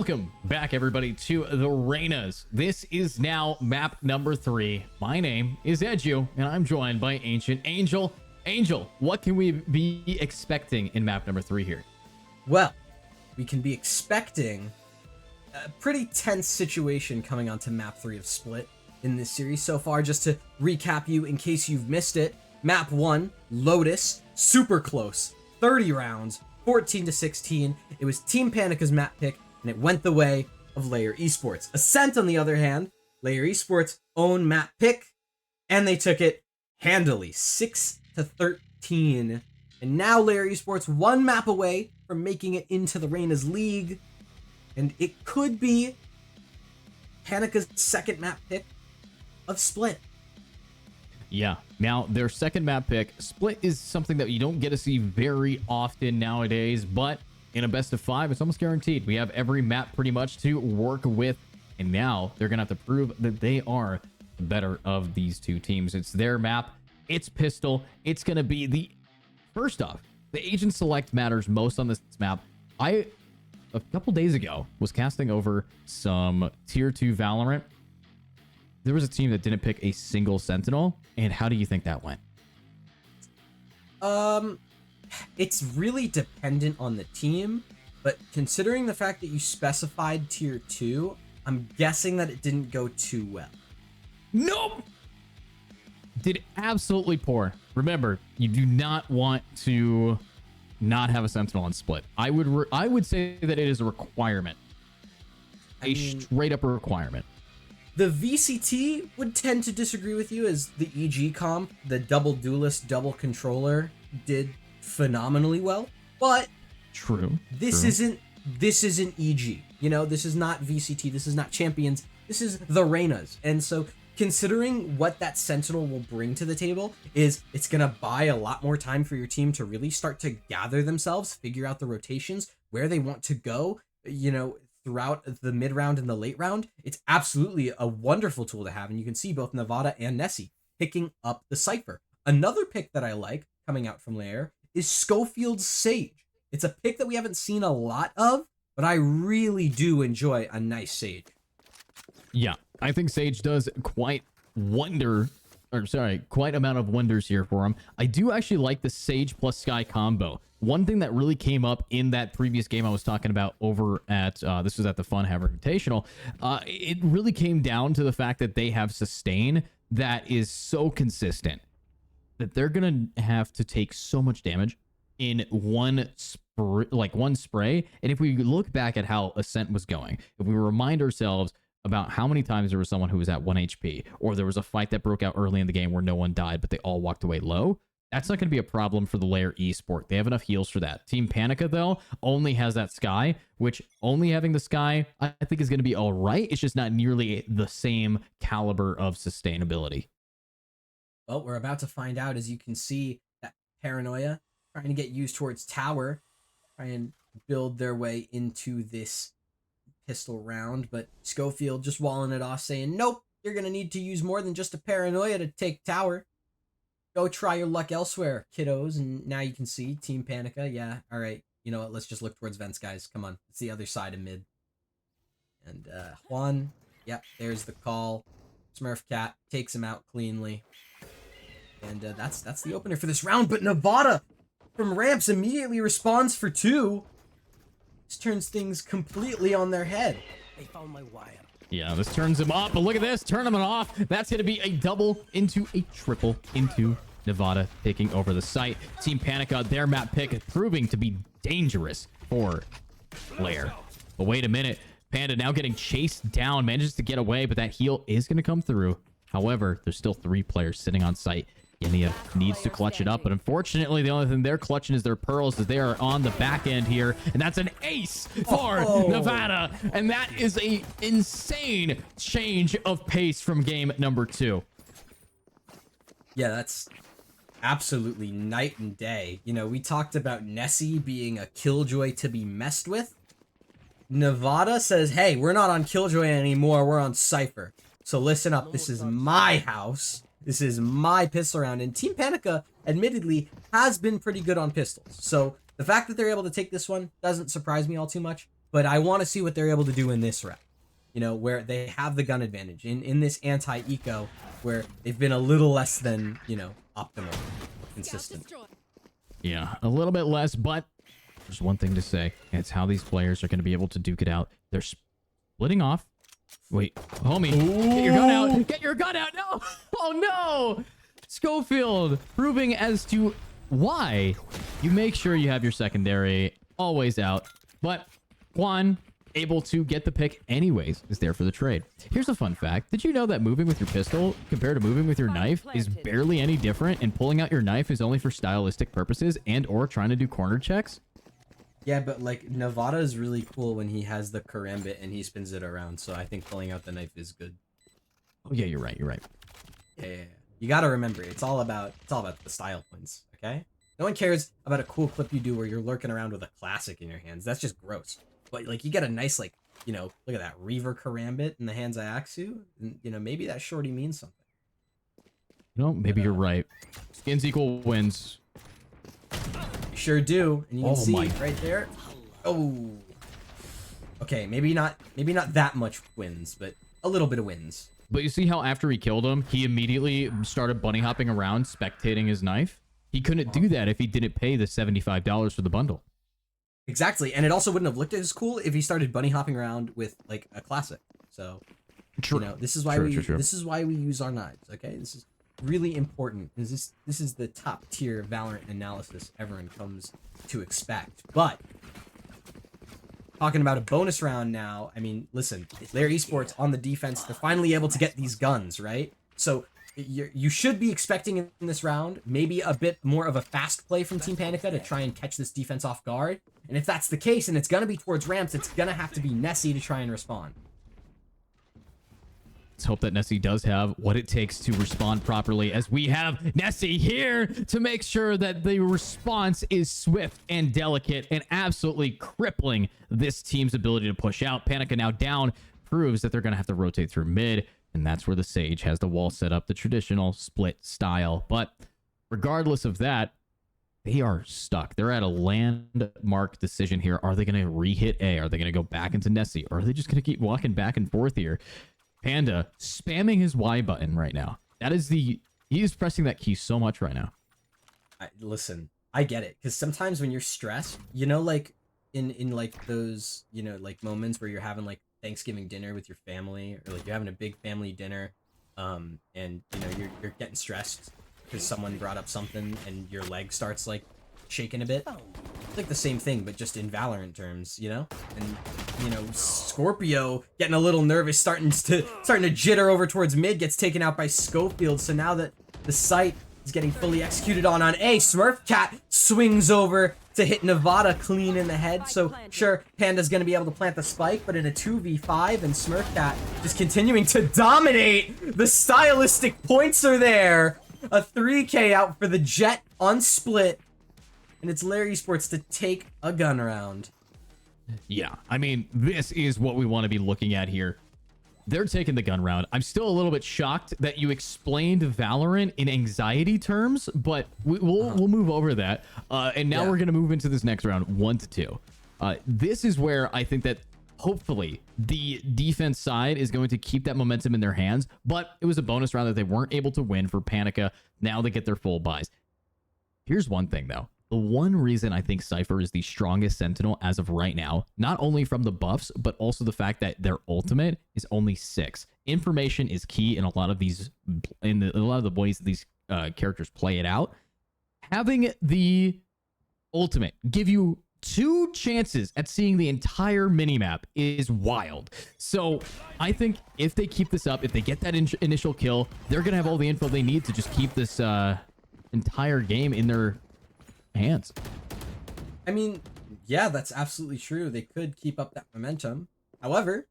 Welcome back, everybody, to the Reynas. This is now map number 3. My name is Edu, and I'm joined by Ancient Angel. Angel, what can we be expecting in map number 3 here? Well, we can be expecting a pretty tense situation coming onto map 3 of Split in this series so far. Just to recap you in case you've missed it, map 1, Lotus, super close, 30 rounds, 14-16. It was Team Panica's map pick, and it went the way of LYR Esports. Ascent, on the other hand, LYR Esports' own map pick, and they took it handily, 6-13. And now LYR Esports one map away from making it into the Reyna's League, and it could be Panica's second map pick of Split. Yeah, now their second map pick. Split is something that you don't get to see very often nowadays, but in a best of 5, it's almost guaranteed. We have every map pretty much to work with, and now they're going to have to prove that they are the better of these two teams. It's their map. It's Pistol. It's going to be the... First off, the agent select matters most on this map. A couple days ago, was casting over some tier 2 Valorant. There was a team that didn't pick a single Sentinel, and how do you think that went? It's really dependent on the team, but considering the fact that you specified tier 2, I'm guessing that it didn't go too well. Nope! Did absolutely poor. Remember, you do not want to not have a Sentinel on Split. I would say that it is a requirement. Straight up a requirement. The VCT would tend to disagree with you, as the EG comp, the double duelist, double controller, did phenomenally well. But true. This isn't EG. You know, this is not VCT. This is not Champions. This is the Reynas. And so, considering what that Sentinel will bring to the table, is it's gonna buy a lot more time for your team to really start to gather themselves, figure out the rotations, where they want to go, you know, throughout the mid round and the late round. It's absolutely a wonderful tool to have, and you can see both Nevada and Nessie picking up the Cypher. Another pick that I like coming out from LYR is Schofield's Sage. It's a pick that we haven't seen a lot of, but I really do enjoy a nice Sage. Yeah, I think Sage does quite amount of wonders here for him. I do actually like the Sage plus Sky combo. One thing that really came up in that previous game I was talking about over at, this was at the Fun Have Invitational, it really came down to the fact that they have sustain that is so consistent that they're going to have to take so much damage in one spray. And if we look back at how Ascent was going, if we remind ourselves about how many times there was someone who was at 1 HP, or there was a fight that broke out early in the game where no one died, but they all walked away low, that's not going to be a problem for the LYR Esport. They have enough heals for that. Team Panica, though, only has that Sky, which only having the Sky, I think, is going to be all right. It's just not nearly the same caliber of sustainability. Well, we're about to find out. As you can see, that Paranoia trying to get used towards tower, try and build their way into this pistol round, but Schofield just walling it off, saying, nope, you're going to need to use more than just a Paranoia to take tower. Go try your luck elsewhere, kiddos. And now you can see Team Panica. Yeah, all right. You know what? Let's just look towards vents, guys. Come on. It's the other side of mid. And Juan, yep, there's the call. Smurf Cat takes him out cleanly. And that's the opener for this round. But Nevada from ramps immediately responds for 2. This turns things completely on their head. They found my wire. Yeah, this turns him up, but look at this, tournament off. That's going to be a double into a triple into Nevada taking over the site. Team Panica, their map pick, proving to be dangerous for LYR. But wait a minute, Panda now getting chased down, manages to get away, but that heal is going to come through. However, there's still 3 players sitting on site. Yania needs to clutch it up, but unfortunately, the only thing they're clutching is their pearls, as they are on the back end here, and that's an ace for Nevada, and that is a insane change of pace from game number 2. Yeah, that's absolutely night and day. You know, we talked about Nessie being a killjoy to be messed with. Nevada says, hey, we're not on killjoy anymore, we're on Cypher. So listen up, this is my house. This is my pistol round, and Team Panica, admittedly, has been pretty good on pistols. So the fact that they're able to take this one doesn't surprise me all too much. but I want to see what they're able to do in this round. You know, where they have the gun advantage in this anti-eco, where they've been a little less than, you know, optimal, consistent. Yeah, a little bit less, but there's one thing to say. And it's how these players are going to be able to duke it out. They're splitting off. Wait, homie, get your gun out. Get your gun out. No. Oh, no. Schofield proving as to why you make sure you have your secondary always out. But Juan, able to get the pick anyways, is there for the trade. Here's a fun fact. Did you know that moving with your pistol compared to moving with your knife is barely any different, and pulling out your knife is only for stylistic purposes and or trying to do corner checks? Yeah, but like Nevada is really cool when he has the karambit and he spins it around, so I think pulling out the knife is good. Oh yeah, you're right. You're right. Yeah. You gotta remember, it's all about the style points, okay? No one cares about a cool clip you do where you're lurking around with a classic in your hands. That's just gross. But like you get a nice, like, you know, look at that Reaver Karambit in the hands of Axu, and you know, maybe that shorty means something. No, maybe you're right. Skins equal wins. You sure do, and you can see right there. Oh. Okay, maybe not that much wins, but a little bit of wins. But you see how after he killed him, he immediately started bunny hopping around, spectating his knife? He couldn't do that if he didn't pay the $75 for the bundle. Exactly, and it also wouldn't have looked as cool if he started bunny hopping around with like a classic. So, true. You know, this is why this is why we use our knives. Okay, this is really important. This is the top tier Valorant analysis everyone comes to expect. But talking about a bonus round now, I mean, listen, LYR Esports on the defense, they're finally able to get these guns, right? So you should be expecting in this round maybe a bit more of a fast play from Team Panica to try and catch this defense off guard. And if that's the case, and it's going to be towards ramps, it's going to have to be Nessie to try and respond. Let's hope that Nessie does have what it takes to respond properly, as we have Nessie here to make sure that the response is swift and delicate and absolutely crippling this team's ability to push out. Panica now down proves that they're going to have to rotate through mid, and that's where the Sage has the wall set up, the traditional split style. But regardless of that, they are stuck. They're at a landmark decision here. Are they going to re-hit A? Are they going to go back into Nessie? Or are they just going to keep walking back and forth here? Panda spamming his Y button right now. That is he is pressing that key so much right now. Listen, I get it. Because sometimes when you're stressed, you know, like in like those, you know, like moments where you're having like Thanksgiving dinner with your family, or like you're having a big family dinner, and you know, you're getting stressed because someone brought up something and your leg starts like shaking a bit. It's like the same thing, but just in Valorant terms, you know? And you know, Scorpio getting a little nervous, starting to jitter over towards mid, gets taken out by Schofield. So now that the site is getting fully executed on A, Smurf Cat swings over to hit Nevada clean in the head. So sure, Panda's gonna be able to plant the spike, but in a 2v5, and Smurf Cat just continuing to dominate. The stylistic points are there. A 3K out for the Jet on split, and it's LYR Esports to take a gun round. Yeah, I mean, this is what we want to be looking at here. They're taking the gun round. I'm still a little bit shocked that you explained Valorant in anxiety terms, but we'll move over that. And now we're going to move into this next round, 1-2. This is where I think that hopefully the defense side is going to keep that momentum in their hands, but it was a bonus round that they weren't able to win for Panica. Now they get their full buys. Here's one thing, though. The one reason I think Cypher is the strongest Sentinel as of right now, not only from the buffs, but also the fact that their ultimate is only 6. Information is key in a lot of these, a lot of the ways that these characters play it out. Having the ultimate give you 2 chances at seeing the entire minimap is wild. So I think if they keep this up, if they get that initial kill, they're going to have all the info they need to just keep this entire game in their hands. I mean, yeah, that's absolutely true. They could keep up that momentum. However,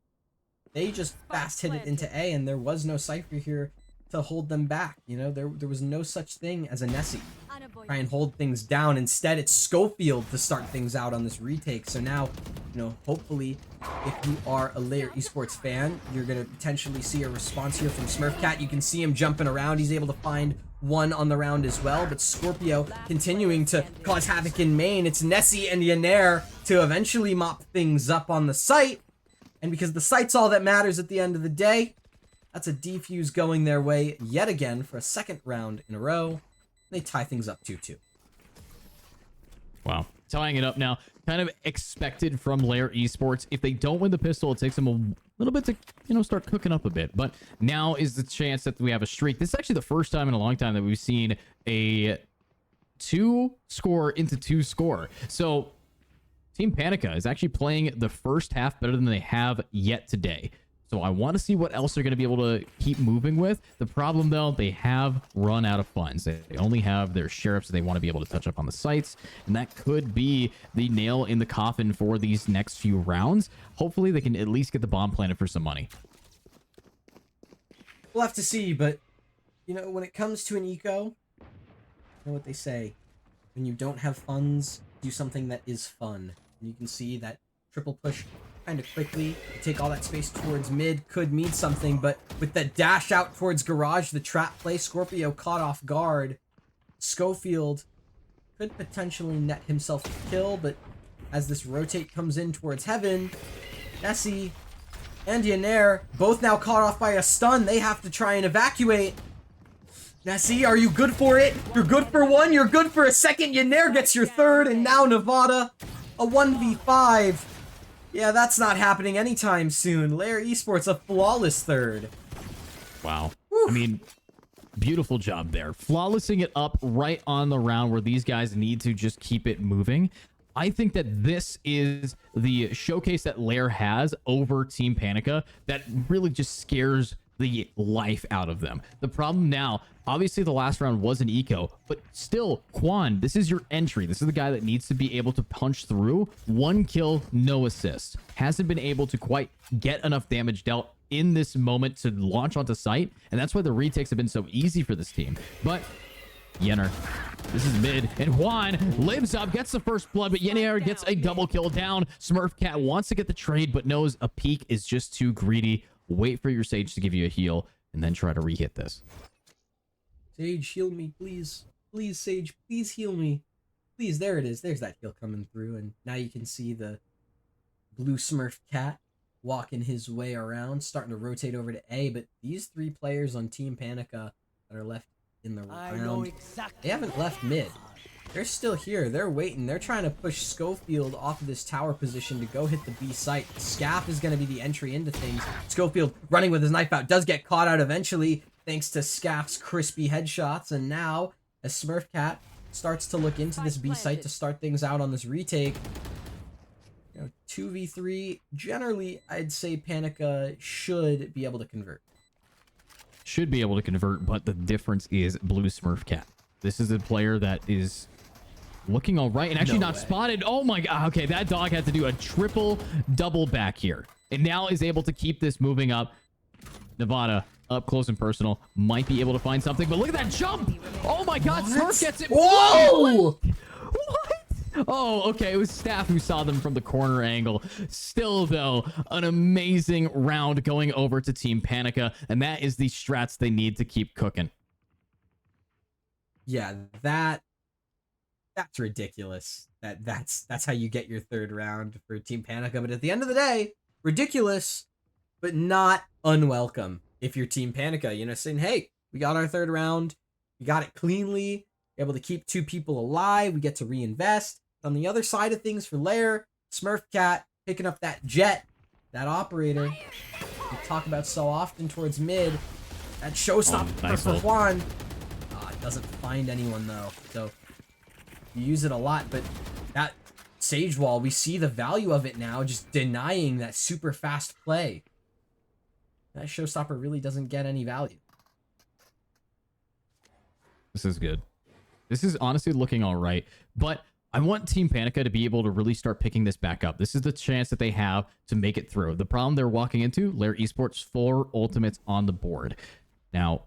they just fast hit it into A, and there was no Cypher here to hold them back. You know, there was no such thing as a Nessie try and hold things down. Instead, it's Schofield to start things out on this retake. So now hopefully, if you are a LYR Esports fan, you're going to potentially see a response here from Smurfcat. You can see him jumping around. He's able to find one on the round as well, but Scorpio continuing to cause havoc in main. It's Nessie and Yener to eventually mop things up on the site, and because the site's all that matters at the end of the day, that's a defuse going their way yet again for a second round in a row. They tie things up 2-2. Wow. Tying it up now. Kind of expected from LYR Esports. If they don't win the pistol, it takes them a little bit to, start cooking up a bit. But now is the chance that we have a streak. This is actually the first time in a long time that we've seen a 2-score into 2-score. So Team Panica is actually playing the first half better than they have yet today. So I want to see what else they're going to be able to keep moving with. The problem, though, they have run out of funds. They only have their sheriffs they want to be able to touch up on the sites. And that could be the nail in the coffin for these next few rounds. Hopefully, they can at least get the bomb planted for some money. We'll have to see, but, when it comes to an eco, you know what they say. When you don't have funds, do something that is fun. And you can see that triple push kind of quickly. Take all that space towards mid could mean something, but with the dash out towards garage, the trap play, Scorpio caught off guard. Schofield could potentially net himself a kill, but as this rotate comes in towards heaven, Nessie and Yener both now caught off by a stun. They have to try and evacuate. Nessie, are you good for it? You're good for one, you're good for a second. Yener gets your third, and now Nevada, a 1v5. Yeah, that's not happening anytime soon. LYR Esports, a flawless third. Wow. Woo. I mean, beautiful job there. Flawlessing it up right on the round where these guys need to just keep it moving. I think that this is the showcase that LYR has over Team Panica that really just scares the life out of them. The problem now, obviously the last round was an eco, but still, Quan, this is your entry. This is the guy that needs to be able to punch through. 1 kill, no assist. Hasn't been able to quite get enough damage dealt in this moment to launch onto site, and that's why the retakes have been so easy for this team. But Yener, this is mid, and Juan lives up, gets the first blood, but Yener gets a double kill down. Smurfcat wants to get the trade, but knows a peek is just too greedy. Wait for your Sage to give you a heal, and then try to re-hit this. Sage, heal me, please. Please, Sage, please heal me. Please, there it is. There's that heal coming through, and now you can see the blue Smurf cat walking his way around, starting to rotate over to A, but these 3 players on Team Panica that are left in the round, they haven't left mid. They're still here. They're waiting. They're trying to push Schofield off of this tower position to go hit the B site. Scaff is going to be the entry into things. Schofield running with his knife out, does get caught out eventually thanks to Scaff's crispy headshots. And now, as Smurfcat starts to look into this B site to start things out on this retake, 2v3, generally, I'd say Panica should be able to convert. Should be able to convert, but the difference is blue Smurfcat. This is a player that is looking all right and actually not spotted. Oh my god. Okay, that dog had to do a triple double back here. And now is able to keep this moving up. Nevada, up close and personal, might be able to find something, but look at that jump. Oh my god, Smurf gets it. Whoa! What? Oh, okay, it was Staff who saw them from the corner angle. Still, though, an amazing round going over to Team Panica, and that is the strats they need to keep cooking. Yeah, that's ridiculous. That's how you get your third round for Team Panica. But at the end of the day, ridiculous, but not unwelcome. If you're Team Panica, saying, hey, we got our third round, we got it cleanly, able to keep 2 people alive, we get to reinvest. On the other side of things for LYR, Smurfcat picking up that jet, that operator we talk about so often towards mid, that showstopper nice for ult. Juan. Doesn't find anyone though, so you use it a lot, but that Sage Wall, we see the value of it now, just denying that super fast play. That showstopper really doesn't get any value. This is good. This is honestly looking all right, but I want Team Panica to be able to really start picking this back up. This is the chance that they have to make it through. The problem they're walking into, LYR Esports 4 ultimates on the board. Now,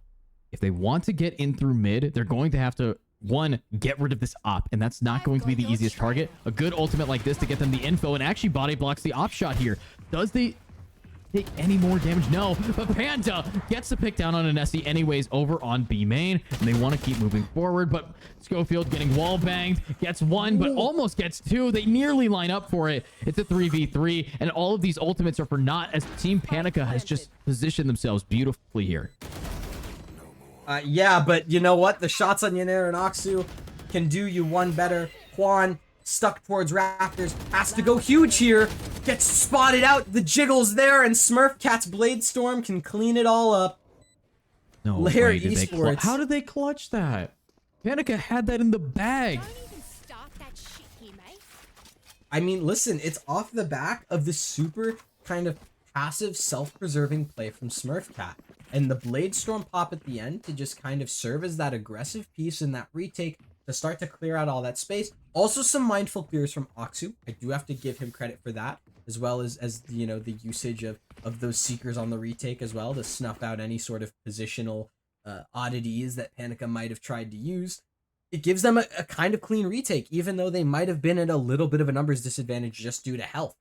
if they want to get in through mid, they're going to have to one, get rid of this op, and that's not going to be the easiest target. A good ultimate like this to get them the info, and actually body blocks the op shot here. Does they take any more damage? No, but Panda gets the pick down on a Nessie anyways over on B main, and they want to keep moving forward, but Schofield getting wall banged, gets one, but almost gets two. They nearly line up for it. It's a 3v3, and all of these ultimates are for naught as Team Panica has just positioned themselves beautifully here. Yeah, but you know what? The shots on Yener and Aksu can do you one better. Juan, stuck towards Raptors, has to go huge here. Gets spotted out. The jiggle's there, and Smurfcat's Blade Storm can clean it all up. No LYR way did they Esports. how did they clutch that? Panica had that in the bag. Don't even start that shit here, mate. I mean, listen, it's off the back of this super kind of passive, self-preserving play from Smurfcat. And the Blade Storm pop at the end to just kind of serve as that aggressive piece in that retake to start to clear out all that space. Also some mindful clears from Aksu. I do have to give him credit for that, as well as you know, the usage of those Seekers on the retake as well to snuff out any sort of positional oddities that Panica might have tried to use. It gives them a kind of clean retake, even though they might have been at a little bit of a numbers disadvantage just due to health.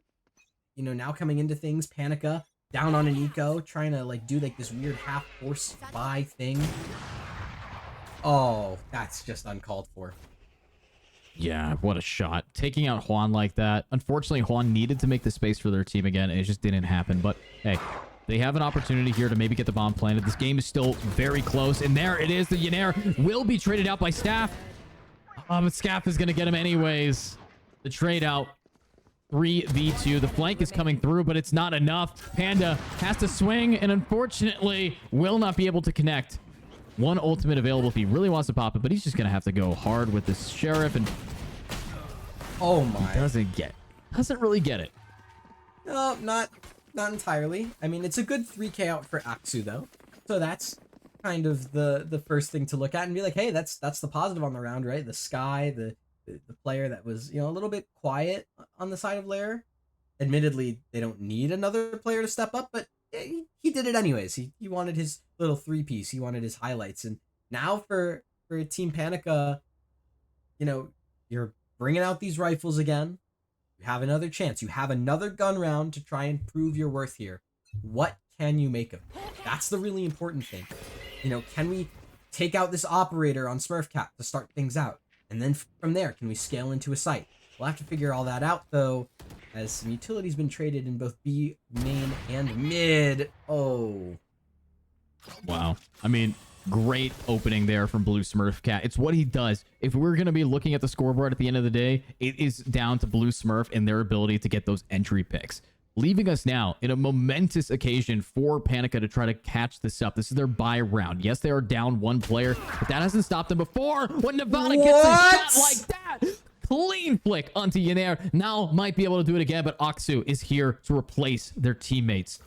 You know, now coming into things, Panica down on an eco, trying to like do like this weird half force spy thing. Oh, that's just uncalled for. Yeah, what a shot. Taking out Juan like that. Unfortunately, Juan needed to make the space for their team again, and it just didn't happen. But hey, they have an opportunity here to maybe get the bomb planted. This game is still very close, and there it is. The Yener will be traded out by Staff. But Scaff is going to get him anyways. The trade out. 3v2. The flank is coming through, but it's not enough. Panda has to swing, and unfortunately will not be able to connect. One ultimate available if he really wants to pop it, but he's just gonna have to go hard with this Sheriff, and Oh my. doesn't really get it. No, not entirely. I mean, it's a good 3k out for Aksu though. So that's kind of the first thing to look at and be like, hey, that's the positive on the round, right? The Sky, the player that was, you know, a little bit quiet on the side of LYR. Admittedly, they don't need another player to step up, but he did it anyways. He wanted his little three-piece. He wanted his highlights. And now for Team Panica, you know, you're bringing out these rifles again. You have another chance. You have another gun round to try and prove your worth here. What can you make of it? That's the really important thing. You know, can we take out this operator on Smurfcat to start things out? And then from there, can we scale into a site? We'll have to figure all that out, though, as some utility's been traded in both B, main, and mid. Oh. Wow. I mean, great opening there from Blue Smurf Cat. It's what he does. If we're going to be looking at the scoreboard at the end of the day, it is down to Blue Smurf and their ability to get those entry picks. Leaving us now in a momentous occasion for Panica to try to catch this up. This is their bye round. Yes, they are down one player, but that hasn't stopped them before. When Nevada gets a shot like that, clean flick onto Yener. Now might be able to do it again, but Aksu is here to replace their teammates.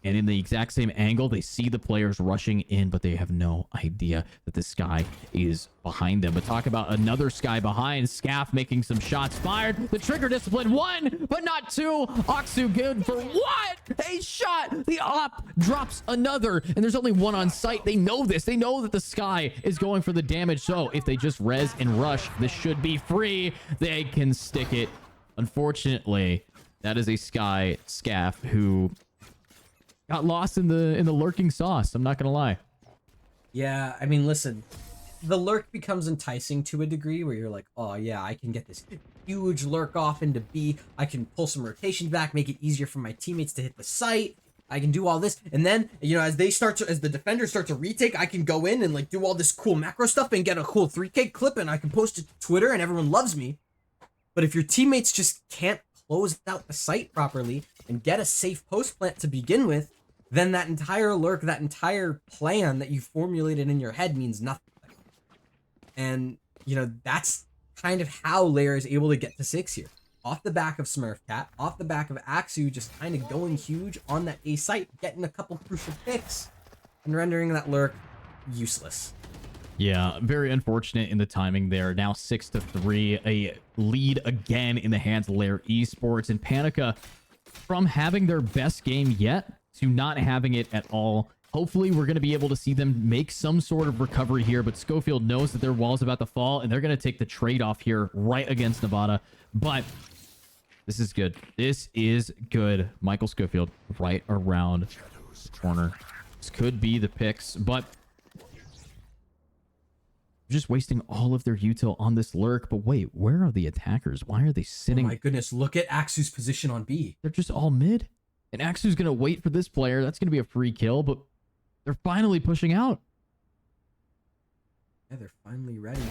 And in the exact same angle, they see the players rushing in, but they have no idea that the Sky is behind them. But talk about another Sky behind. Scaff making some shots fired. The trigger discipline, one, but not two. Aksu good for what? A shot. The op drops another, and there's only one on site. They know this. They know that the Sky is going for the damage. So if they just res and rush, this should be free. They can stick it. Unfortunately, that is a Sky Scaff who got lost in the lurking sauce. I'm not gonna lie. Yeah, I mean, listen, the lurk becomes enticing to a degree where you're like, oh yeah, I can get this huge lurk off into B. I can pull some rotations back, make it easier for my teammates to hit the site. I can do all this, and then, you know, as the defenders start to retake, I can go in and like do all this cool macro stuff and get a cool 3K clip, and I can post it to Twitter, and everyone loves me. But if your teammates just can't close out the site properly and get a safe post plant to begin with, then that entire lurk, that entire plan that you formulated in your head means nothing. And, you know, that's kind of how LYR is able to get to 6 here. Off the back of Smurfcat, off the back of Aksu, just kind of going huge on that A site, getting a couple crucial picks, and rendering that lurk useless. Yeah, very unfortunate in the timing there. Now 6-3, a lead again in the hands of LYR Esports. And Panica, from having their best game yet to not having it at all, Hopefully, we're going to be able to see them make some sort of recovery here, but Schofield knows that their wall's about to fall, and they're going to take the trade-off here right against Nevada. But this is good. This is good. Michael Schofield right around the corner. This could be the picks, but just wasting all of their util on this lurk. But wait, where are the attackers? Why are they sitting? Oh my goodness, look at Axu's position on B. They're just all mid. And Axu's going to wait for this player. That's going to be a free kill, but they're finally pushing out. Yeah, they're finally ready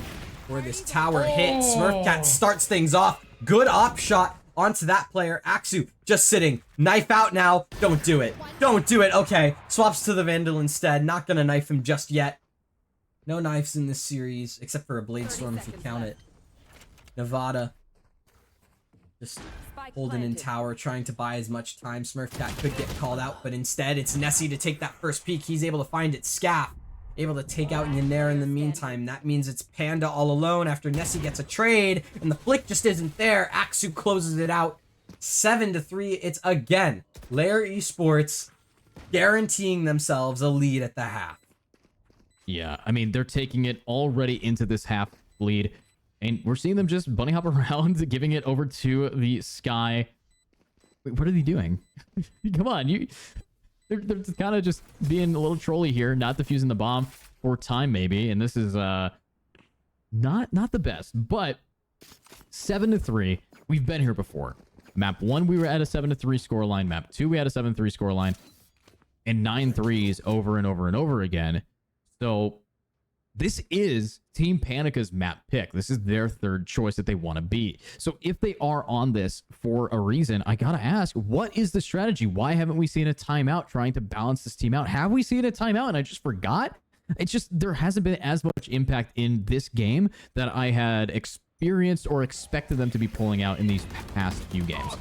for this tower hit. Smurfcat starts things off. Good op shot onto that player. Axu just sitting. Knife out now. Don't do it. Don't do it. Okay. Swaps to the Vandal instead. Not going to knife him just yet. No knives in this series, except for a Blade Storm if you count it. Nevada just holding in tower, trying to buy as much time. Smurfcat could get called out, but instead it's Nessie to take that first peek. He's able to find it. Scaff able to take out Ynera in the meantime. That means it's Panda all alone after Nessie gets a trade, and the flick just isn't there. Axu closes it out. 7-3. It's again LYR Esports guaranteeing themselves a lead at the half. Yeah, I mean, they're taking it already into this half lead, and we're seeing them just bunny hop around, giving it over to the Sky. Wait, what are they doing? Come on, they're kind of just being a little trolly here, not defusing the bomb for time maybe, and this is not the best, but 7-3. We've been here before. Map 1, we were at a 7-3 scoreline. Map 2, we had a 7-3 scoreline, and 9-3s over and over and over again. So this is Team Panica's map pick. This is their third choice that they want to be. So if they are on this for a reason, I got to ask, what is the strategy? Why haven't we seen a timeout trying to balance this team out? Have we seen a timeout and I just forgot? It's just there hasn't been as much impact in this game that I had experienced or expected them to be pulling out in these past few games.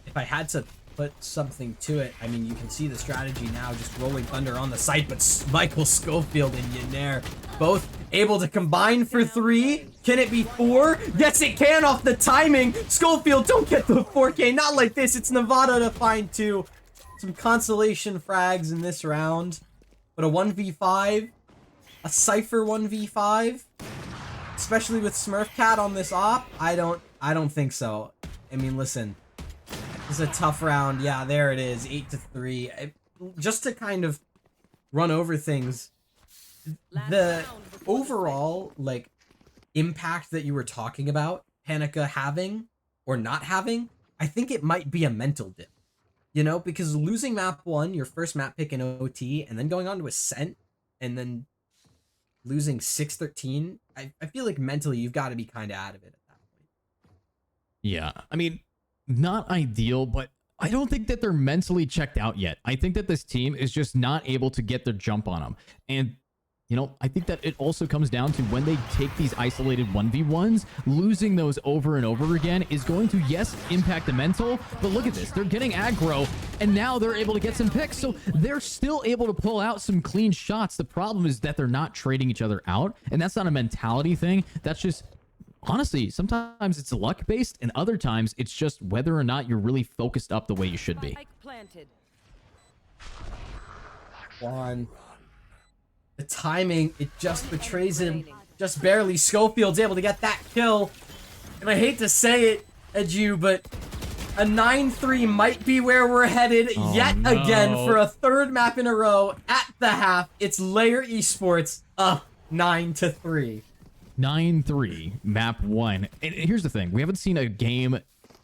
If I had to put something to it, I mean, you can see the strategy now, just rolling thunder on the site, but Michael Schofield and Ynera both able to combine for 3. Can it be 4? Yes, it can off the timing. Schofield, don't get the 4K. Not like this. It's Nevada to find 2. Some consolation frags in this round, but a 1v5, a Cypher 1v5, especially with Smurfcat on this op. I don't think so. I mean, listen. This is a tough round. Yeah, there it is. 8-3. Just to kind of run over things, the overall, like, impact that you were talking about, Panica having or not having, I think it might be a mental dip. You know, because losing map 1, your first map pick in OT, and then going on to Ascent, and then losing 6-13, I feel like mentally you've got to be kind of out of it at that point. Yeah, I mean, not ideal, but I don't think that they're mentally checked out yet. I think that this team is just not able to get their jump on them. And, you know, I think that it also comes down to when they take these isolated 1v1s, losing those over and over again is going to, yes, impact the mental, but look at this. They're getting aggro, and now they're able to get some picks, so they're still able to pull out some clean shots. The problem is that they're not trading each other out, and that's not a mentality thing. That's just... honestly, sometimes it's luck based, and other times it's just whether or not you're really focused up the way you should be. Juan. The timing, it just betrays him. Just barely. Schofield's able to get that kill. And I hate to say it, Edu, but a 9-3 might be where we're headed yet again for a third map in a row at the half. It's LYR Esports up 9-3. 9-3, map 1. And here's the thing. We haven't seen a game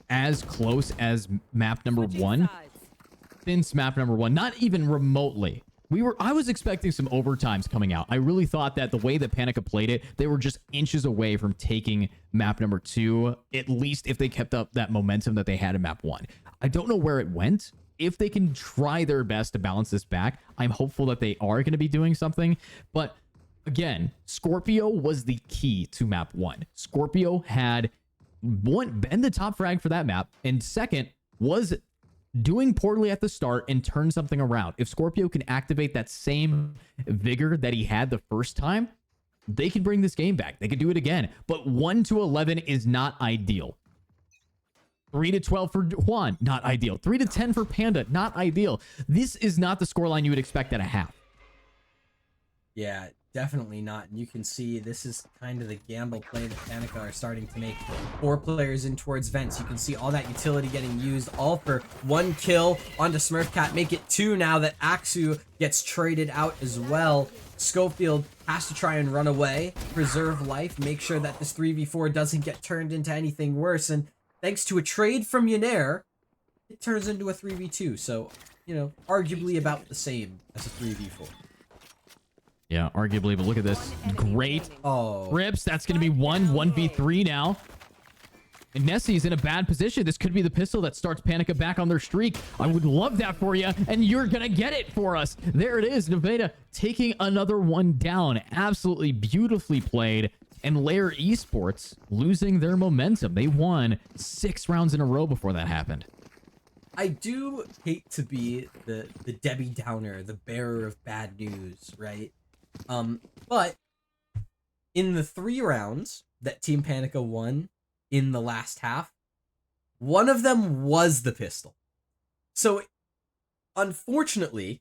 as close as map number 1 since map number 1. Not even remotely. I was expecting some overtimes coming out. I really thought that the way that Panica played it, they were just inches away from taking map number 2, at least if they kept up that momentum that they had in map 1. I don't know where it went. If they can try their best to balance this back, I'm hopeful that they are going to be doing something. But again, Scorpio was the key to map 1. Scorpio had, one, been the top frag for that map, and second, was doing poorly at the start and turn something around. If Scorpio can activate that same vigor that he had the first time, they can bring this game back. They can do it again. But 1-11 is not ideal. 3 to 12 for Juan, not ideal. 3 to 10 for Panda, not ideal. This is not the scoreline you would expect at a half. Yeah, definitely not. And you can see this is kind of the gamble play that Panica are starting to make. 4 players in towards vents. You can see all that utility getting used, all for 1 kill onto Smurfcat. Make it 2 now that Axu gets traded out as well. Schofield has to try and run away, preserve life, make sure that this 3v4 doesn't get turned into anything worse. And thanks to a trade from Yener, it turns into a 3v2. So, you know, arguably about the same as a 3v4. Yeah, arguably, but look at this. Great rips. That's going to be 1v3 now. And Nessie's in a bad position. This could be the pistol that starts Panica back on their streak. I would love that for you, and you're going to get it for us. There it is. Nevada taking another one down. Absolutely beautifully played. And LYR Esports losing their momentum. They won 6 rounds in a row before that happened. I do hate to be the Debbie Downer, the bearer of bad news, right? But in the 3 rounds that Team Panica won in the last half, one of them was the pistol. So, unfortunately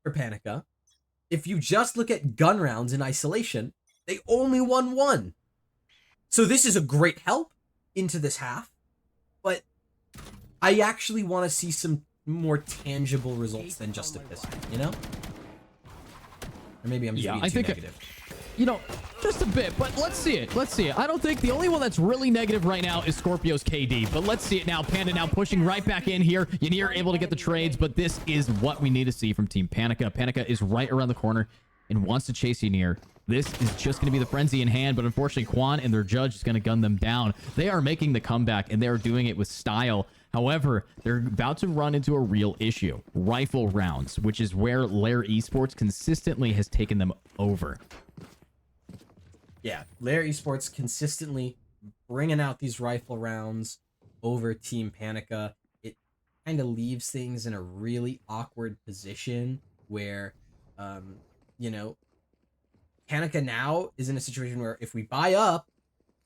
for Panica, if you just look at gun rounds in isolation, they only won 1. So this is a great help into this half, but I actually want to see some more tangible results than just a pistol, you know? Or maybe I'm just being too negative. You know, just a bit, but let's see it. Let's see it. I don't think the only one that's really negative right now is Scorpio's KD, but let's see it now. Panda now pushing right back in here. Yener able to get the trades, but this is what we need to see from Team Panica. Panica is right around the corner and wants to chase Yener. This is just going to be the frenzy in hand, but unfortunately, Quan and their judge is going to gun them down. They are making the comeback, and they are doing it with style. However, they're about to run into a real issue. Rifle rounds, which is where LYR Esports consistently has taken them over. Yeah, LYR Esports consistently bringing out these rifle rounds over Team Panica. It kind of leaves things in a really awkward position where, you know, Panica now is in a situation where if we buy up,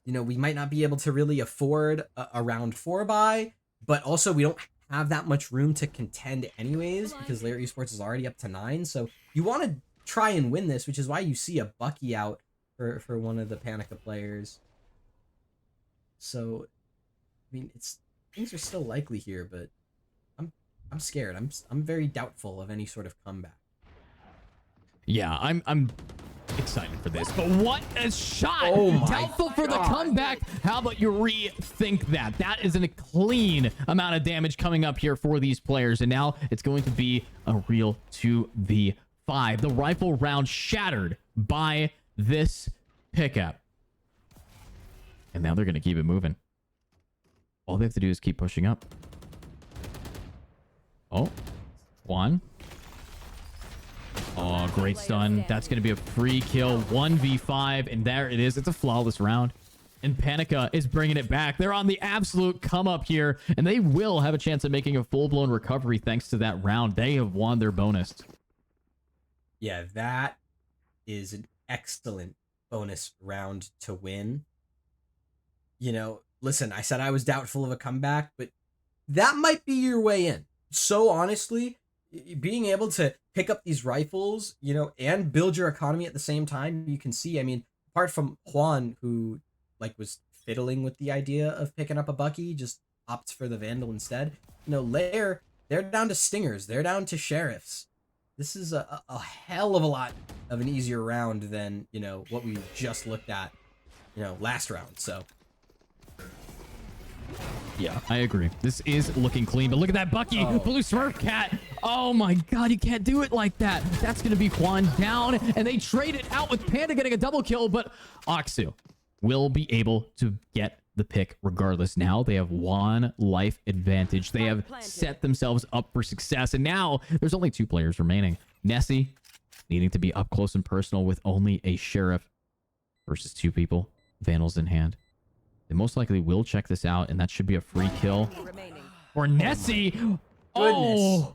you know, we might not be able to really afford a round 4 buy, but also we don't have that much room to contend anyways because LYR Esports is already up to 9. So you want to try and win this, which is why you see a Bucky out for one of the Panica players. So, I mean, things are still likely here, but I'm scared. I'm very doubtful of any sort of comeback. Yeah, I'm excited for this, but what a shot! Oh my Doubtful for the comeback. How about you rethink that? That is a clean amount of damage coming up here for these players, and now it's going to be a real 2v5. The rifle round shattered by this pickup, and now they're going to keep it moving. All they have to do is keep pushing up. Oh, Juan. Oh, great stun. That's going to be a free kill. 1v5, and there it is. It's a flawless round. And Panica is bringing it back. They're on the absolute come up here, and they will have a chance of making a full-blown recovery thanks to that round. They have won their bonus. Yeah, that is an excellent bonus round to win. You know, listen, I said I was doubtful of a comeback, but that might be your way in. So honestly, being able to pick up these rifles, you know, and build your economy at the same time, you can see, I mean, apart from Juan, who like was fiddling with the idea of picking up a Bucky, just opts for the Vandal instead. You know, LYR, they're down to Stingers, they're down to Sheriffs. This is a hell of a lot of an easier round than, you know, what we just looked at, you know, last round. So yeah, I agree. This is looking clean, but look at that Bucky. Blue Smurf Cat. Oh my god, you can't do it like that. That's going to be Juan down, and they trade it out with Panda getting a double kill, but Aksu will be able to get the pick regardless. Now they have 1 life advantage. They have set themselves up for success, and now there's only 2 players remaining. Nessie needing to be up close and personal with only a Sheriff versus 2 people. Vandals in hand. They most likely will check this out, and that should be a free kill for Nessie. Oh,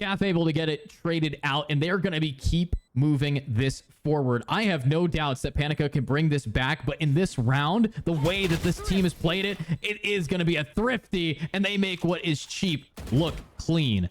Gaff able to get it traded out, and they're going to keep moving this forward. I have no doubts that Panica can bring this back, but in this round, the way that this team has played it, it is going to be a thrifty, and they make what is cheap look clean.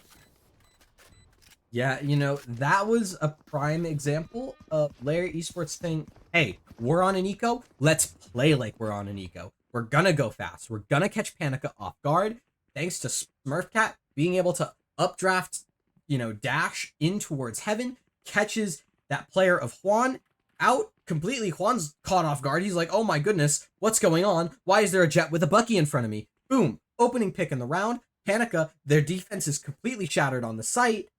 Yeah, you know, that was a prime example of LYR Esports saying, hey, we're on an eco, let's play like we're on an eco. We're gonna go fast. We're gonna catch Panica off guard, thanks to Smurfcat being able to updraft, you know, dash in towards heaven, catches that player of Juan out completely. Juan's caught off guard. He's like, oh my goodness, what's going on? Why is there a jet with a Bucky in front of me? Boom, opening pick in the round. Panica, their defense is completely shattered on the site.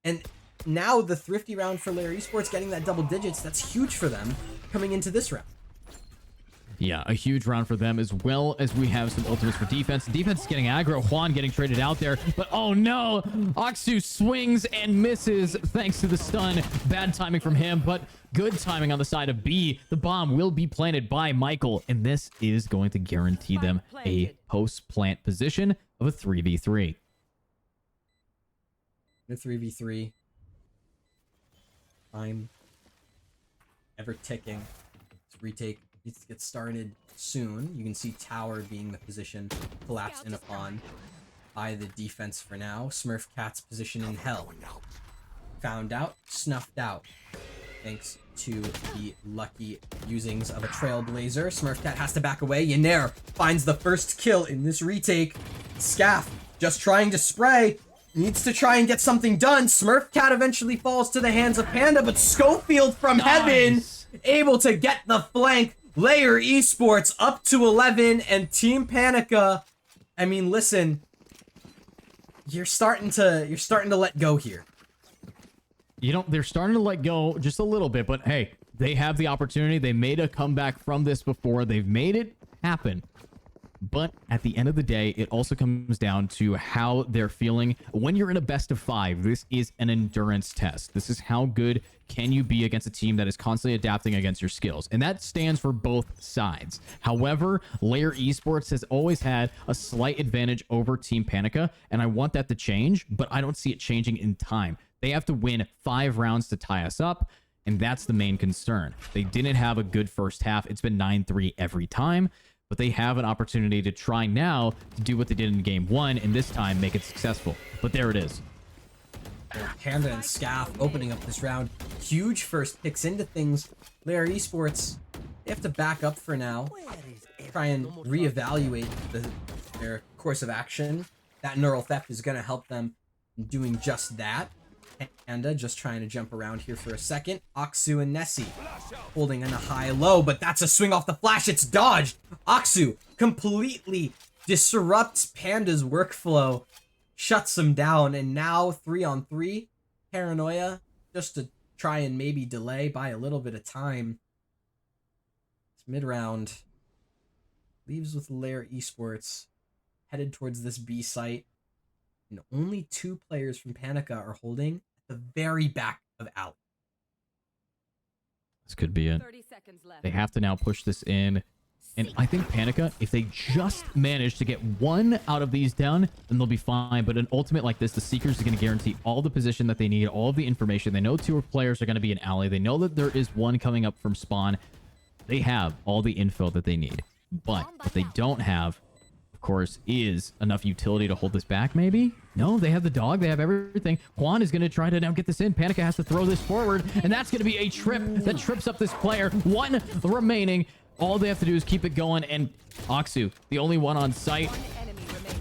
And now the thrifty round for LYR Esports getting that double digits, that's huge for them coming into this round. Yeah, a huge round for them, as well as we have some ultimates for defense. Defense is getting aggro. Juan getting traded out there, but oh no! Aksu swings and misses thanks to the stun. Bad timing from him, but good timing on the side of B. The bomb will be planted by Michael, and this is going to guarantee them a post-plant position of a 3v3. The 3v3. Time ever ticking. This retake needs to get started soon. You can see tower being the position collapsed in upon by the defense for now. Smurfcat's position in hell. Found out, snuffed out. Thanks to the lucky usings of a Trailblazer. Smurfcat has to back away. Yener finds the first kill in this retake. Scaff just trying to spray. Needs to try and get something done. Smurfcat eventually falls to the hands of Panda, but Schofield from heaven able to get the flank. LYR Esports up to 11, and Team Panica. I mean, listen, you're starting to let go here. You know, they're starting to let go just a little bit, but hey, they have the opportunity. They made a comeback from this before. They've made it happen. But at the end of the day, it also comes down to how they're feeling. When you're in a best of 5, this is an endurance test. This is how good can you be against a team that is constantly adapting against your skills. And that stands for both sides. However, LYR Esports has always had a slight advantage over Team Panica, and I want that to change, but I don't see it changing in time. They have to win 5 rounds to tie us up, and that's the main concern. They didn't have a good first half. It's been 9-3 every time. But they have an opportunity to try now to do what they did in game 1, and this time make it successful. But there it is. Panda and Scaff opening up this round. Huge first picks into things. LYR Esports, they have to back up for now. Try and reevaluate their course of action. That neural theft is going to help them in doing just that. Panda just trying to jump around here for a second. Aksu and Nessie holding in a high-low, but that's a swing off the flash. It's dodged. Aksu completely disrupts Panda's workflow, shuts him down, and now 3-on-3. Paranoia just to try and maybe delay by a little bit of time. It's mid-round. Leaves with LYR Esports, headed towards this B site. And only 2 players from Panica are holding at the very back of Alley. This could be it. 30 seconds left. They have to now push this in. And I think Panica, if they just manage to get 1 out of these down, then they'll be fine. But an ultimate like this, the Seekers is going to guarantee all the position that they need, all of the information. They know 2 players are going to be in Alley. They know that there is 1 coming up from spawn. They have all the info that they need. But what they don't have, of course, is enough utility to hold this back, maybe? No, they have the dog. They have everything. Juan is going to try to now get this in. Panica has to throw this forward, and that's going to be a trip that trips up this player. 1 remaining. All they have to do is keep it going, and Aksu, the only one on site.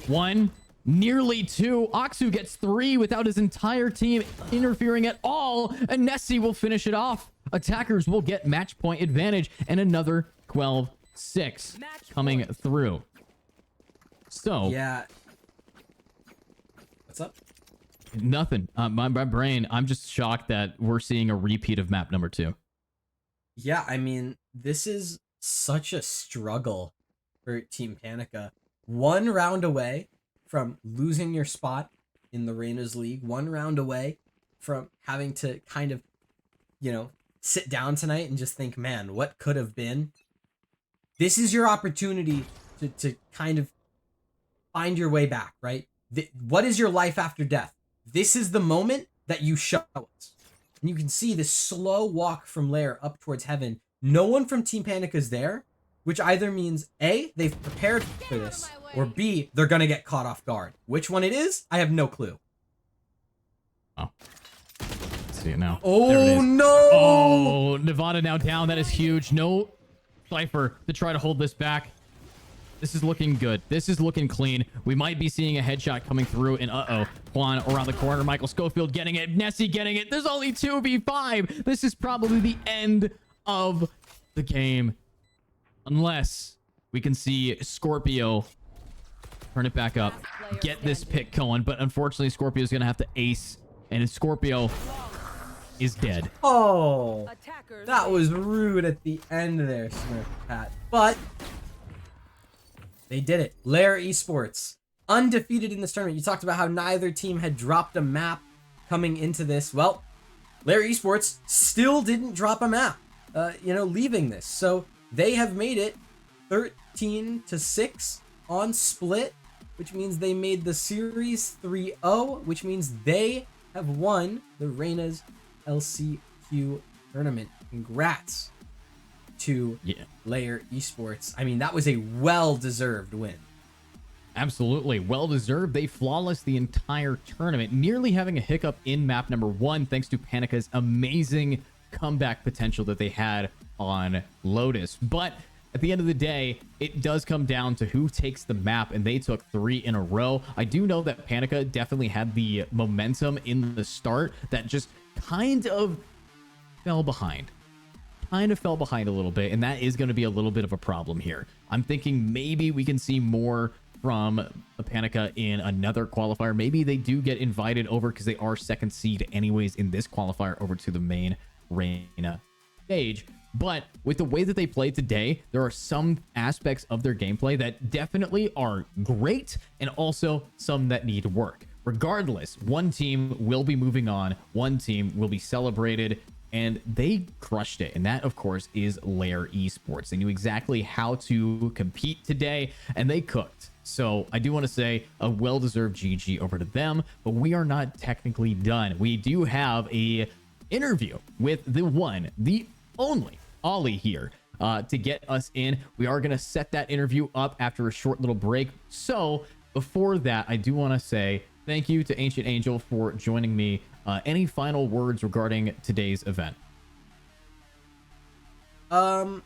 1, nearly 2. Aksu gets 3 without his entire team interfering at all, and Nessie will finish it off. Attackers will get match point advantage, and another 12-6 coming through. So yeah. What's up? Nothing. My brain, I'm just shocked that we're seeing a repeat of map number 2. Yeah, I mean, this is such a struggle for Team Panica. 1 round away from losing your spot in the Reyna's League. 1 round away from having to kind of, you know, sit down tonight and just think, man, what could have been? This is your opportunity to kind of find your way back, right? What is your life after death? This is the moment that you show us. And you can see this slow walk from LYR up towards heaven. No one from Team Panic is there, which either means A, they've prepared for this, or B, they're going to get caught off guard. Which one it is, I have no clue. Oh. See it now. Oh, there it is. no! Oh, Nevada now down. That is huge. No Cypher to try to hold this back. This is looking good. This is looking clean. We might be seeing a headshot coming through, and uh-oh. Juan around the corner. Michael Schofield getting it. Nessie getting it. There's only 2v5. This is probably the end of the game. Unless we can see Scorpio turn it back up, get this pick going. But unfortunately, Scorpio's going to have to ace, and Scorpio is dead. Oh, Attackers that was rude at the end there, Smurf Pat. But they did it. LYR Esports, undefeated in this tournament. You talked about how neither team had dropped a map coming into this. Well, LYR Esports still didn't drop a map, leaving this. So they have made it 13-6 on split, which means they made the series 3-0, which means they have won the Reyna's LCQ tournament. Congrats to LYR Esports. I mean, that was a well-deserved win. Absolutely. Well-deserved. They flawless the entire tournament, nearly having a hiccup in map number 1 thanks to Panica's amazing comeback potential that they had on Lotus. But at the end of the day, it does come down to who takes the map, and they took 3 in a row. I do know that Panica definitely had the momentum in the start that just kind of fell behind. Kind of fell behind a little bit, and that is going to be a little bit of a problem here. I'm thinking maybe we can see more from Panica in another qualifier. Maybe they do get invited over because they are second seed anyways in this qualifier over to the main Reyna stage. But with the way that they played today, there are some aspects of their gameplay that definitely are great and also some that need work. Regardless, one team will be moving on, one team will be celebrated, and they crushed it. And that, of course, is LYR Esports. They knew exactly how to compete today, and they cooked. So I do want to say a well-deserved GG over to them, but we are not technically done. We do have a interview with the one, the only Ollie here to get us in. We are going to set that interview up after a short little break. So before that, I do want to say thank you to Ancient Angel for joining me. Any final words regarding today's event? No,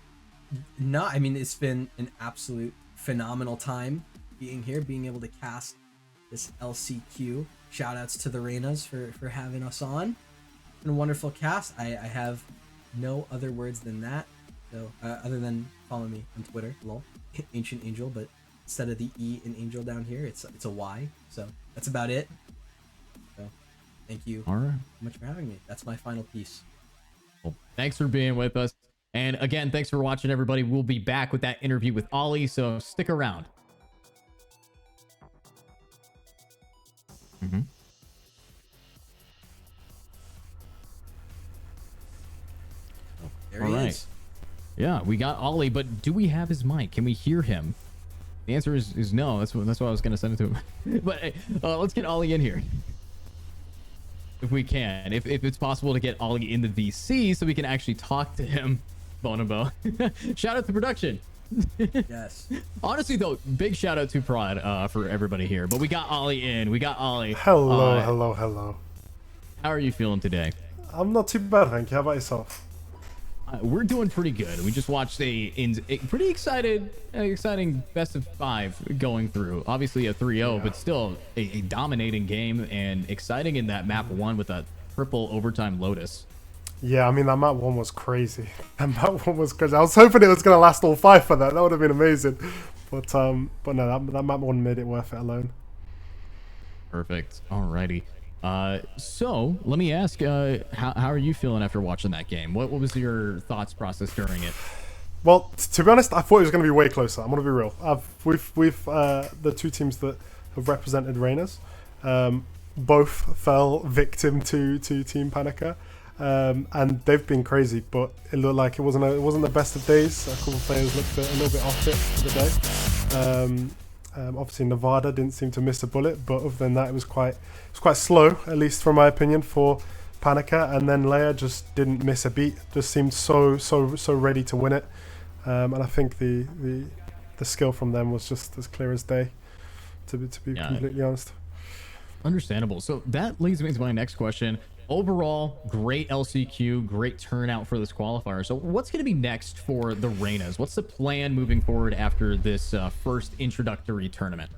I mean, it's been an absolute phenomenal time being here, being able to cast this LCQ. Shout outs to the Reynas for having us on. It's been a wonderful cast. I have no other words than that. So other than follow me on Twitter, lol, Ancient Angel, but instead of the E in Angel down here, it's a Y. So that's about it. So thank you so much for having me. That's my final piece. Well, thanks for being with us. And again, thanks for watching, everybody. We'll be back with that interview with Ollie, so stick around. There he is. Yeah, we got Ollie, but do we have his mic? Can we hear him? The answer is no. That's why I was going to send it to him. But hey, let's get Ollie in here. If we can. If it's possible to get Ollie in the VC so we can actually talk to him. Bonobo. Shout out to production. Yes. Honestly, though, big shout out to Prod for everybody here. But we got Ollie in. We got Ollie. Hello, hello. How are you feeling today? I'm not too bad, thank you. How about yourself? We're doing pretty good. We just watched a pretty exciting best of 5 going through. Obviously a 3-0, but still a dominating game and exciting in that map 1 with a triple overtime Lotus. Yeah, I mean, that map 1 was crazy. That map 1 was crazy. I was hoping it was going to last all 5 for that. That would have been amazing. But no, that map 1 made it worth it alone. Perfect. Alrighty. So let me ask, how are you feeling after watching that game? What was your thoughts process during it? Well, to be honest, I thought it was going to be way closer. I'm going to be real. We've the two teams that have represented Reyna's, both fell victim to Team Panica, and they've been crazy. But it looked like it wasn't the best of days. A couple of players looked a little bit off it for the day. Obviously, Nevada didn't seem to miss a bullet, but other than that, it was quite slow, at least from my opinion, for Panica. And then LYR just didn't miss a beat. Just seemed so ready to win it. And I think the skill from them was just as clear as day, to be completely honest. Understandable. So that leads me to my next question. Overall, great LCQ, great turnout for this qualifier. So what's going to be next for the Reynas? What's the plan moving forward after this first introductory tournament?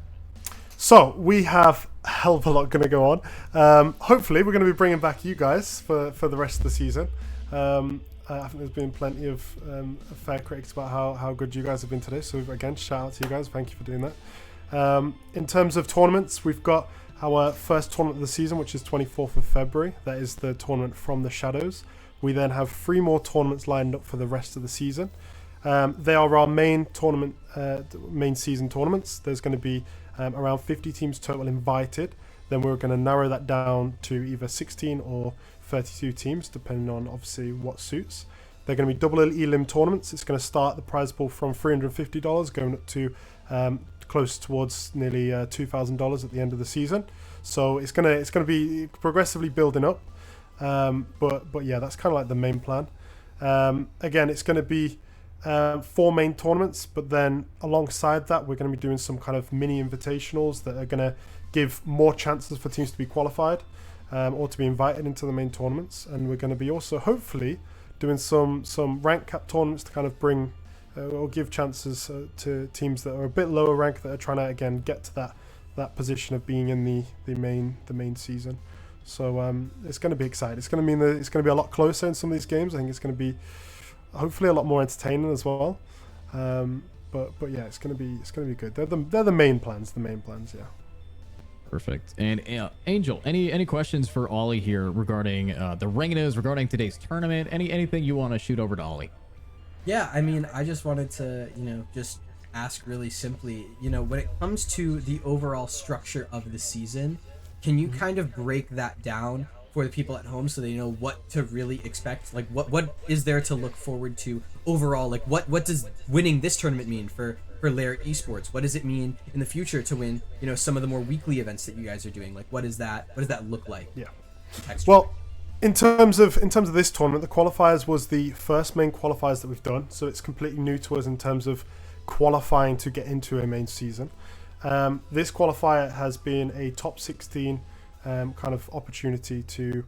So we have a hell of a lot going to go on. Hopefully, we're going to be bringing back you guys for the rest of the season. I think there's been plenty of fair critics about how good you guys have been today. So again, shout out to you guys. Thank you for doing that. In terms of tournaments, we've got our first tournament of the season, which is 24th of February. That is the tournament from the Shadows. We then have 3 more tournaments lined up for the rest of the season. They are our main tournament, main season tournaments. There's going to be around 50 teams total invited. Then we're going to narrow that down to either 16 or 32 teams, depending on obviously what suits. They're going to be double elim tournaments. It's going to start the prize pool from $350 going up to close towards nearly $2,000 at the end of the season. So it's gonna be progressively building up. But yeah, that's kind of like the main plan. Again, it's going to be 4 main tournaments, but then alongside that, we're going to be doing some kind of mini invitationals that are going to give more chances for teams to be qualified or to be invited into the main tournaments. And we're going to be also hopefully doing some rank cap tournaments to kind of bring or give chances to teams that are a bit lower ranked that are trying to again get to that position of being in the main season. So it's going to be exciting. It's going to mean that it's going to be a lot closer in some of these games. I think it's going to be hopefully a lot more entertaining as well. But yeah, it's going to be good. They're the main plans. Yeah. Perfect. And Angel, any questions for Ollie here regarding the Reynas, regarding today's tournament? Anything you want to shoot over to Ollie? Yeah, I mean, I just wanted to, just ask really simply, when it comes to the overall structure of the season, can you kind of break that down for the people at home so they know what to really expect? Like, what is there to look forward to overall? Like, what does winning this tournament mean for LYR Esports? What does it mean in the future to win, some of the more weekly events that you guys are doing? Like, what does that look like? Yeah. Textually? Well, in terms of this tournament, the qualifiers was the first main qualifiers that we've done, so it's completely new to us in terms of qualifying to get into a main season. This qualifier has been a top 16 kind of opportunity to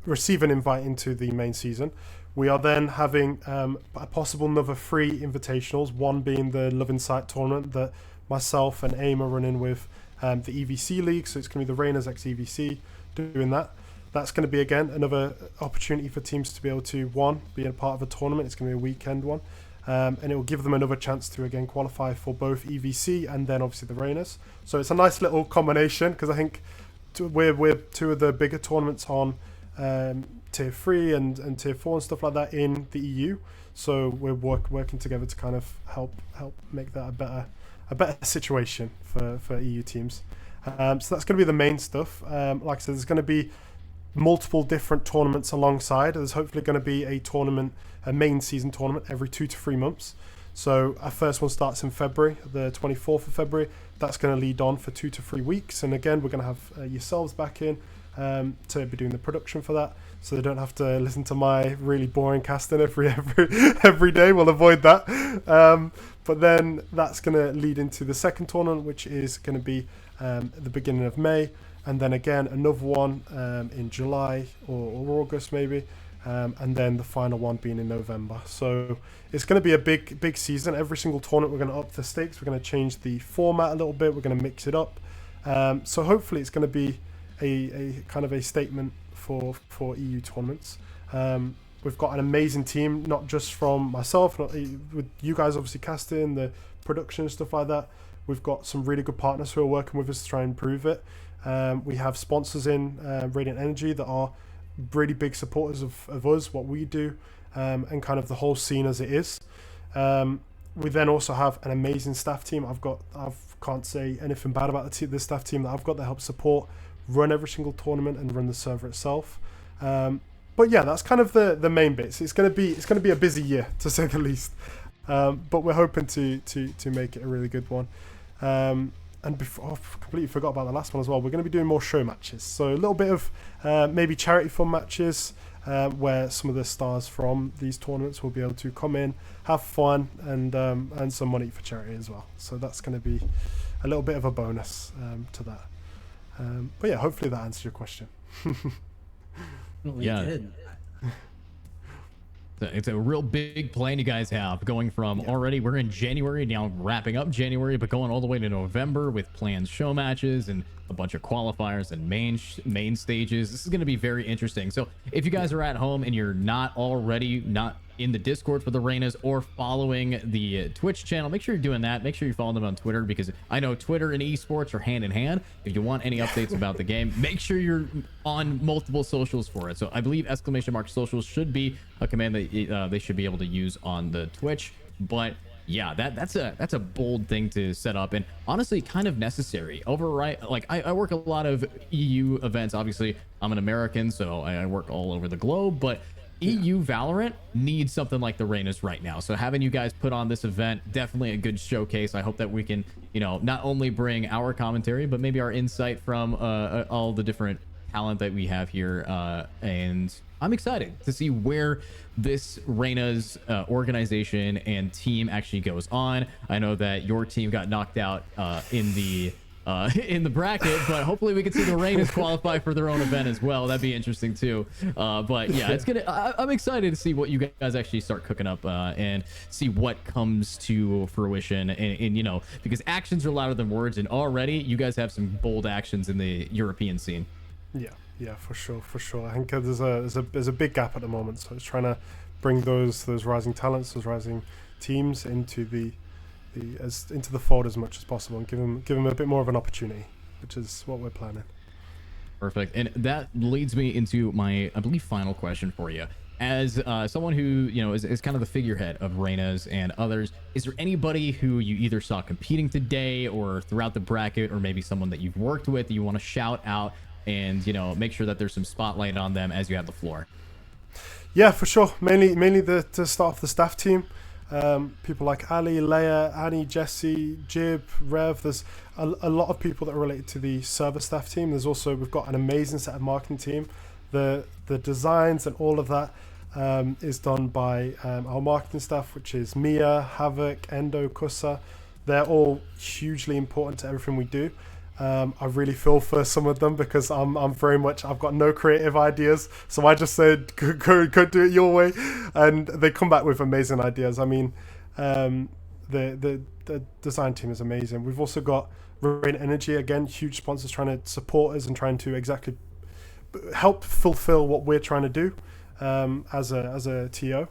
receive an invite into the main season. We are then having a possible another 3 invitationals, one being the Love Insight tournament that myself and AIM are running with the EVC League, so it's going to be the Reynas X EVC doing that. That's going to be, again, another opportunity for teams to be able to, one, be a part of a tournament. It's going to be a weekend one. And it will give them another chance to, again, qualify for both EVC and then, obviously, the Reynas. So it's a nice little combination because I think we're 2 of the bigger tournaments on Tier 3 and Tier 4 and stuff like that in the EU. So we're working together to kind of help make that a better situation for EU teams. So that's going to be the main stuff. Like I said, there's going to be multiple different tournaments alongside. There's hopefully going to be a main season tournament every 2 to 3 months. So our first one starts in February, the 24th of February. That's going to lead on for 2 to 3 weeks. And again, we're going to have yourselves back in to be doing the production for that, so they don't have to listen to my really boring casting every day. We'll avoid that. But then that's going to lead into the second tournament, which is going to be at the beginning of May. And then again, another one in July or August maybe. And then the final one being in November. So it's going to be a big season. Every single tournament, we're going to up the stakes. We're going to change the format a little bit. We're going to mix it up. So hopefully it's going to be a kind of a statement for EU tournaments. We've got an amazing team, not just from myself, with you guys obviously casting, the production and stuff like that. We've got some really good partners who are working with us to try and improve it. We have sponsors in Radiant Energy that are really big supporters of us, what we do, and kind of the whole scene as it is. We then also have an amazing staff team. I can't say anything bad about the staff team that I've got that helps support, run every single tournament, and run the server itself. But yeah, that's kind of the main bits. It's gonna be a busy year, to say the least. But we're hoping to make it a really good one. And before, I completely forgot about the last one as well. We're going to be doing more show matches. So a little bit of maybe charity fund matches where some of the stars from these tournaments will be able to come in, have fun, and earn some money for charity as well. So that's going to be a little bit of a bonus to that. But yeah, hopefully that answers your question. Yeah. Did. It's a real big plan you guys have going from already, we're in January, now wrapping up January, but going all the way to November with planned show matches and a bunch of qualifiers and main stages. This is going to be very interesting. So if you guys are at home and you're not in the Discord for the Reynas or following the Twitch channel, make sure you're doing that. Make sure you follow them on Twitter, because I know Twitter and esports are hand in hand. If you want any updates about the game, make sure you're on multiple socials for it. So I believe !socials should be a command that they should be able to use on the Twitch. But yeah, that's a bold thing to set up, and honestly kind of necessary. I work a lot of EU events. Obviously I'm an American, so I work all over the globe, but EU Valorant needs something like the Reynas right now. So having you guys put on this event, definitely a good showcase. I hope that we can, not only bring our commentary, but maybe our insight from all the different talent that we have here. And I'm excited to see where this Reyna's organization and team actually goes on. I know that your team got knocked out in the bracket, but hopefully we can see the Reynas qualify for their own event as well. That'd be interesting too. But yeah, I'm excited to see what you guys actually start cooking up and see what comes to fruition. And because actions are louder than words, and already you guys have some bold actions in the European scene. Yeah, for sure. I think there's a big gap at the moment, so it's trying to bring those rising talents, those rising teams into the fold as much as possible, and give them a bit more of an opportunity, which is what we're planning. Perfect. And that leads me into my, I believe, final question for you. As someone who is kind of the figurehead of Reyna's and others, is there anybody who you either saw competing today or throughout the bracket, or maybe someone that you've worked with that you want to shout out and make sure that there's some spotlight on them as you have the floor? Yeah, for sure. Mainly to start off the staff team. People like Ali, Leia, Annie, Jesse, Jib, Rev. There's a lot of people that are related to the server staff team. We've got an amazing set of marketing team. The designs and all of that is done by our marketing staff, which is Mia, Havoc, Endo, Kusa. They're all hugely important to everything we do. I really feel for some of them, because I've got no creative ideas, so I just said go do it your way, and they come back with amazing ideas. I mean, the design team is amazing. We've also got Reyna Energy, again, huge sponsors, trying to support us and trying to exactly help fulfill what we're trying to do as a TO.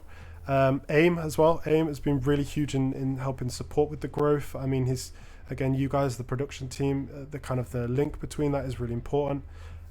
AIM as well. AIM has been really huge in helping support with the growth. I mean, again, you guys, the production team, the link between that is really important.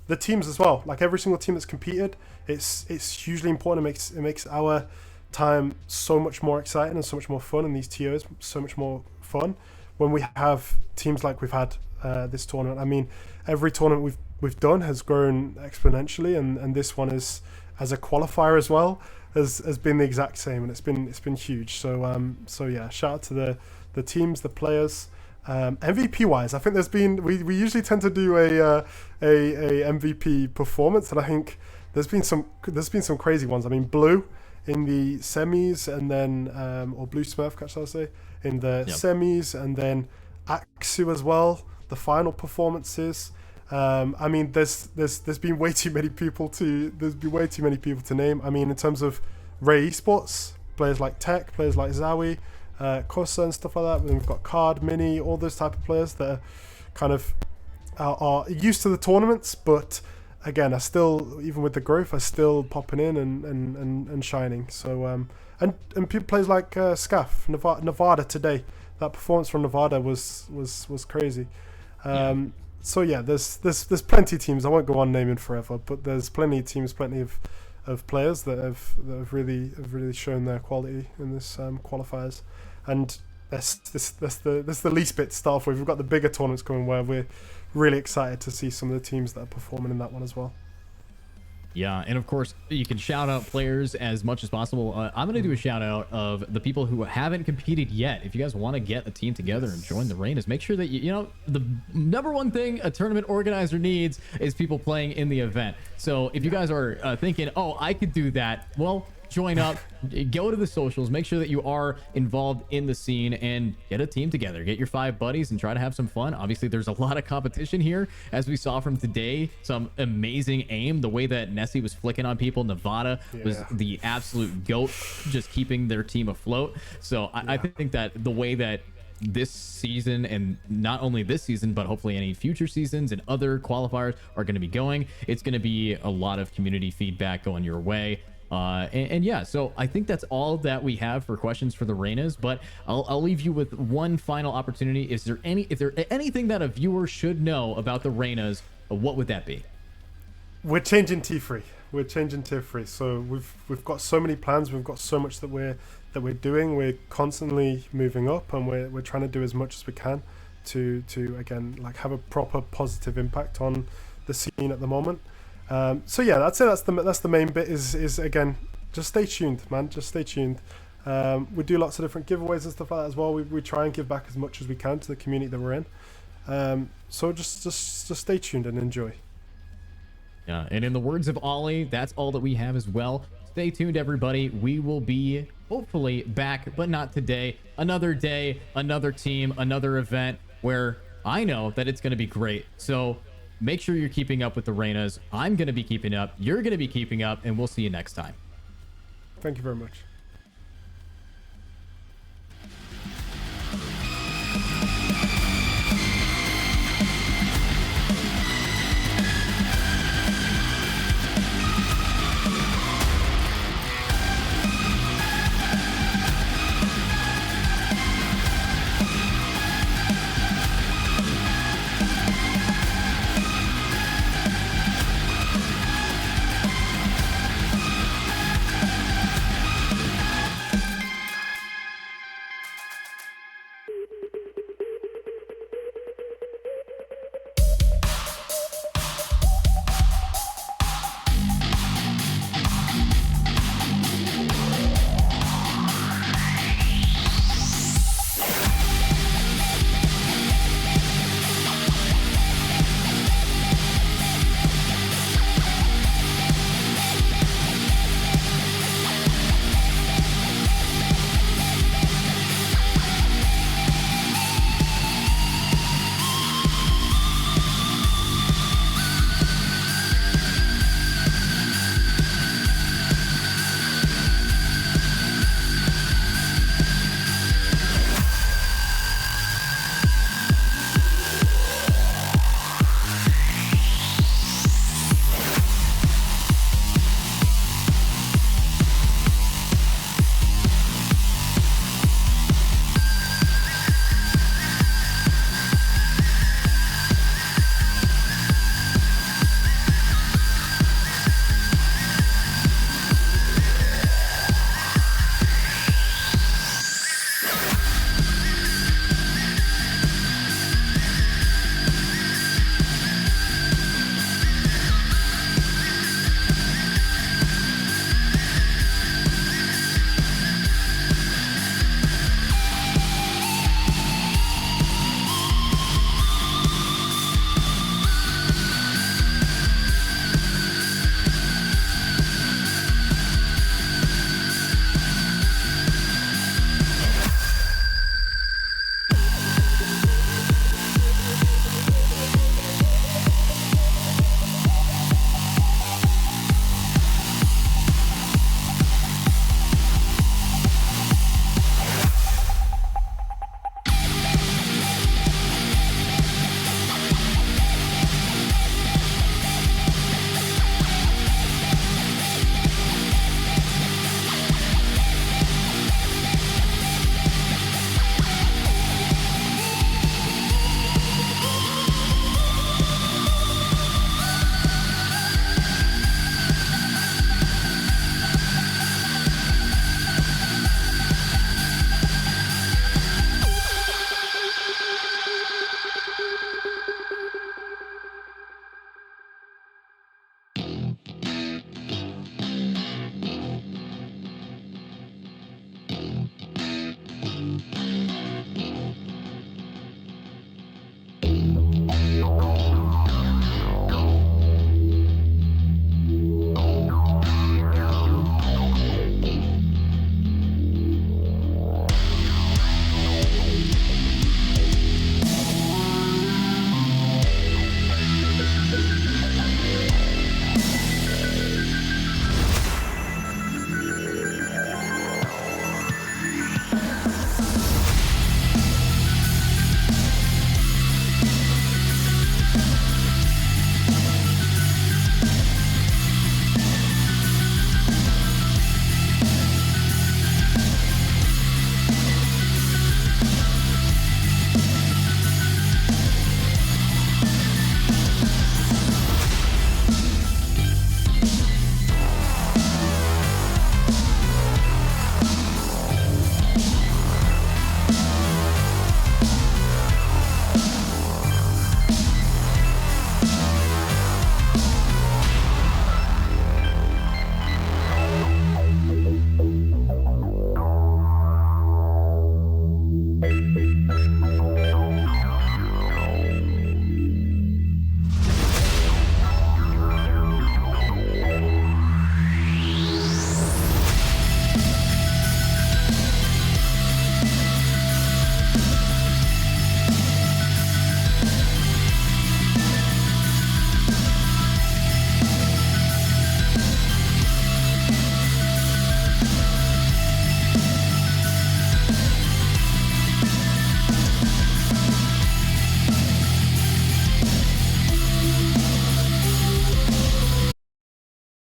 The teams as well, like every single team that's competed, it's hugely important. It makes our time so much more exciting and so much more fun, and these TOs so much more fun when we have teams like we've had this tournament. I mean, every tournament we've done has grown exponentially, and this one is, as a qualifier as well, has been the exact same, and it's been huge. So yeah, shout out to the teams, the players. MVP wise, I think we usually tend to do a MVP performance, and I think there's been some crazy ones. I mean, Blue in the semis, and then or Blue Smurf, catch I'll say, in the semis, and then Aksu as well, the final performances. I mean, there's been way too many people to name. I mean, in terms of Ray Esports, players like Tech, players like Zawi, Kosa and stuff like that. And then we've got Card, Mini, all those type of players that are kind of are used to the tournaments, but again, are still, even with the growth, are still popping in and shining. So and people players like Scaff, Nevada today. That performance from Nevada was crazy. So yeah, there's plenty of teams. I won't go on naming forever, but there's plenty of teams, plenty of players that have really shown their quality in this qualifiers. And that's the least bit to start off with. We've got the bigger tournaments coming, where we're really excited to see some of the teams that are performing in that one as well. Yeah, and of course, you can shout out players as much as possible. I'm going to do a shout out of the people who haven't competed yet. If you guys want to get a team together and join the Reynas, make sure that, you know, the number one thing a tournament organizer needs is people playing in the event. So if you guys are thinking, oh, I could do that, well, join up, go to the socials, make sure that you are involved in the scene and get a team together, get your 5 buddies and try to have some fun. Obviously there's a lot of competition here, as we saw from today. Some amazing aim, the way that Nessie was flicking on people. Nevada was the absolute goat, just keeping their team afloat. So I think that the way that this season, and not only this season but hopefully any future seasons and other qualifiers are going to be going, it's going to be a lot of community feedback going your way. And yeah, so I think that's all that we have for questions for the Reynas, but I'll leave you with one final opportunity. If there anything that a viewer should know about the Reynas, what would that be? We're changing T3. We're changing tier 3. So we've got so many plans. We've got so much that we're doing. We're constantly moving up, and we're trying to do as much as we can to again, like, have a proper positive impact on the scene at the moment. So yeah, that's it. That's the main bit. Is again, just stay tuned, man. Just stay tuned. We do lots of different giveaways and stuff like that as well. We try and give back as much as we can to the community that we're in. So just stay tuned and enjoy. Yeah, and in the words of Ollie, that's all that we have as well. Stay tuned, everybody. We will be hopefully back, but not today. Another day, another team, another event where I know that it's going to be great. So make sure you're keeping up with the Reynas. I'm going to be keeping up. You're going to be keeping up, and we'll see you next time. Thank you very much.